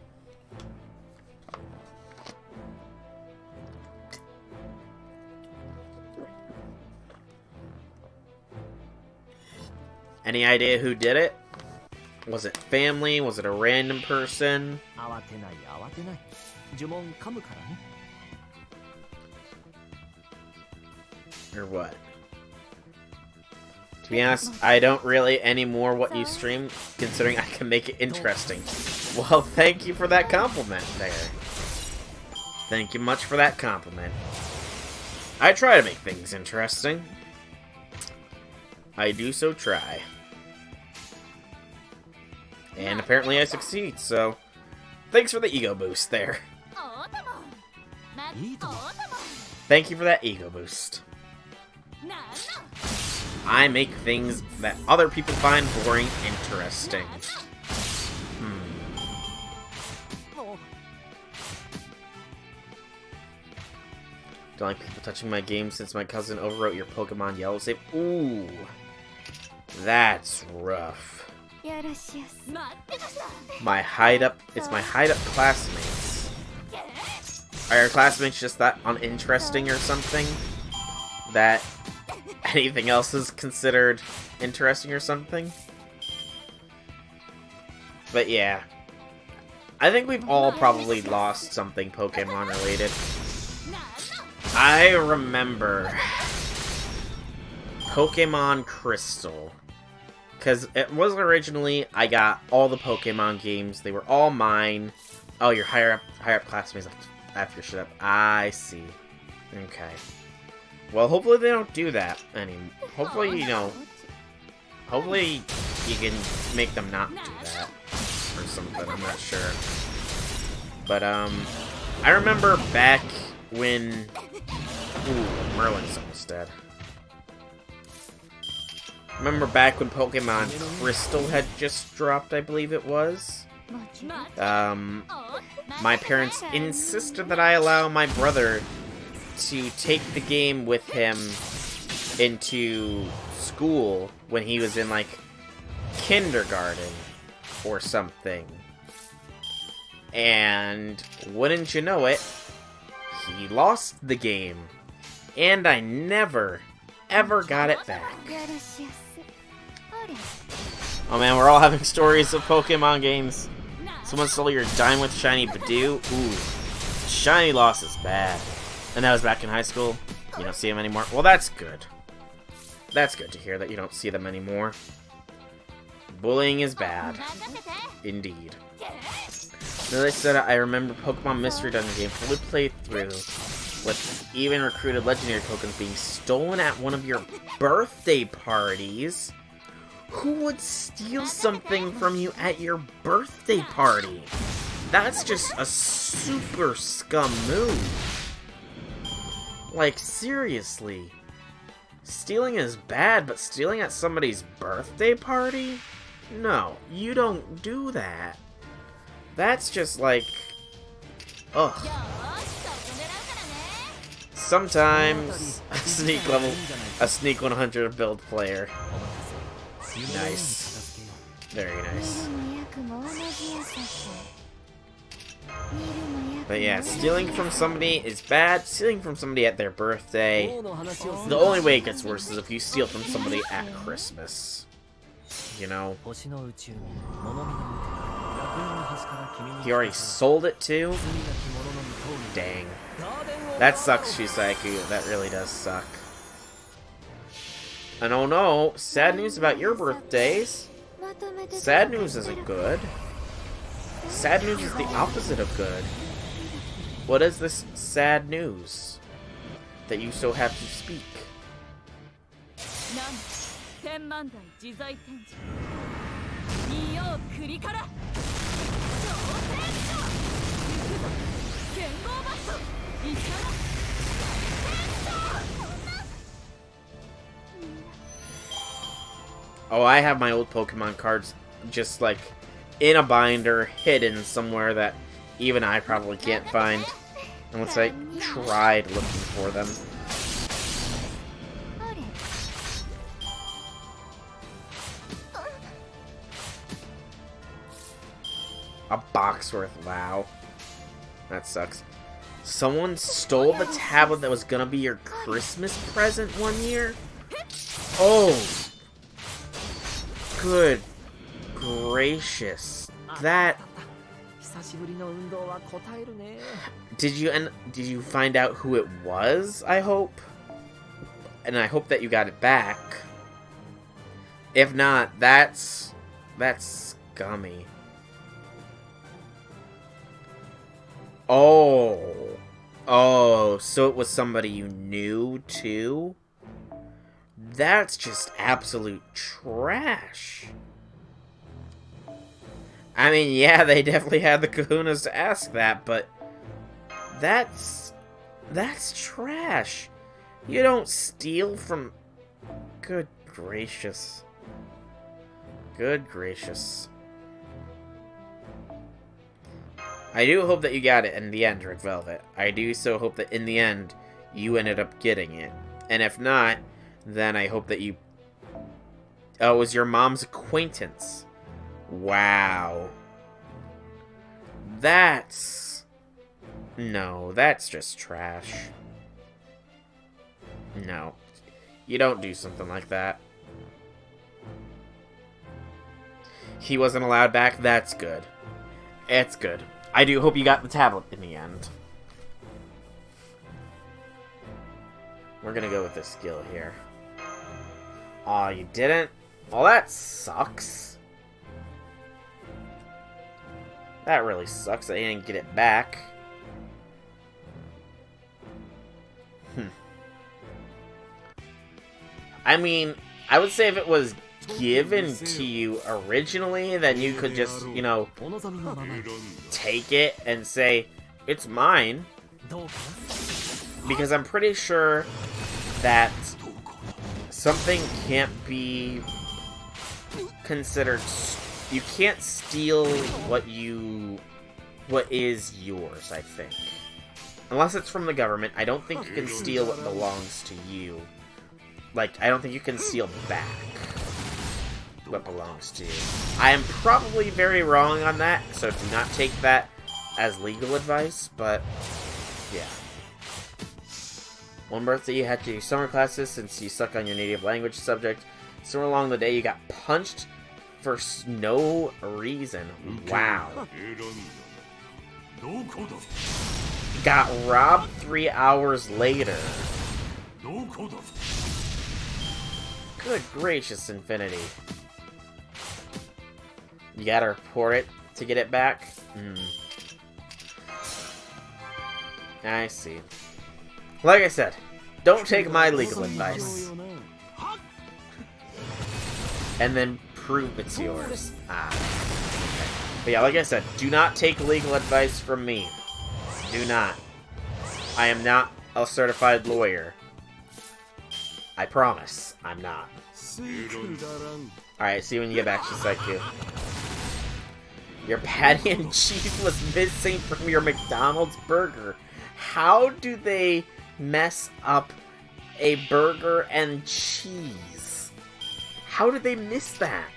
Any idea who did it? Was it family? Was it a random person? Or what? To be honest, I don't really anymore what you stream, considering I can make it interesting. Well, thank you for that compliment there. Thank you much for that compliment. I try to make things interesting. I do so try. And apparently I succeed, so thanks for the ego boost there. Thank you for that ego boost. I make things that other people find boring interesting. Don't like people touching my game since my cousin overwrote your Pokemon Yellow save. Ooh. That's rough. My hide-up... It's my hide-up classmates. Are your classmates just that uninteresting or something? That anything else is considered interesting or something? But yeah. I think we've all probably lost something Pokemon related. I remember Pokemon Crystal. Because it was originally, I got all the Pokemon games. They were all mine. Oh, your higher up classmates after shut up. I see. Okay. Well, hopefully they don't do that anymore. Hopefully, you know, hopefully you can make them not do that or something. I'm not sure. But I remember back when. Ooh, Merlin's almost dead. Remember back when Pokemon Crystal had just dropped, I believe it was? My parents insisted that I allow my brother to take the game with him into school when he was in, like, kindergarten or something. And wouldn't you know it, he lost the game. And I never, ever got it back. Oh man, we're all having stories of Pokemon games. Someone stole your Diamond with Shiny Badoo. Ooh. Shiny loss is bad. And that was back in high school. You don't see them anymore. Well, that's good. That's good to hear that you don't see them anymore. Bullying is bad. Indeed. As I said, I remember Pokemon Mystery Dungeon game fully played through, with even recruited legendary tokens being stolen at one of your birthday parties. Who would steal something from you at your birthday party? That's just a super scum move. Like, seriously. Stealing is bad, but stealing at somebody's birthday party? No, you don't do that. That's just like... ugh. Sometimes a sneak 100 build player. Nice. Very nice. But yeah, stealing from somebody is bad. Stealing from somebody at their birthday. The only way it gets worse is if you steal from somebody at Christmas. You know? He already sold it too? Dang. That sucks, Shisaiku. That really does suck. And oh no, sad news about your birthdays. Sad news isn't good. Sad news is the opposite of good. What is this sad news that you so have to speak? Oh, I have my old Pokemon cards just like in a binder, hidden somewhere that even I probably can't find unless I tried looking for them. A box worth, wow. That sucks. Someone stole the tablet that was gonna be your Christmas present one year? Oh! Good gracious. That... Did you find out who it was, I hope? And I hope that you got it back. If not, that's scummy. Oh, so it was somebody you knew, too? That's just absolute trash. I mean, yeah, they definitely had the kahunas to ask that, but that's trash. You don't steal from... Good gracious. Good gracious. I do hope that you got it in the end, Red Velvet. I do so hope that in the end, you ended up getting it. And if not, then I hope that you... Oh, it was your mom's acquaintance. Wow. That's... No, that's just trash. No. You don't do something like that. He wasn't allowed back? That's good. It's good. I do hope you got the tablet in the end. We're gonna go with this skill here. Aw, you didn't? Well, that sucks. That really sucks that you didn't get it back. I mean, I would say if it was given to you originally, then you could just, you know, take it and say, it's mine. Because I'm pretty sure that something can't be considered... You can't steal what is yours, I think. Unless it's from the government, I don't think you can steal what belongs to you. Like, I don't think you can steal back what belongs to you. I am probably very wrong on that, so do not take that as legal advice, but yeah. One birthday you had to do summer classes since you suck on your native language subject. Somewhere along the day you got punched for no reason. Wow. Got robbed 3 hours later. Good gracious, Infinity. You gotta report it to get it back? I see. Like I said, don't take my legal advice. And then prove it's yours. Okay. But yeah, like I said, do not take legal advice from me. Do not. I am not a certified lawyer. I promise, I'm not. Alright, see you when you get back to Saiku. Your patty and cheese was missing from your McDonald's burger. How do they mess up a burger and cheese? How did they miss that?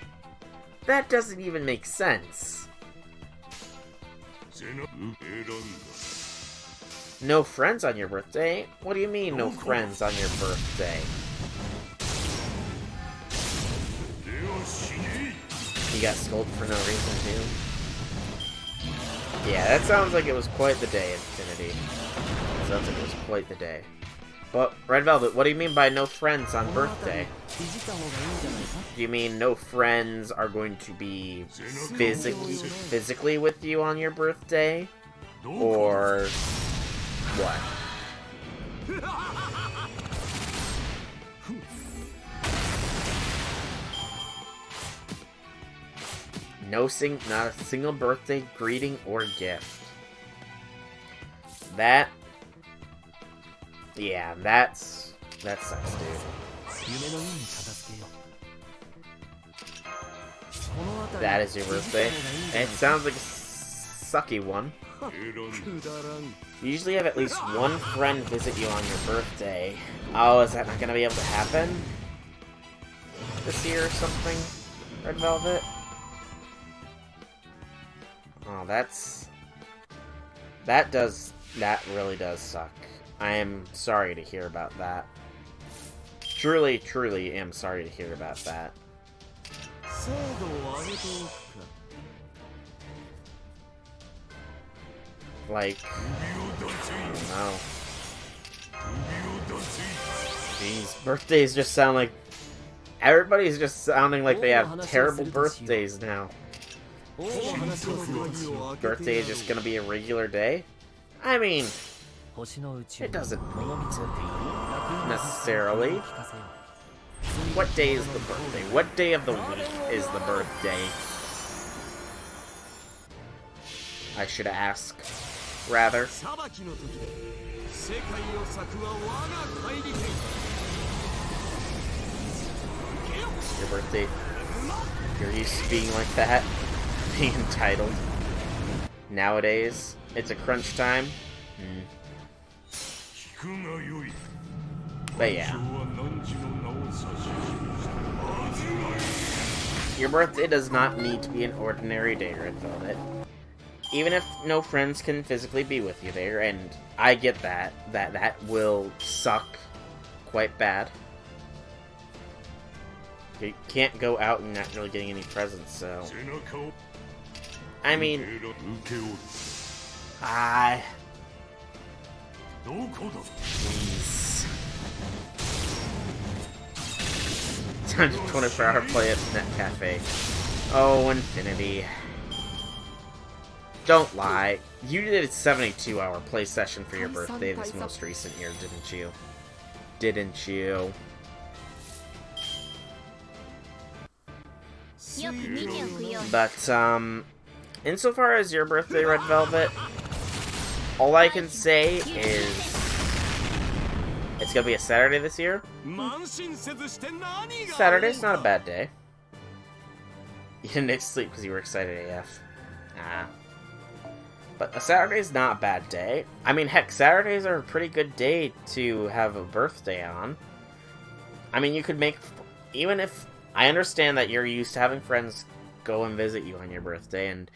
That doesn't even make sense. No friends on your birthday? What do you mean, no friends on your birthday? You got scolded for no reason, too? Yeah, that sounds like it was quite the day, Infinity. Sounds like it was quite the day. But, Red Velvet, what do you mean by no friends on birthday? Do you mean no friends are going to be physically with you on your birthday? Or what? Not a single birthday greeting or gift. That... Yeah, that sucks, dude. That is your birthday. And it sounds like a sucky one. You usually have at least one friend visit you on your birthday. Oh, is that not gonna be able to happen this year or something, Red Velvet? Oh, that really does suck. I am sorry to hear about that. Truly, truly am sorry to hear about that. Like, I don't know. These birthdays just sound like... Everybody's just sounding like they have terrible birthdays now. Birthday is just gonna be a regular day? I mean, it doesn't need to be, necessarily. What day is the birthday? What day of the week is the birthday? I should ask, rather. Your birthday, you're used to being like that, being entitled. Nowadays, it's a crunch time. But yeah. Your birthday does not need to be an ordinary day, Red Velvet. Even if no friends can physically be with you there, and I get that will suck quite bad. You can't go out and not really getting any presents, so... I mean... Jeez. Time to 24-hour play at Net Cafe. Oh, Infinity. Don't lie. You did a 72-hour play session for your birthday this most recent year, didn't you? Didn't you? But, insofar as your birthday, Red Velvet, all I can say is it's gonna be a Saturday this year. Saturday's not a bad day. You didn't sleep because you were excited AF. But a Saturday's not a bad day. I mean, heck, Saturdays are a pretty good day to have a birthday on. I mean, you could make... Even if... I understand that you're used to having friends go and visit you on your birthday, and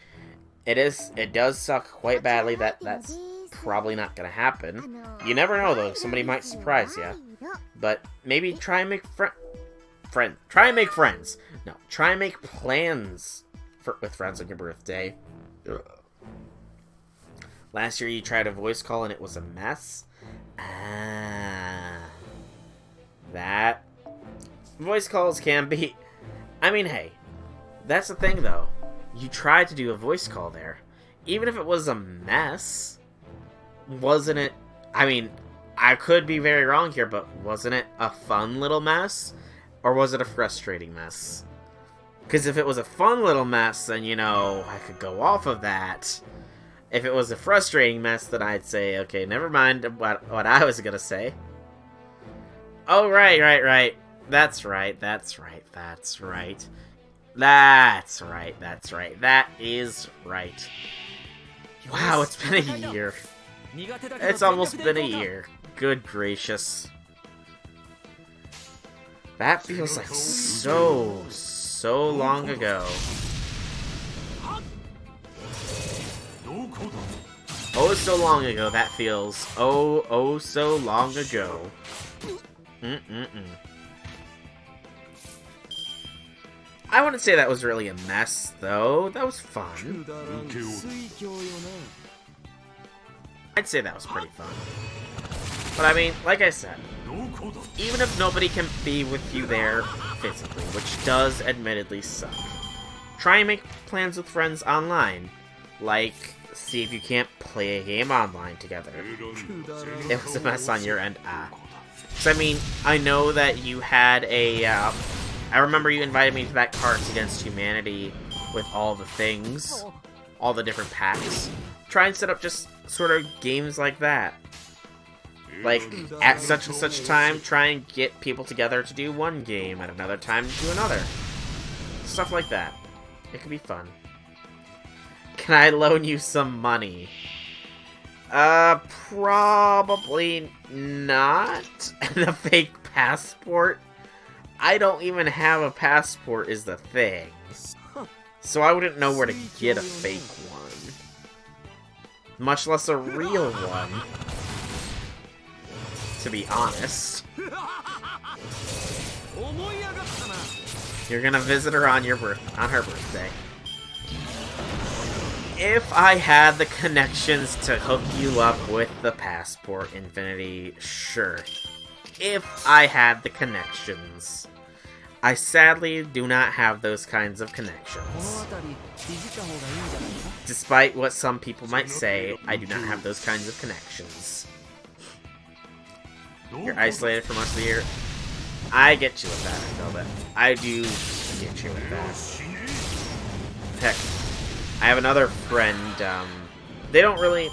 it does suck quite badly that that's probably not gonna happen. You never know, though. Somebody might surprise you. But maybe try and make try and make friends. No, try and make plans with friends on your birthday. Last year you tried a voice call and it was a mess. That voice calls can be... I mean, hey, that's the thing though. You tried to do a voice call there. Even if it was a mess, wasn't it... I mean, I could be very wrong here, but wasn't it a fun little mess? Or was it a frustrating mess? Because if it was a fun little mess, then, you know, I could go off of that. If it was a frustrating mess, then I'd say, okay, never mind what I was gonna say. Oh, right. That's right. That is right. Wow, it's been a year. It's almost been a year. Good gracious. That feels like so long ago. Oh, so long ago, that feels. Oh, so long ago. I wouldn't say that was really a mess, though. That was fun. I'd say that was pretty fun. But I mean, like I said, even if nobody can be with you there physically, which does admittedly suck, try and make plans with friends online. Like, see if you can't play a game online together. It was a mess on your end. So I mean, I know that you had a, I remember you invited me to that Cards Against Humanity with all the things, all the different packs. Try and set up just sort of games like that. Like, at such and such time, try and get people together to do one game, at another time to do another. Stuff like that. It could be fun. Can I loan you some money? Probably not. The fake passport? I don't even have a passport is the thing. So I wouldn't know where to get a fake one. Much less a real one. To be honest. You're gonna visit her on her birthday. If I had the connections to hook you up with the passport, Infinity, sure. If I had the connections. I sadly do not have those kinds of connections. Despite what some people might say, I do not have those kinds of connections. You're isolated for most of the year. I get you with that, Velvet. I do get you with that. Heck, I have another friend, they're not really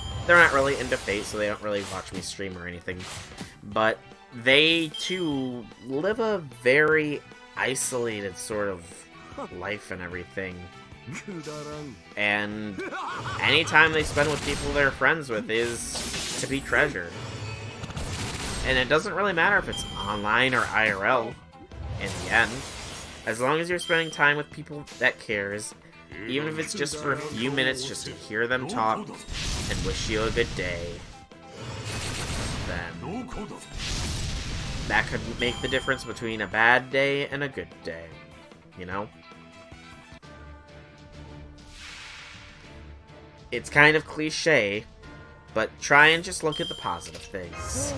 into Fate, so they don't really watch me stream or anything. But they, too, live a very isolated sort of life and everything. And any time they spend with people they're friends with is to be treasured. And it doesn't really matter if it's online or IRL, in the end. As long as you're spending time with people that cares, even if it's just for a few minutes just to hear them talk and wish you a good day, then that could make the difference between a bad day and a good day, you know? It's kind of cliche, but try and just look at the positive things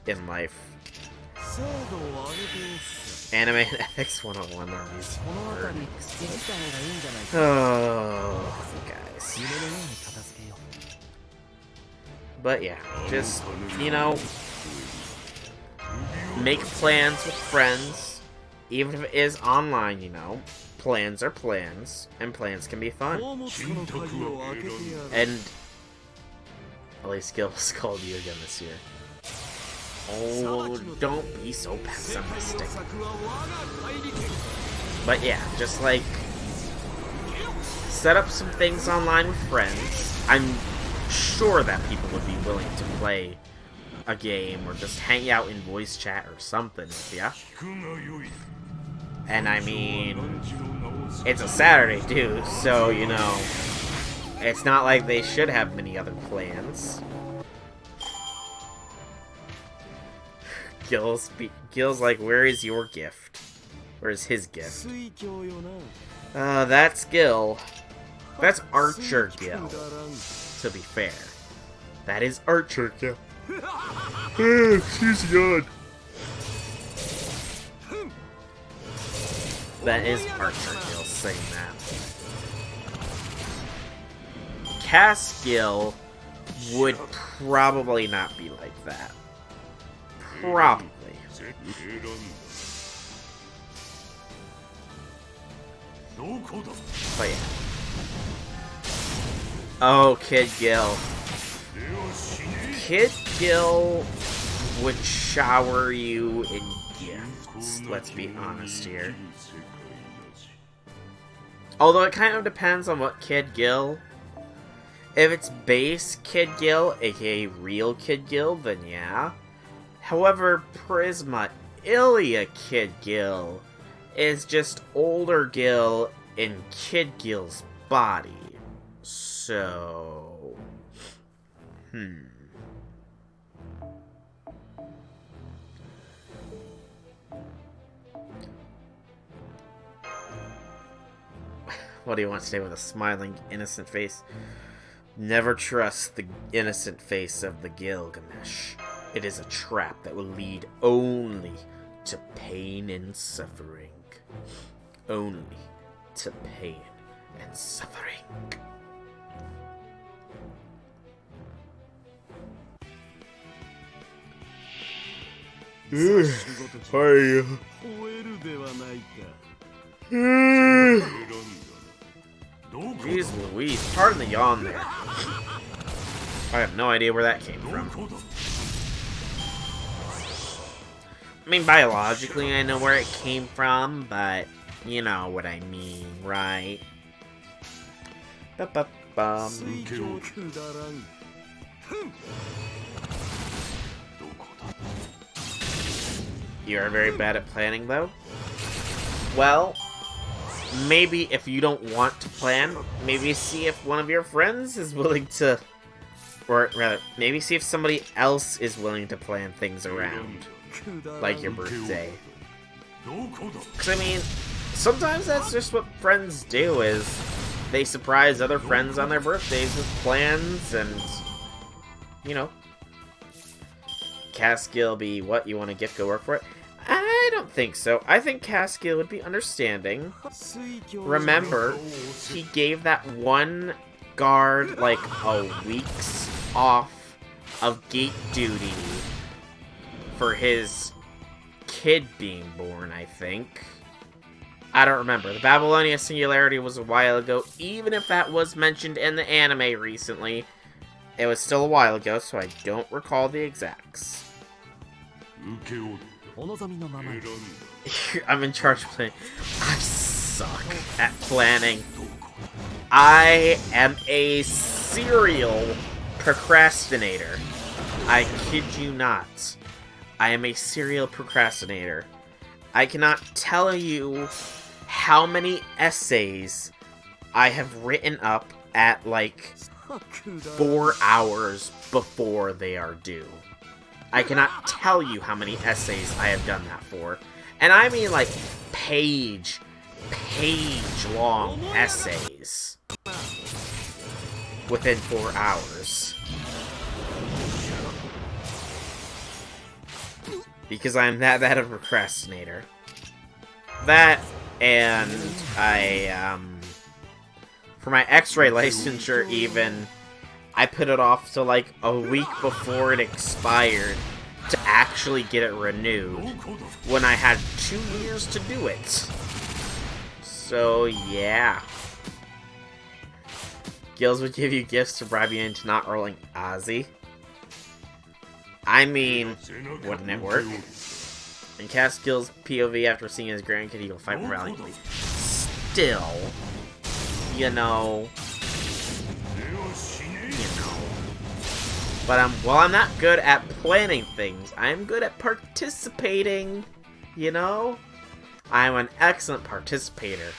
in life. Anime and Ethics 101 are these words. Oh, guys. But yeah, just, you know, make plans with friends. Even if it is online, you know, plans are plans, and plans can be fun. And at least Gil's called you again this year. Oh, don't be so pessimistic. But yeah, just like set up some things online with friends. I'm sure that people would be willing to play a game or just hang out in voice chat or something with ya. And I mean, it's a Saturday too, so you know, it's not like they should have many other plans. Gil's like, where is your gift? Where is his gift? That's Gil. That's Archer Gil, to be fair. That is Archer Gil. She's good. That is Archer Gil saying that. Cass Gil would probably not be like that. Probably. But yeah. Oh, Kid Gil. Kid Gil would shower you in gifts. Let's be honest here. Although it kind of depends on what Kid Gil. If it's base Kid Gil, aka real Kid Gil, then yeah. However, Prisma Ilia Kid Gil is just older Gil in Kid Gil's body. So... What do you want to say with a smiling, innocent face? Never trust the innocent face of the Gilgamesh. It is a trap that will lead only to pain and suffering. Only to pain and suffering. Hi. Jeez Louise, pardon the yawn there. I have no idea where that came from. I mean, biologically I know where it came from, but you know what I mean, right? You are very bad at planning, though? Well, maybe if you don't want to plan, maybe see if one of your friends is willing to... Or rather, maybe see if somebody else is willing to plan things around. Like your birthday. Because, I mean, sometimes that's just what friends do, is they surprise other friends on their birthdays with plans and, you know. Caskill be, what, you want a gift, go work for it? I don't think so. I think Caskill would be understanding. Remember, he gave that one guard, like, a week's off of gate duty for his kid being born, I think. I don't remember. The Babylonia Singularity was a while ago. Even if that was mentioned in the anime recently, it was still a while ago, so I don't recall the exacts. I'm in charge of planning. I suck at planning. I am a serial procrastinator. I kid you not. I am a serial procrastinator. I cannot tell you how many essays I have written up at like 4 hours before they are due. I cannot tell you how many essays I have done that for. And I mean like page-long essays within 4 hours. Because I'm that bad of a procrastinator. That, and for my X-ray licensure even, I put it off to like a week before it expired, to actually get it renewed when I had 2 years to do it. So, yeah. Gills would give you gifts to bribe you into not rolling Ozzy. I mean, wouldn't it work? And cast Gills POV after seeing his grandkid, he'll fight more valiantly. Still, you know. But while I'm not good at planning things, I'm good at participating, you know? I'm an excellent participator.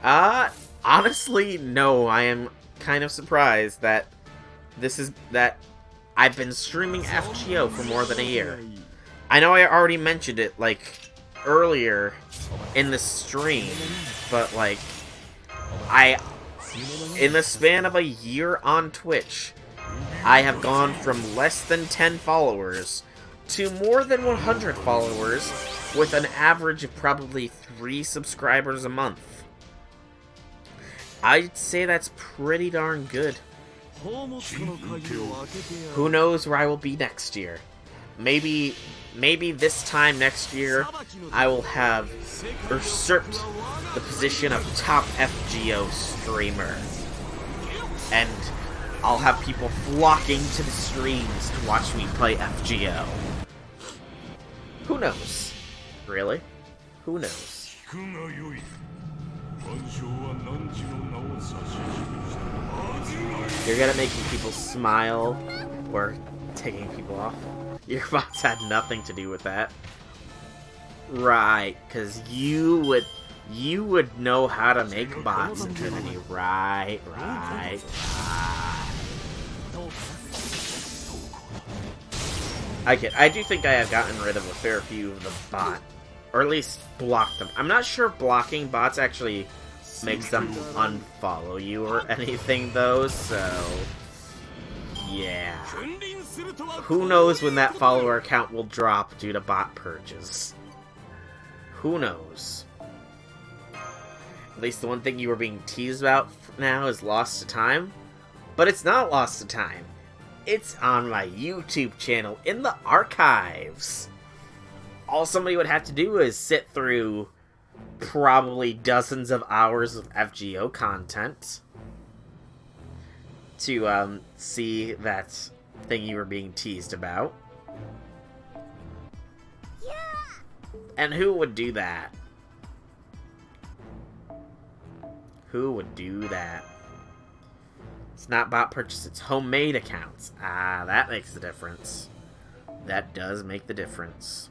Honestly, no, I am kind of surprised that I've been streaming FGO for more than a year. I know I already mentioned it, like, earlier in the stream, but, like, in the span of a year on Twitch, I have gone from less than 10 followers to more than 100 followers with an average of probably 3 subscribers a month. I'd say that's pretty darn good. Who knows where I will be next year? Maybe this time next year, I will have usurped the position of top FGO streamer. And I'll have people flocking to the streams to watch me play FGO. Who knows? Really? Who knows? You're good at making people smile or taking people off. Your bots had nothing to do with that. Right, because you would know how to make bots in Trinity. Right. I do think I have gotten rid of a fair few of the bot. Or at least blocked them. I'm not sure if blocking bots actually makes them unfollow you or anything, though, so... yeah. Who knows when that follower count will drop due to bot purges? Who knows? At least the one thing you were being teased about now is lost to time. But it's not lost to time. It's on my YouTube channel in the archives. All somebody would have to do is sit through probably dozens of hours of FGO content to see that thing you were being teased about. Yeah. And who would do that? Who would do that? It's not bot purchase, it's homemade accounts. Ah, that makes the difference. That does make the difference.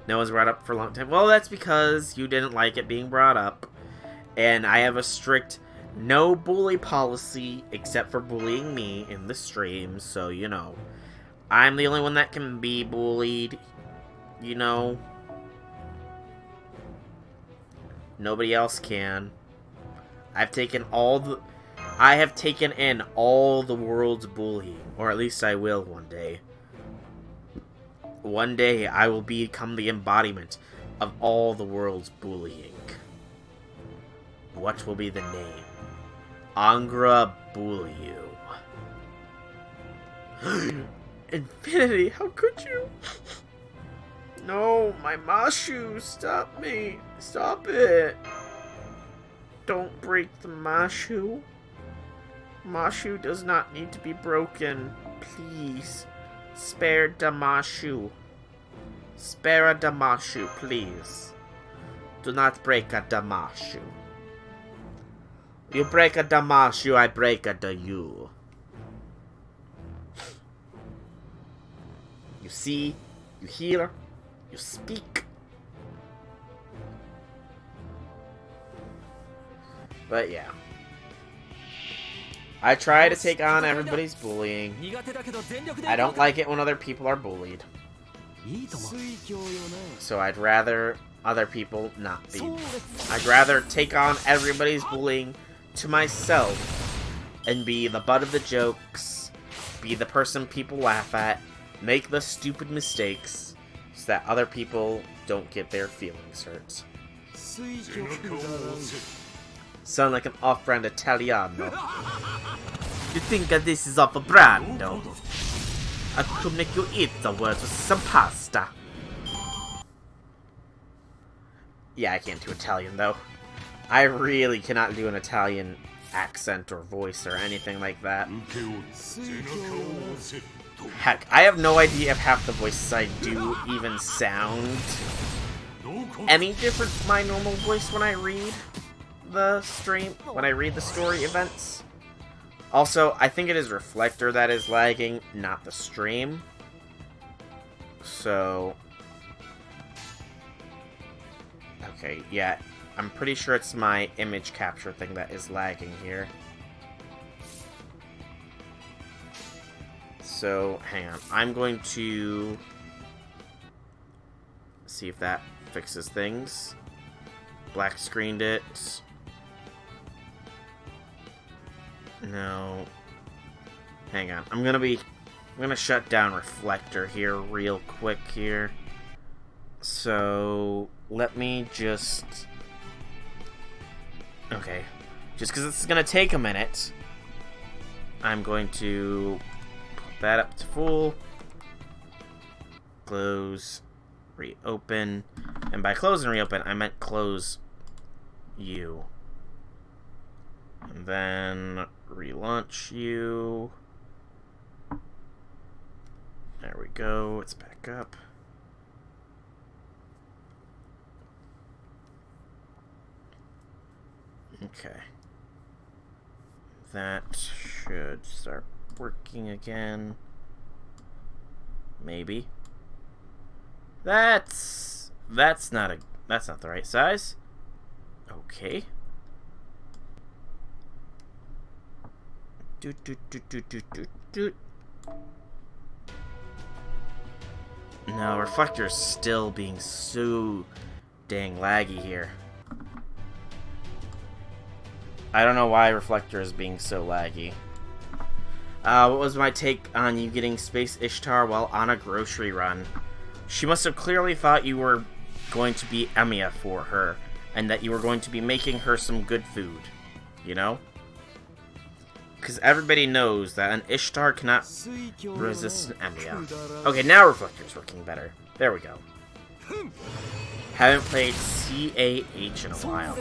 No one's brought up for a long time. Well, that's because you didn't like it being brought up. And I have a strict no bully policy, except for bullying me in the stream. So, you know, I'm the only one that can be bullied. You know. Nobody else can. I have taken in all the world's bullying. Or at least I will one day. One day, I will become the embodiment of all the world's bullying. What will be the name? Angra Bully You. Infinity, how could you? No, my Mashu, stop me. Stop it. Don't break the Mashu. Mashu does not need to be broken. Please. Spare Damashu. Spare a Damashu, please. Do not break a Damashu. You break a Damashu, I break a you. You see, you hear, you speak. But yeah. I try to take on everybody's bullying. I don't like it when other people are bullied. So I'd rather other people not be. I'd rather take on everybody's bullying to myself and be the butt of the jokes, be the person people laugh at, make the stupid mistakes, so that other people don't get their feelings hurt. Sound like an off-brand Italiano. You think that this is off-brand? I could make you eat the words with some pasta. Yeah, I can't do Italian, though. I really cannot do an Italian accent or voice or anything like that. Heck, I have no idea if half the voices I do even sound any different from my normal voice when I read the stream, when I read the story events. Also, I think it is Reflector that is lagging, not the stream. So... okay, yeah. I'm pretty sure it's my image capture thing that is lagging here. So, hang on. I'm going to see if that fixes things. Black screened it. No. Hang on. I'm gonna shut down Reflector here real quick here. So, let me just... okay. Just because it's gonna take a minute, I'm going to put that up to full. Close. Reopen. And by close and reopen, I meant close you. And then relaunch you. There we go. It's back up. Okay. That should start working again. Maybe. That's not the right size. Okay. No, Reflector's still being so dang laggy here. I don't know why Reflector is being so laggy. What was my take on you getting Space Ishtar while on a grocery run? She must have clearly thought you were going to be Emiya for her, and that you were going to be making her some good food. You know? Because everybody knows that an Ishtar cannot resist an Emiya. Okay, now Reflector's working better. There we go. Haven't played CAH in a while.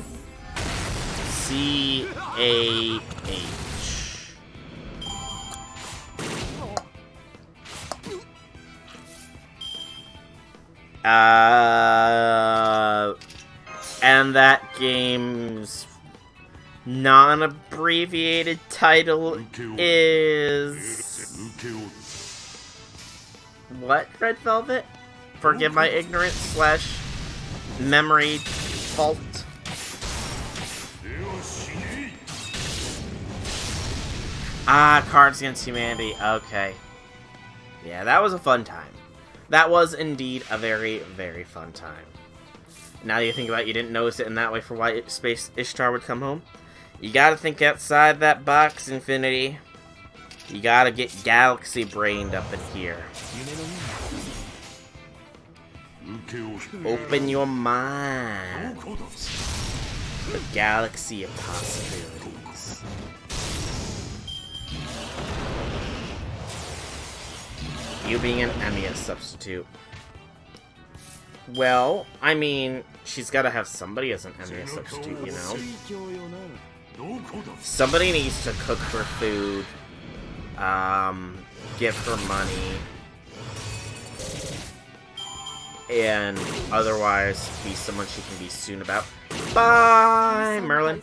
CAH. And that game's non-abbreviated title is... what, Red Velvet? Forgive my ignorance / memory fault. Cards Against Humanity. Okay. Yeah, that was a fun time. That was indeed a very, very fun time. Now you think about it, you didn't notice it in that way for why Space Ishtar would come home. You gotta think outside that box, Infinity. You gotta get galaxy brained up in here. Open your mind to the galaxy of possibilities. You being an Emiya substitute. Well, I mean, she's gotta have somebody as an Emiya substitute, you know? Somebody needs to cook her food, give her money, and otherwise be someone she can be soon about. Bye, Merlin.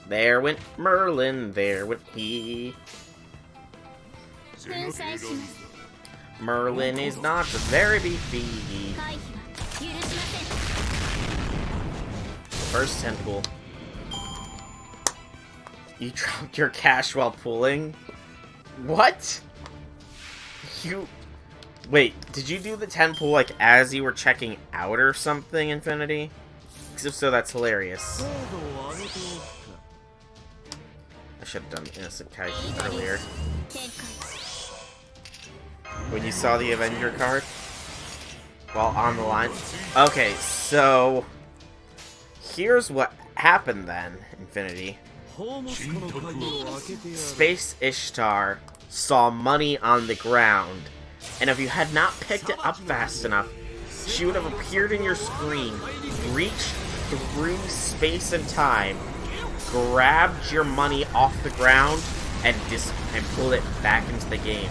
There went Merlin, there went he. Merlin is not very beefy. First temple. You dropped your cash while pulling? What? You... wait, did you do the 10 pull like as you were checking out or something, Infinity? Because if so, that's hilarious. I should have done Innocent Kaiju earlier. When you saw the Avenger card? while on the line. Okay, so here's what happened then, Infinity. Space Ishtar saw money on the ground, and if you had not picked it up fast enough, she would have appeared in your screen, reached through space and time, grabbed your money off the ground, and pulled it back into the game.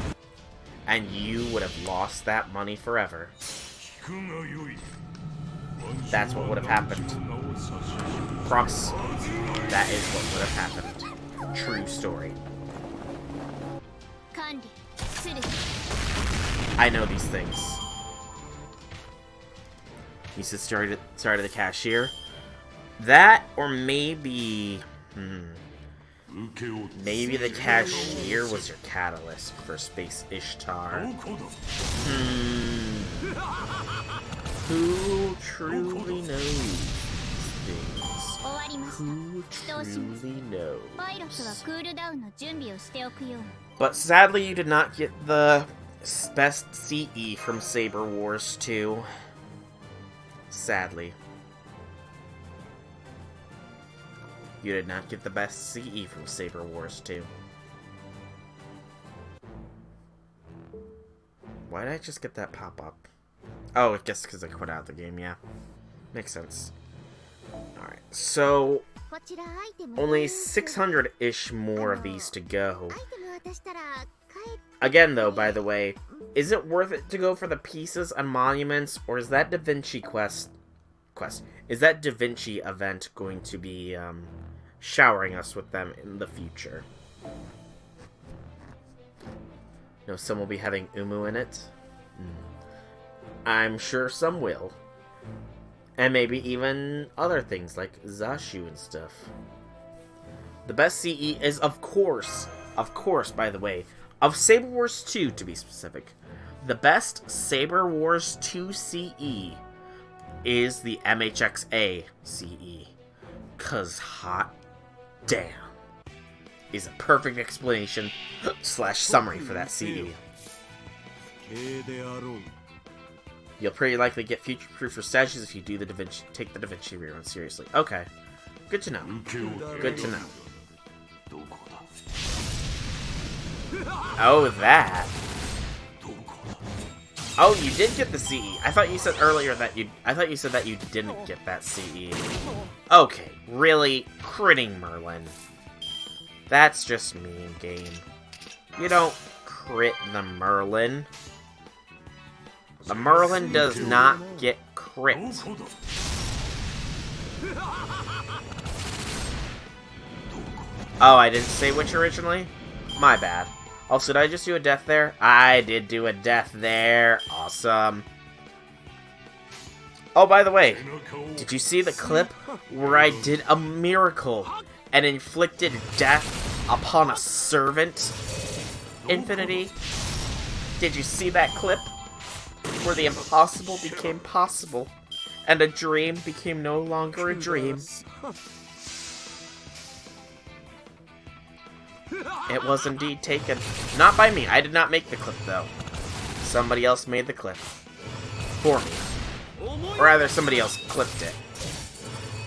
And you would have lost that money forever. That's what would have happened. Promise. That is what would have happened. True story. I know these things. He said started the cashier. That, or maybe... maybe the cashier was your catalyst for Space Ishtar. Who truly knows things? Who truly knows? But sadly, you did not get the best CE from Saber Wars 2. Sadly. You did not get the best CE from Saber Wars 2. Why did I just get that pop-up? Oh, I guess because I quit out the game, yeah. Makes sense. Alright, so... only 600-ish more of these to go. Again, though, by the way, is it worth it to go for the pieces and monuments, or is that Da Vinci quest? Is that Da Vinci event going to be, showering us with them in the future? No, some will be having Umu in it. I'm sure some will. And maybe even other things like Zashu and stuff. The best CE is, of course, by the way, of Saber Wars 2 to be specific, the best Saber Wars 2 CE is the MHXA CE. 'Cause hot damn is a perfect explanation / summary for that CE. You'll pretty likely get future-proof for statues if you do take the Da Vinci rerun seriously. Okay. Good to know. Good to know. Oh, that. Oh, you did get the CE. I thought you said earlier that you said that you didn't get that CE. Okay, really? Critting Merlin. That's just mean, game. You don't crit the Merlin. The Merlin does not get crit. Oh, I didn't say which originally? My bad. Also, did I just do a death there? I did do a death there. Awesome. Oh, by the way, did you see the clip where I did a miracle and inflicted death upon a servant? Infinity? Did you see that clip? Where the impossible became possible, and a dream became no longer a dream. It was indeed taken. Not by me. I did not make the clip, though. Somebody else made the clip. For me. Or rather, somebody else clipped it.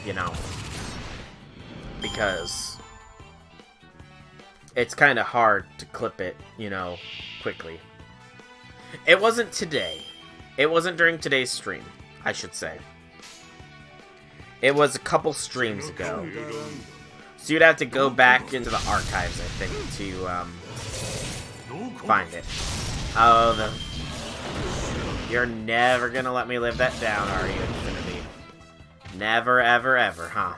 You know. Because it's kind of hard to clip it, you know, quickly. It wasn't today. It wasn't during today's stream, I should say. It was a couple streams ago. So you'd have to go back into the archives, I think, to find it. Oh, you're never gonna let me live that down, are you, Infinity? Never, ever, ever, huh?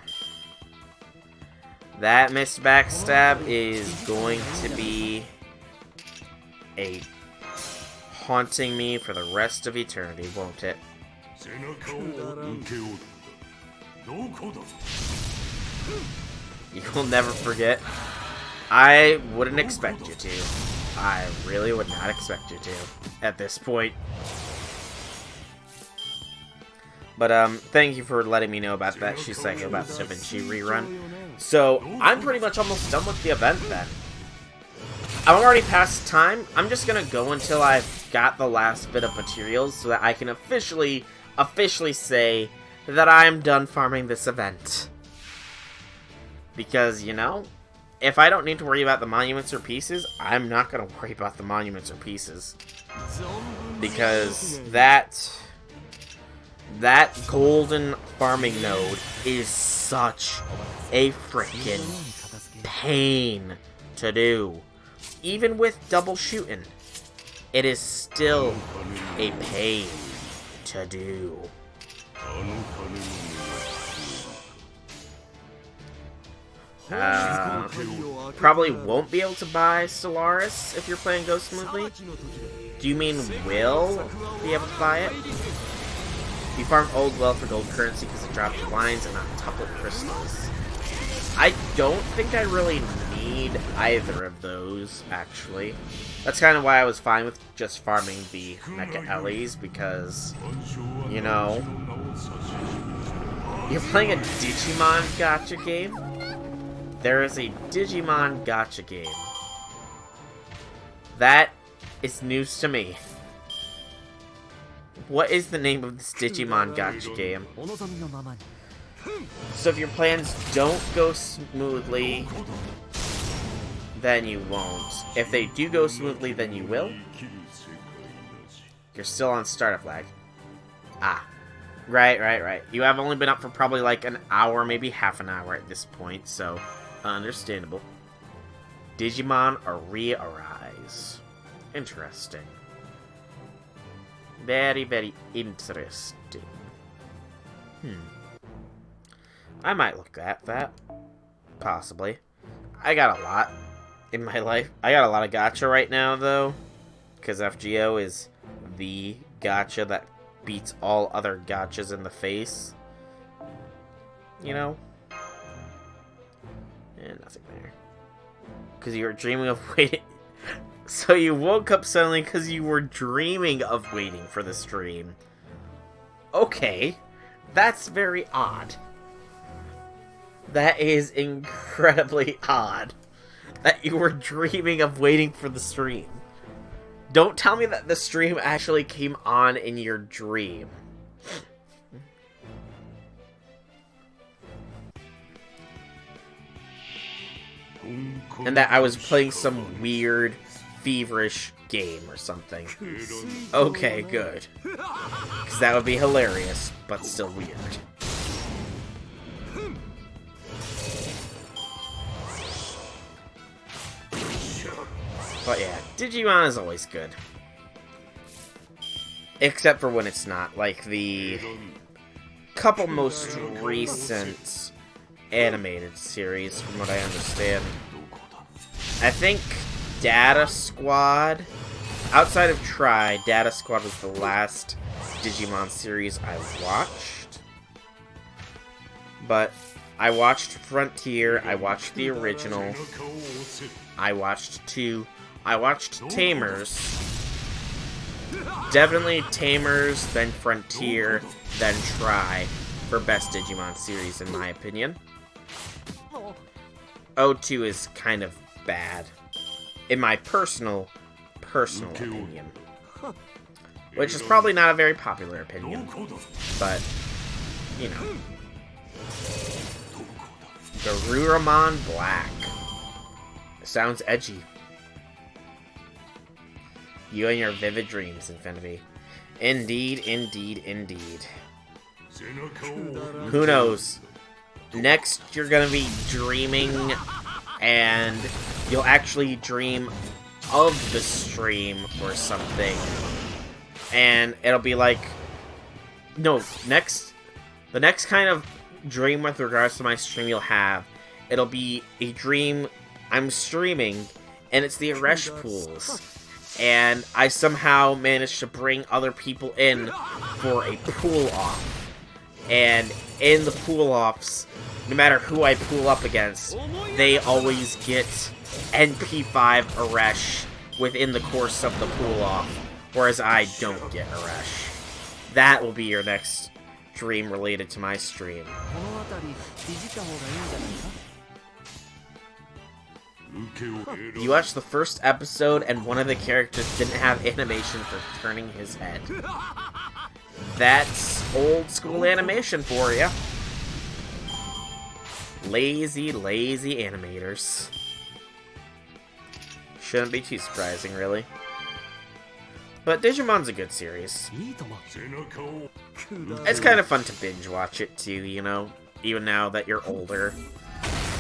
That missed backstab is going to be a haunting me for the rest of eternity, won't it? You'll never forget. I wouldn't expect you to. I really would not expect you to at this point. But thank you for letting me know about that Shiseigo about the Da Vinci rerun. So I'm pretty much almost done with the event then. I'm already past time. I'm just gonna go until I've got the last bit of materials so that I can officially say that I'm done farming this event. Because, you know, if I don't need to worry about the monuments or pieces, I'm not gonna worry about the monuments or pieces. Because that golden farming node is such a freaking pain to do. Even with double shooting, it is still a pain to do. Probably won't be able to buy Solaris if you're playing Go Smoothly. Do you mean will be able to buy it? You farm Old Welp for gold currency because it drops lines and not tuplet crystals. I don't think I really need either of those, actually. That's kind of why I was fine with just farming the Mecha Ellies, because, you know, you're playing a Digimon gacha game? There is a Digimon gacha game. That is news to me. What is the name of this Digimon gacha game? So if your plans don't go smoothly, then you won't. If they do go smoothly, then you will. You're still on startup lag. Ah. Right. You have only been up for probably like an hour, maybe half an hour at this point, so understandable. Digimon re-arise. Interesting. Very, very interesting. I might look at that. Possibly. I got a lot in my life. I got a lot of gacha right now, though. Because FGO is the gacha that beats all other gachas in the face. You know? And nothing there. Because you were dreaming of waiting. So you woke up suddenly because you were dreaming of waiting for the stream. Okay. That's very odd. That is incredibly odd. That you were dreaming of waiting for the stream. Don't tell me that the stream actually came on in your dream. And that I was playing some weird, feverish game or something. Okay, good. Because that would be hilarious, but still weird. But yeah, Digimon is always good. Except for when it's not. Like the couple most recent animated series, from what I understand. I think Data Squad, outside of Try, Data Squad was the last Digimon series I watched. But I watched Frontier, I watched the original, I watched 2, I watched Tamers. Definitely Tamers, then Frontier, then Try for best Digimon series in my opinion. O2 is kind of bad. In my personal opinion. Which is probably not a very popular opinion. But, you know. Garurumon Black. Sounds edgy. You and your vivid dreams, Infinity. Indeed, indeed, indeed. Who knows? Next, you're gonna be dreaming, and you'll actually dream of the stream or something. And it'll be like... No, the next kind of dream with regards to my stream you'll have, it'll be a dream I'm streaming, and it's the Aresh pools. And I somehow managed to bring other people in for a pool-off. And in the pool-offs, no matter who I pool up against, they always get NP5 Aresh within the course of the pool-off, whereas I don't get Aresh. That will be your next dream related to my stream. You watched the first episode and one of the characters didn't have animation for turning his head. That's old school animation for you. Lazy, lazy animators. Shouldn't be too surprising, really. But Digimon's a good series. It's kind of fun to binge watch it too, you know, even now that you're older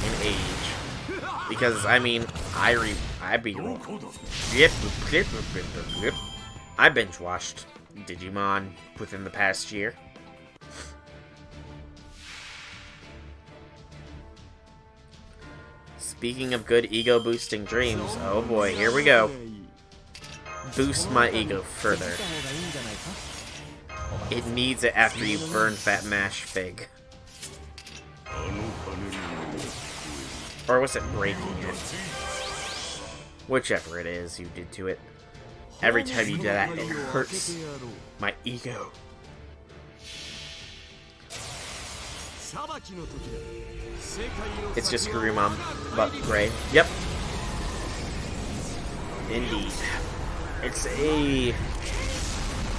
in age. Because, I mean, I binge watched Digimon within the past year. Speaking of good ego-boosting dreams, oh boy, here we go. Boost my ego further. It needs it after you burn that mash fig. Or was it breaking it? Whichever it is you did to it. Every time you do that, it hurts my ego. It's just Garurumon, but gray. Yep. Indeed. It's a...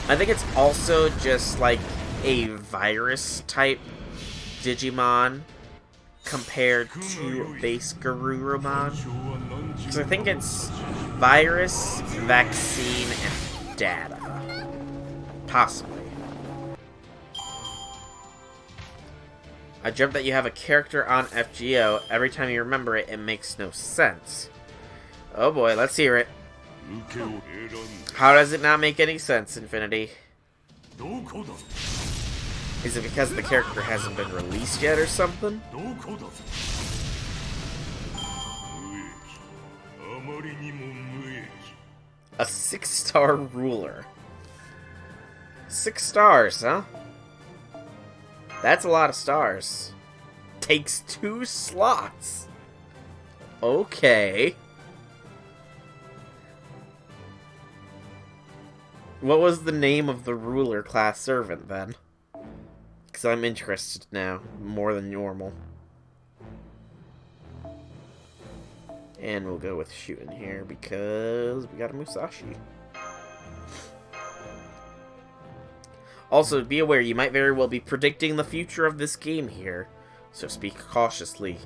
I think it's also just like a virus type Digimon compared to base Garurumon. Because I think it's virus, vaccine, and data. Possibly. I jump that you have a character on FGO. Every time you remember it, it makes no sense. Oh boy, let's hear it. How does it not make any sense, Infinity? Is it because the character hasn't been released yet or something? A 6-star ruler. 6 stars, huh? That's a lot of stars. Takes 2 slots. Okay. What was the name of the ruler class servant, then? Because I'm interested now, more than normal. And we'll go with shooting here, because we got a Musashi. Also, be aware, you might very well be predicting the future of this game here, so speak cautiously.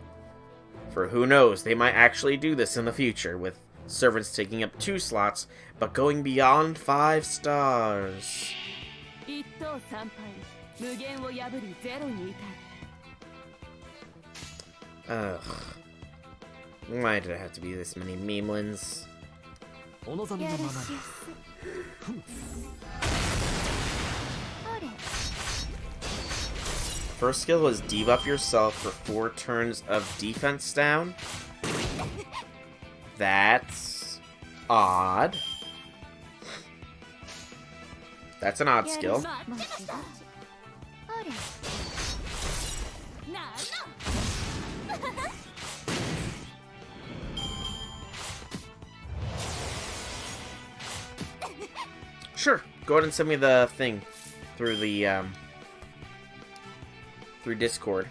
For who knows, they might actually do this in the future, with servants taking up 2 slots, but going beyond 5 stars. Ugh. Why did it have to be this many memelins? First skill was debuff yourself for 4 turns of defense down. That's odd. That's an odd skill. Sure, go ahead and send me the thing through the through Discord.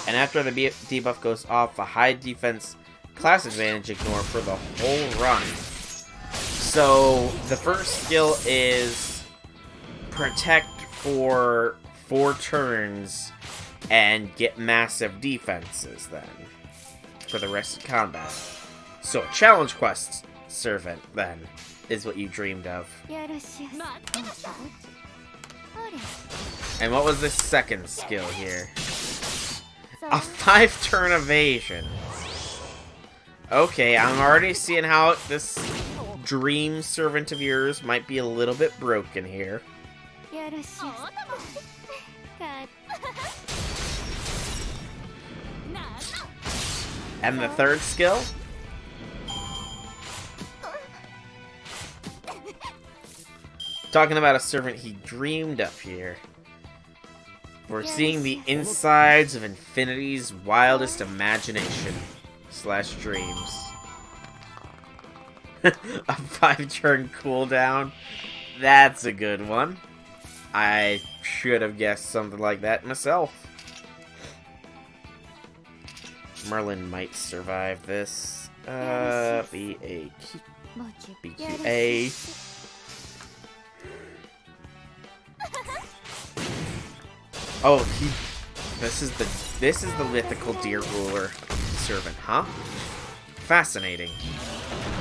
And after the debuff goes off, a high defense class advantage ignore for the whole run. So the first skill is protect for 4 turns and get massive defenses then for the rest of combat. So a challenge quest servant then is what you dreamed of. And what was this second skill here? A 5-turn evasion. Okay, I'm already seeing how this dream servant of yours might be a little bit broken here. And the third skill? Talking about a servant he dreamed up here. We're seeing the insides of Infinity's wildest imagination / dreams. A 5-turn cooldown? That's a good one. I should have guessed something like that myself. Merlin might survive this. BQA. Oh, this is the mythical deer ruler servant, huh? Fascinating.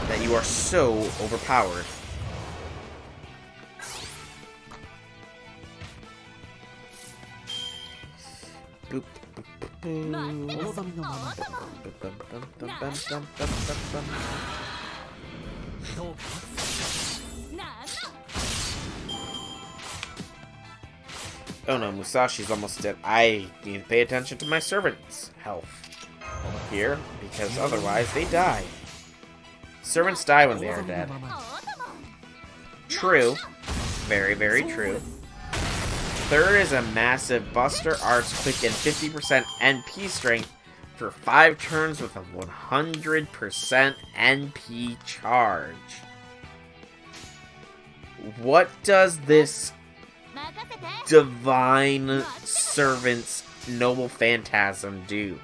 That you are so overpowered. Boop, Oh no, Musashi's almost dead. I need to pay attention to my servants' health here, because otherwise they die. Servants die when they are dead. True. Very, very true. Third is a massive Buster Arts Quick and 50% NP strength for 5 turns with a 100% NP charge. What does this Divine Servant's Noble Phantasm do?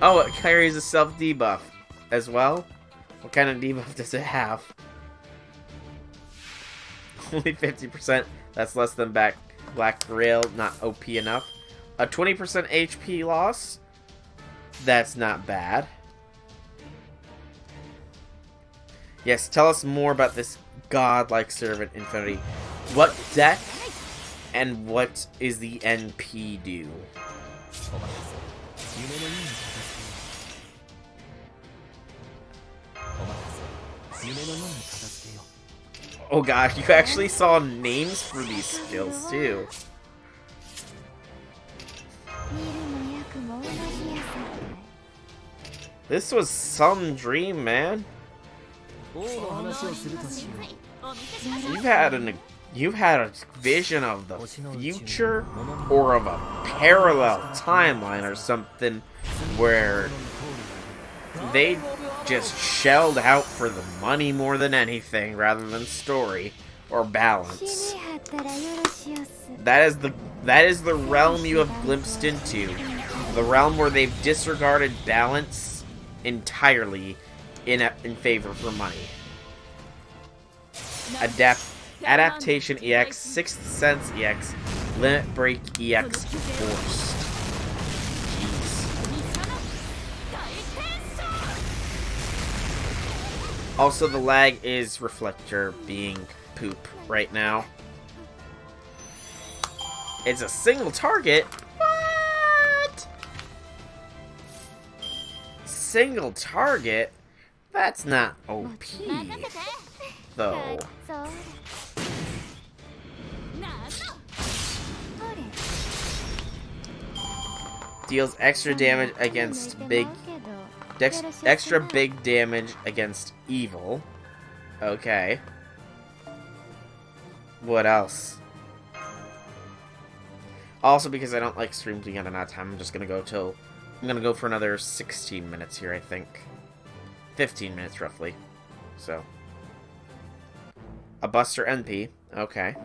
Oh, it carries a self-debuff as well? What kind of debuff does it have? Only 50%. That's less than Black Grail, not OP enough. A 20% HP loss? That's not bad. Yes, tell us more about this godlike servant, Infinity. What deck and what is the NP do? Oh gosh, you actually saw names for these skills too. This was some dream, man. You've had a vision of the future or of a parallel timeline or something where they just shelled out for the money more than anything rather than story or balance. That is the realm you have glimpsed into. The realm where they've disregarded balance entirely in favor for money. Adaptation EX, Sixth Sense EX, Limit Break EX Forced. Also, the lag is Reflector being poop right now. It's a single target? What? Single target? That's not OP, though. Deals extra damage against extra big damage against evil. Okay. What else? Also, because I don't like streams being at that time, I'm just gonna go for another 16 minutes here, I think. 15 minutes, roughly. So. A Buster NP. Okay.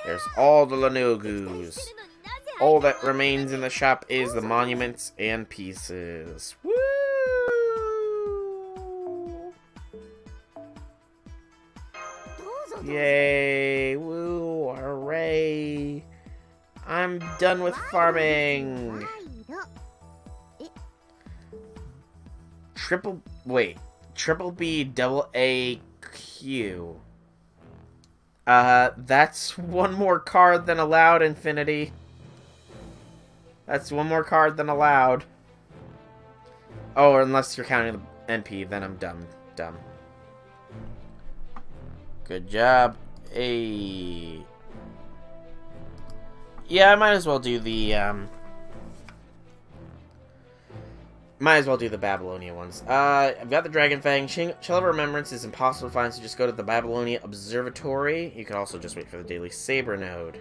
There's all the Lanugus. All that remains in the shop is the monuments and pieces. Woo! Yay! Woo! Hooray! I'm done with farming! Triple B double AQ. That's one more card than allowed, Infinity. That's one more card than allowed. Oh, unless you're counting the NP, then I'm dumb. Good job. Hey. Yeah, I might as well do the, Babylonia ones. I've got the Dragon Fang. Shell of Remembrance is impossible to find, so just go to the Babylonia Observatory. You can also just wait for the Daily Saber node.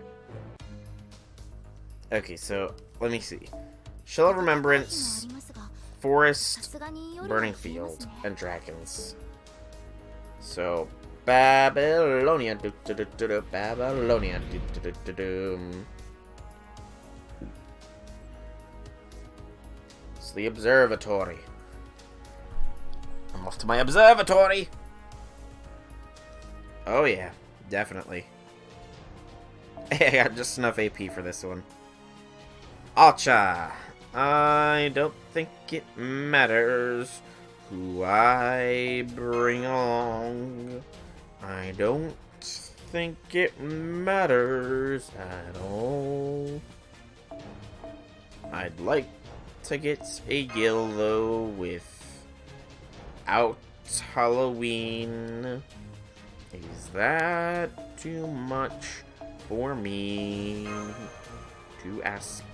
Okay, so, let me see. Shell of Remembrance, Forest, Burning Field, and Dragons. So, Babylonia. Babylonia. It's the observatory. I'm off to my observatory. Oh yeah, definitely. Hey, I got just enough AP for this one. Acha! I don't think it matters who I bring along. I don't think it matters at all. I'd like to get a gill though without Halloween. Is that too much for me to ask?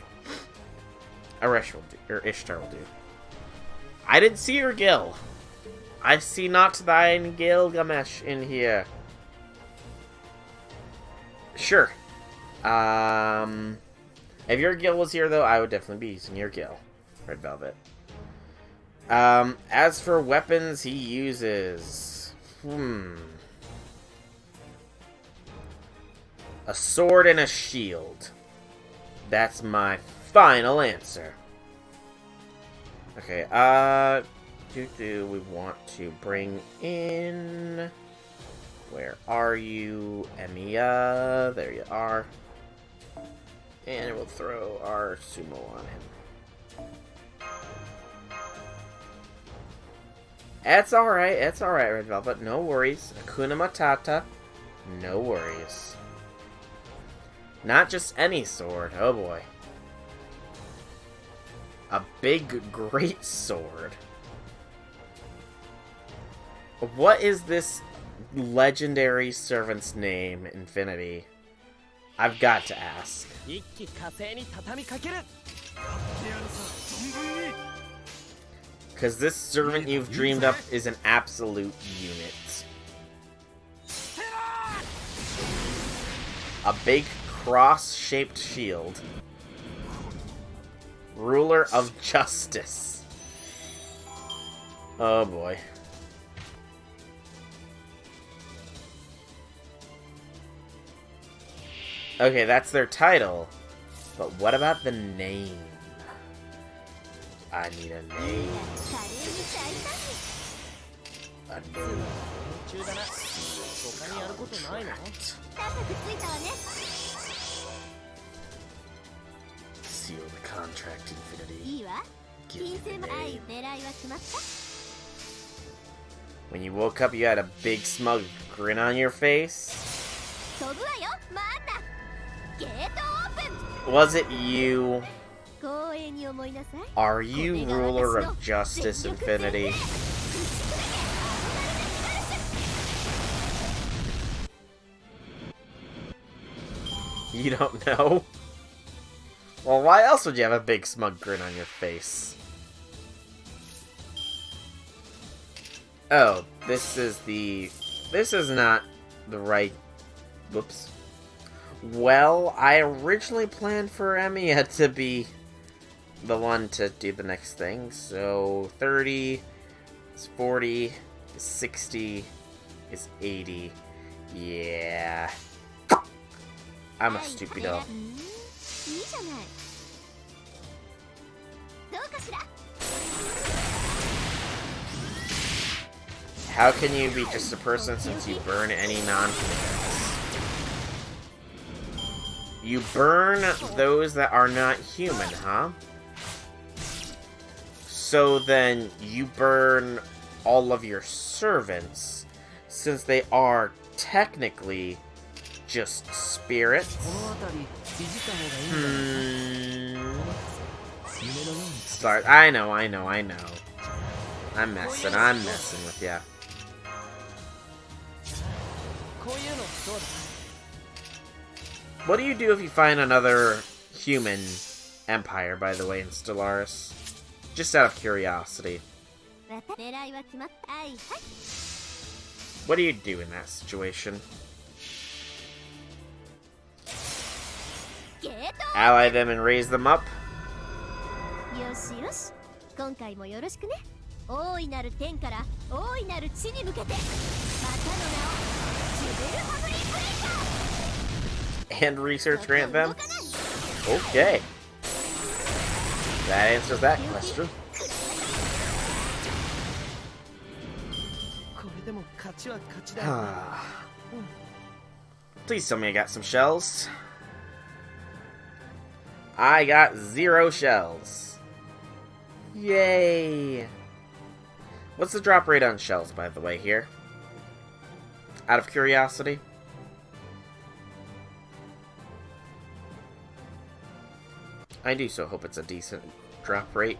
Aresh will do, or Ishtar will do. I didn't see your gill. I see not thine Gilgamesh in here. Sure. If your gill was here though, I would definitely be using your gill. Red Velvet. As for weapons he uses, a sword and a shield. That's my final answer. Okay, we want to bring in... Where are you? Emiya. There you are. And we'll throw our sumo on him. That's alright, Red Velvet. No worries. Hakuna Matata. No worries. Not just any sword. Oh boy. A big, great sword. What is this legendary servant's name, Infinity? I've got to ask. Because this servant you've dreamed up is an absolute unit. A big cross-shaped shield. Ruler of Justice. Oh boy. Okay, that's their title. But what about the name? I need a name. A name. Seal the contract, Infinity. Give me the name. When you woke up, you had a big smug grin on your face? Was it you? Are you ruler of justice, Infinity? You don't know? Well, why else would you have a big smug grin on your face? Oh, this is not the right... Whoops. Well, I originally planned for Emiya to be the one to do the next thing. So 30 is 40 is 60 is 80. Yeah. I'm a stupido. How can you be just a person since you burn any non-humans? You burn those that are not human, huh? So then you burn all of your servants, since they are technically just spirits. Start. I know. I'm messing with ya. What do you do if you find another human empire, by the way, in Stellaris? Just out of curiosity. What do you do in that situation? Ally them and raise them up? And research grant them? Okay. That answers that question. Please tell me I got some shells. I got 0 shells. Yay! What's the drop rate on shells, by the way, here? Out of curiosity? I do so hope it's a decent drop rate.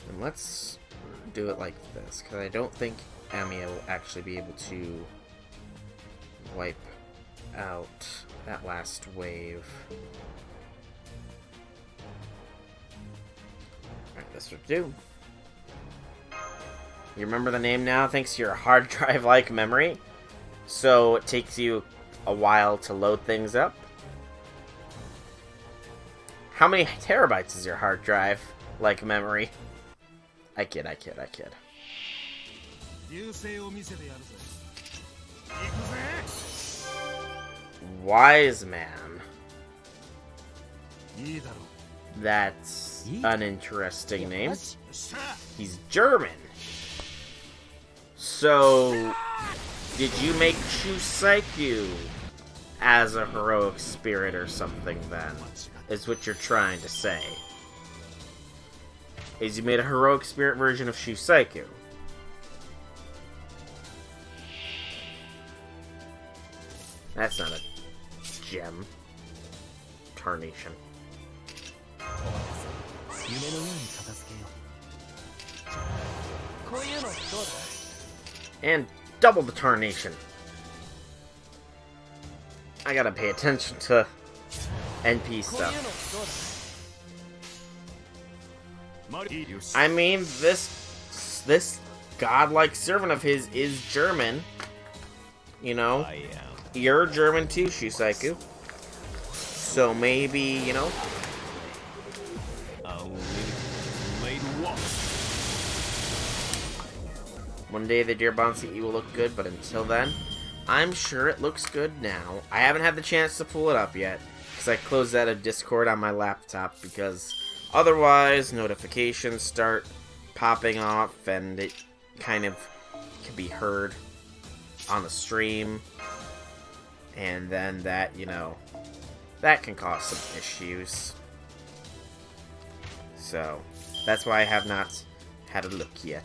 And let's do it like this, because I don't think Amiya will actually be able to wipe out that last wave. Alright, this would do. You remember the name now thanks to your hard drive-like memory, so it takes you a while to load things up. How many terabytes is your hard drive-like memory? I kid, I kid, I kid. Wise man. That's an interesting name. He's German. So, did you make Shusaiku as a heroic spirit or something then? Is what you're trying to say. Is you made a heroic spirit version of Shusaiku. That's not a gem. Tarnation. And double the tarnation. I gotta pay attention to NP stuff. I mean, this godlike servant of his is German. You know, you're German too, Shusaiku. So maybe, you know. One day the Dear Bonsi will look good, but until then, I'm sure it looks good now. I haven't had the chance to pull it up yet, because I closed out of Discord on my laptop, because otherwise notifications start popping off, and it kind of can be heard on the stream, and then that, you know, that can cause some issues. So, that's why I have not had a look yet.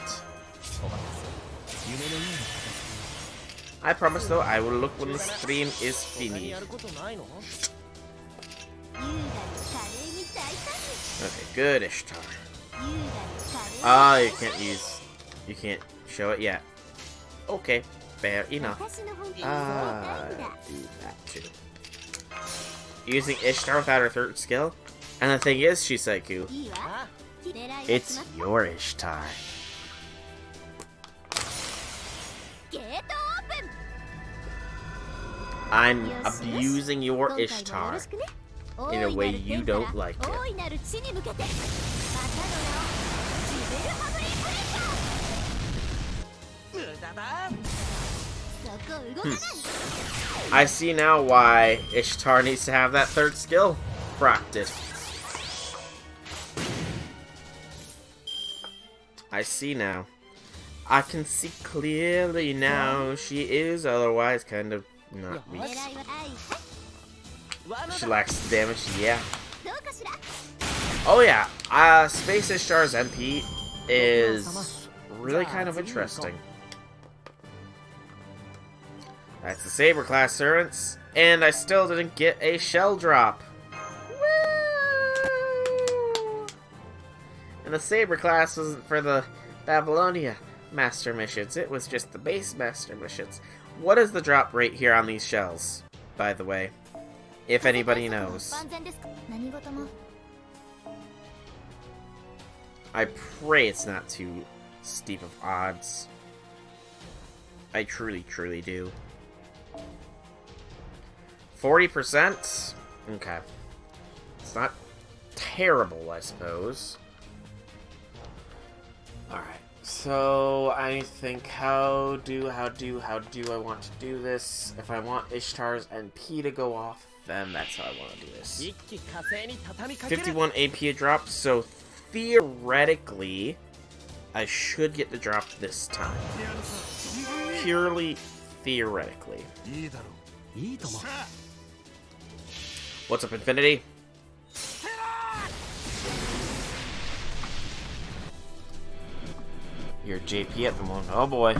I promise though, I will look when the stream is finished. Okay, good, Ishtar. Ah, you can't show it yet. Okay, fair enough. Do that too. Using Ishtar without her third skill? And the thing is, Shusaiku, it's your Ishtar. I'm abusing your Ishtar in a way you don't like it. I see now why Ishtar needs to have that third skill practiced. I see now. I can see clearly now. She is otherwise kind of not weak. She lacks damage, yeah. Oh yeah, Space Ishtar's MP is really kind of interesting. That's the Saber class servants, and I still didn't get a shell drop. Woo! And the Saber class wasn't for the Babylonia Master missions, it was just the base Master missions. What is the drop rate here on these shells, by the way? If anybody knows. I pray it's not too steep of odds. I truly, truly do. 40%? Okay. It's not terrible, I suppose. Alright. So, I think, how do I want to do this? If I want Ishtar's NP to go off, then that's how I want to do this. 51 AP a drop, so theoretically, I should get the drop this time. Purely theoretically. What's up, Infinity? Your JP at the moment. Oh boy.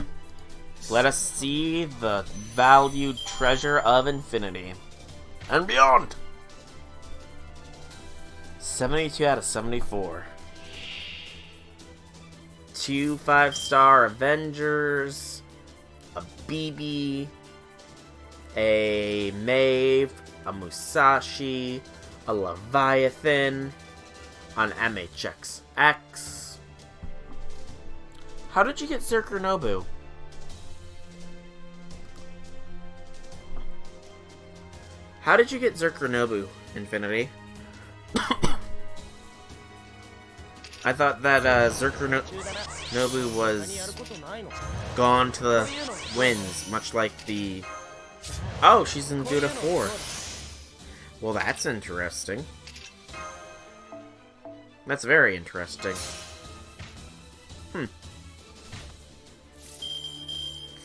Let us see the valued treasure of Infinity. And beyond! 72 out of 74. 2 5-star Avengers, a BB, a Maeve, a Musashi, a Leviathan, an MHXX. How did you get Zerker Nobu? How did you get Zerker Nobu, Infinity? I thought that Zerker Nobu was gone to the winds, much like the... Oh, she's in Gouda 4. Well, that's interesting. That's very interesting.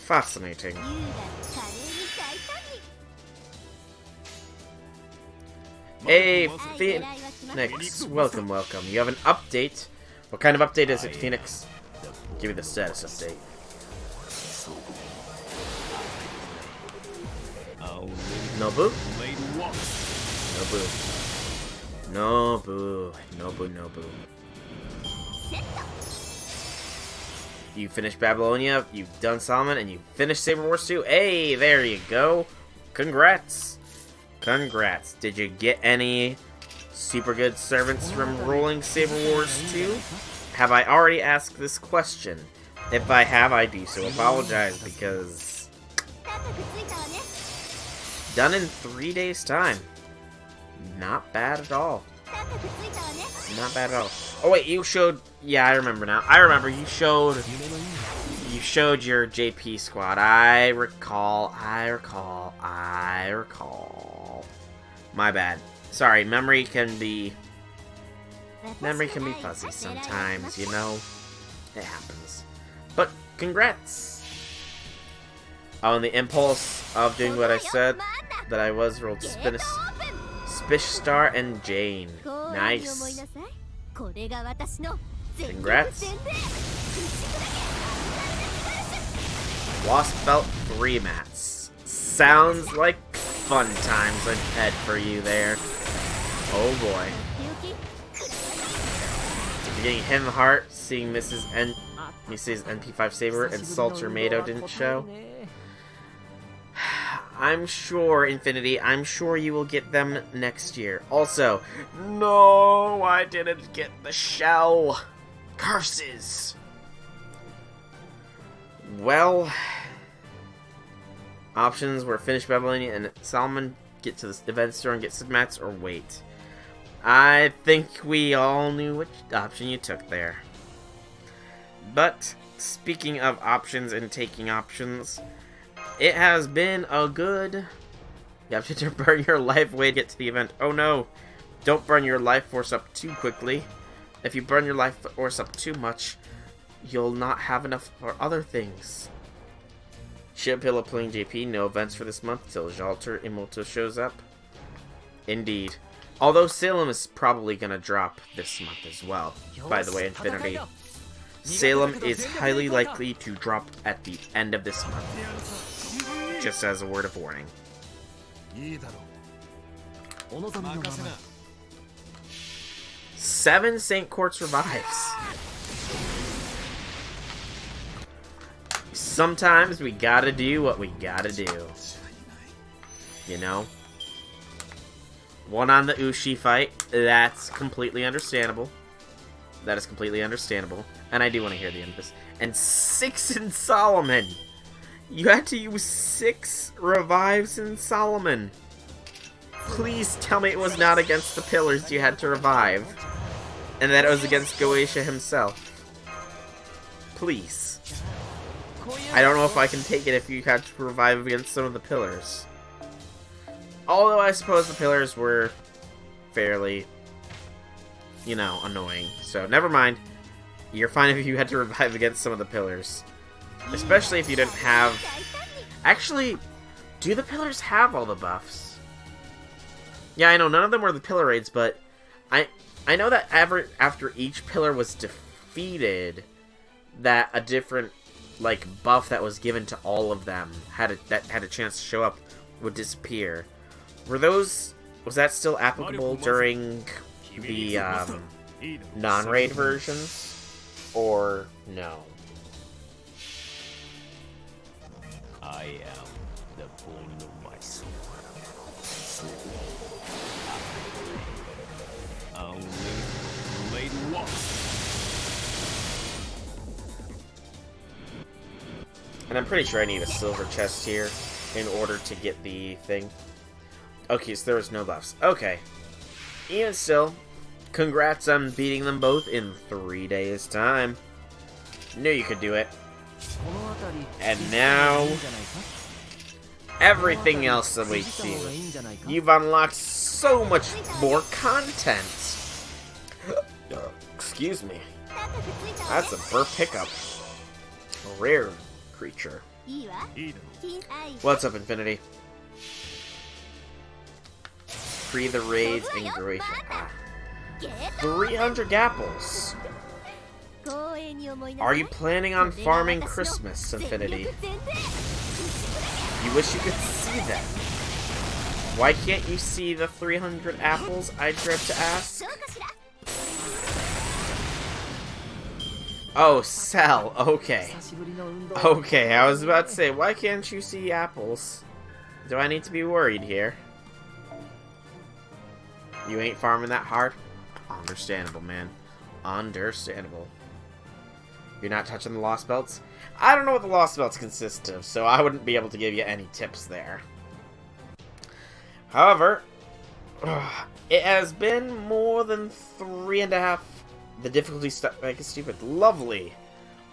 Fascinating. Hey, Phoenix. Welcome, welcome. You have an update. What kind of update is it, Phoenix? Give me the status update. Nobu? Nobu. Nobu. Nobu, Nobu. You finished Babylonia, you've done Salem, and you finished Saber Wars 2. Hey, there you go. Congrats. Congrats. Did you get any super good servants from rolling Saber Wars 2? Have I already asked this question? If I have, I do so apologize, because... Done in 3 days' time. Not bad at all. Not bad at all. Oh wait, you showed... Yeah, I remember now. I remember, you showed your JP squad. I recall. My bad. Sorry, memory can be fuzzy sometimes, you know? It happens. But, congrats! Oh, and the impulse of doing what I said, that I was rolled Spish Star and Jane. Nice. Congrats. Wasp Belt 3 mats. Sounds like fun times ahead for you there. Oh boy. You're getting hit in the heart, seeing Mrs. NP5 Saber and Salter Mado didn't show. I'm sure, Infinity, I'm sure you will get them next year. Also, no, I didn't get the shell. Curses. Well, options were finish Babylonia and Salmon, get to the event store and get some mats, or wait. I think we all knew which option you took there. But, speaking of options and taking options, it has been a good... You have to burn your life away to get to the event. Oh no! Don't burn your life force up too quickly. If you burn your life force up too much, you'll not have enough for other things. Shipilla playing JP, no events for this month till Jalter Imoto shows up. Indeed. Although Salem is probably gonna drop this month as well. By the way, Infinity. Salem is highly likely to drop at the end of this month. Just as a word of warning. 7 St. Quartz revives. Sometimes we gotta do what we gotta do. You know? One on the Ushi fight. That's completely understandable. That is completely understandable. And I do want to hear the end of this. And 6 in Solomon. You had to use 6 revives in Solomon. Please tell me it was not against the pillars you had to revive. And that it was against Goetia himself. Please. I don't know if I can take it if you had to revive against some of the pillars. Although I suppose the pillars were fairly, you know, annoying. So never mind. You're fine if you had to revive against some of the pillars. Especially if you didn't have... Actually, do the pillars have all the buffs? Yeah, I know none of them were the pillar raids, but I know that after each pillar was defeated, that a different like buff that was given to all of them that had a chance to show up would disappear. Was that still applicable during the non-raid versions, or no? I am the bone of my soul. Only laid once. And I'm pretty sure I need a silver chest here in order to get the thing. Okay, so there was no buffs. Okay. Even still, congrats on beating them both in 3 days' time. Knew you could do it. And now, everything else awaits you. You've unlocked so much more content. Excuse me. That's a burp hiccup. A rare creature. What's up, Infinity? Free the raids and Croatia. 300 apples. Are you planning on farming Christmas, Infinity? You wish you could see them. Why can't you see the 300 apples, I dread to ask? Oh, Cell. Okay. Okay, I was about to say, why can't you see apples? Do I need to be worried here? You ain't farming that hard? Understandable, man. Understandable. You're not touching the Lost Belts? I don't know what the Lost Belts consist of, so I wouldn't be able to give you any tips there. However, it has been more than 3.5. The difficulty stuff make it stupid. Lovely.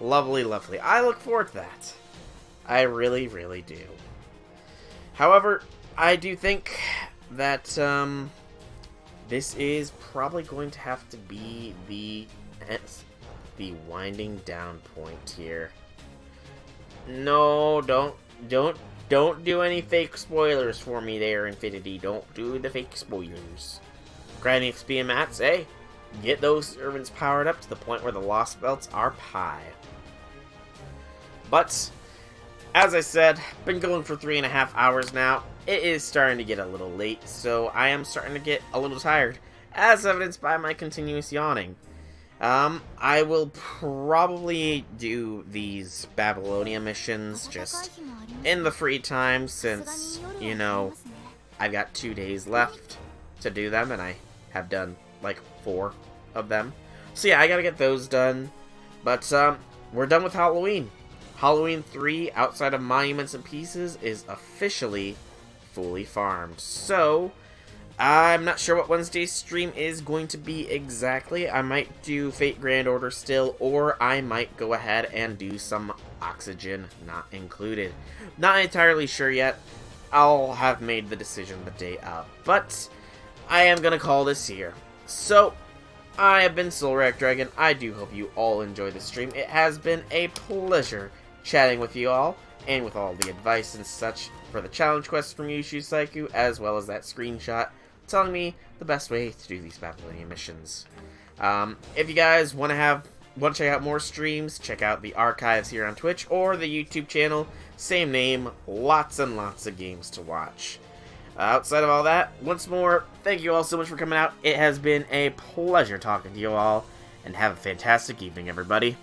Lovely, lovely. I look forward to that. I really, really do. However, I do think that, this is probably going to have to be the winding down point here. No, don't do any fake spoilers for me there, Infinity. Don't do the fake spoilers. Granny XP and Mats, hey, get those servants powered up to the point where the Lost Belts are pie. But, as I said, been going for 3.5 hours now. It is starting to get a little late, so I am starting to get a little tired, as evidenced by my continuous yawning. I will probably do these Babylonia missions just in the free time, since, you know, I've got 2 days left to do them, and I have done, like, 4 of them. So yeah, I gotta get those done. But, we're done with Halloween. Halloween 3, outside of Monuments and Pieces, is officially fully farmed. So, I'm not sure what Wednesday's stream is going to be exactly. I might do Fate Grand Order still, or I might go ahead and do some Oxygen Not Included. Not entirely sure yet. I'll have made the decision the day of. But, I am going to call this here. So, I have been Soulrack Dragon. I do hope you all enjoy the stream. It has been a pleasure chatting with you all, and with all the advice and such for the challenge quest from Yushu Saiku, as well as that screenshot telling me the best way to do these Babylonia missions. If you guys want to check out more streams, check out the archives here on Twitch or the YouTube channel, same name, lots and lots of games to watch. Outside of all that, once more, thank you all so much for coming out. It has been a pleasure talking to you all, and have a fantastic evening, everybody.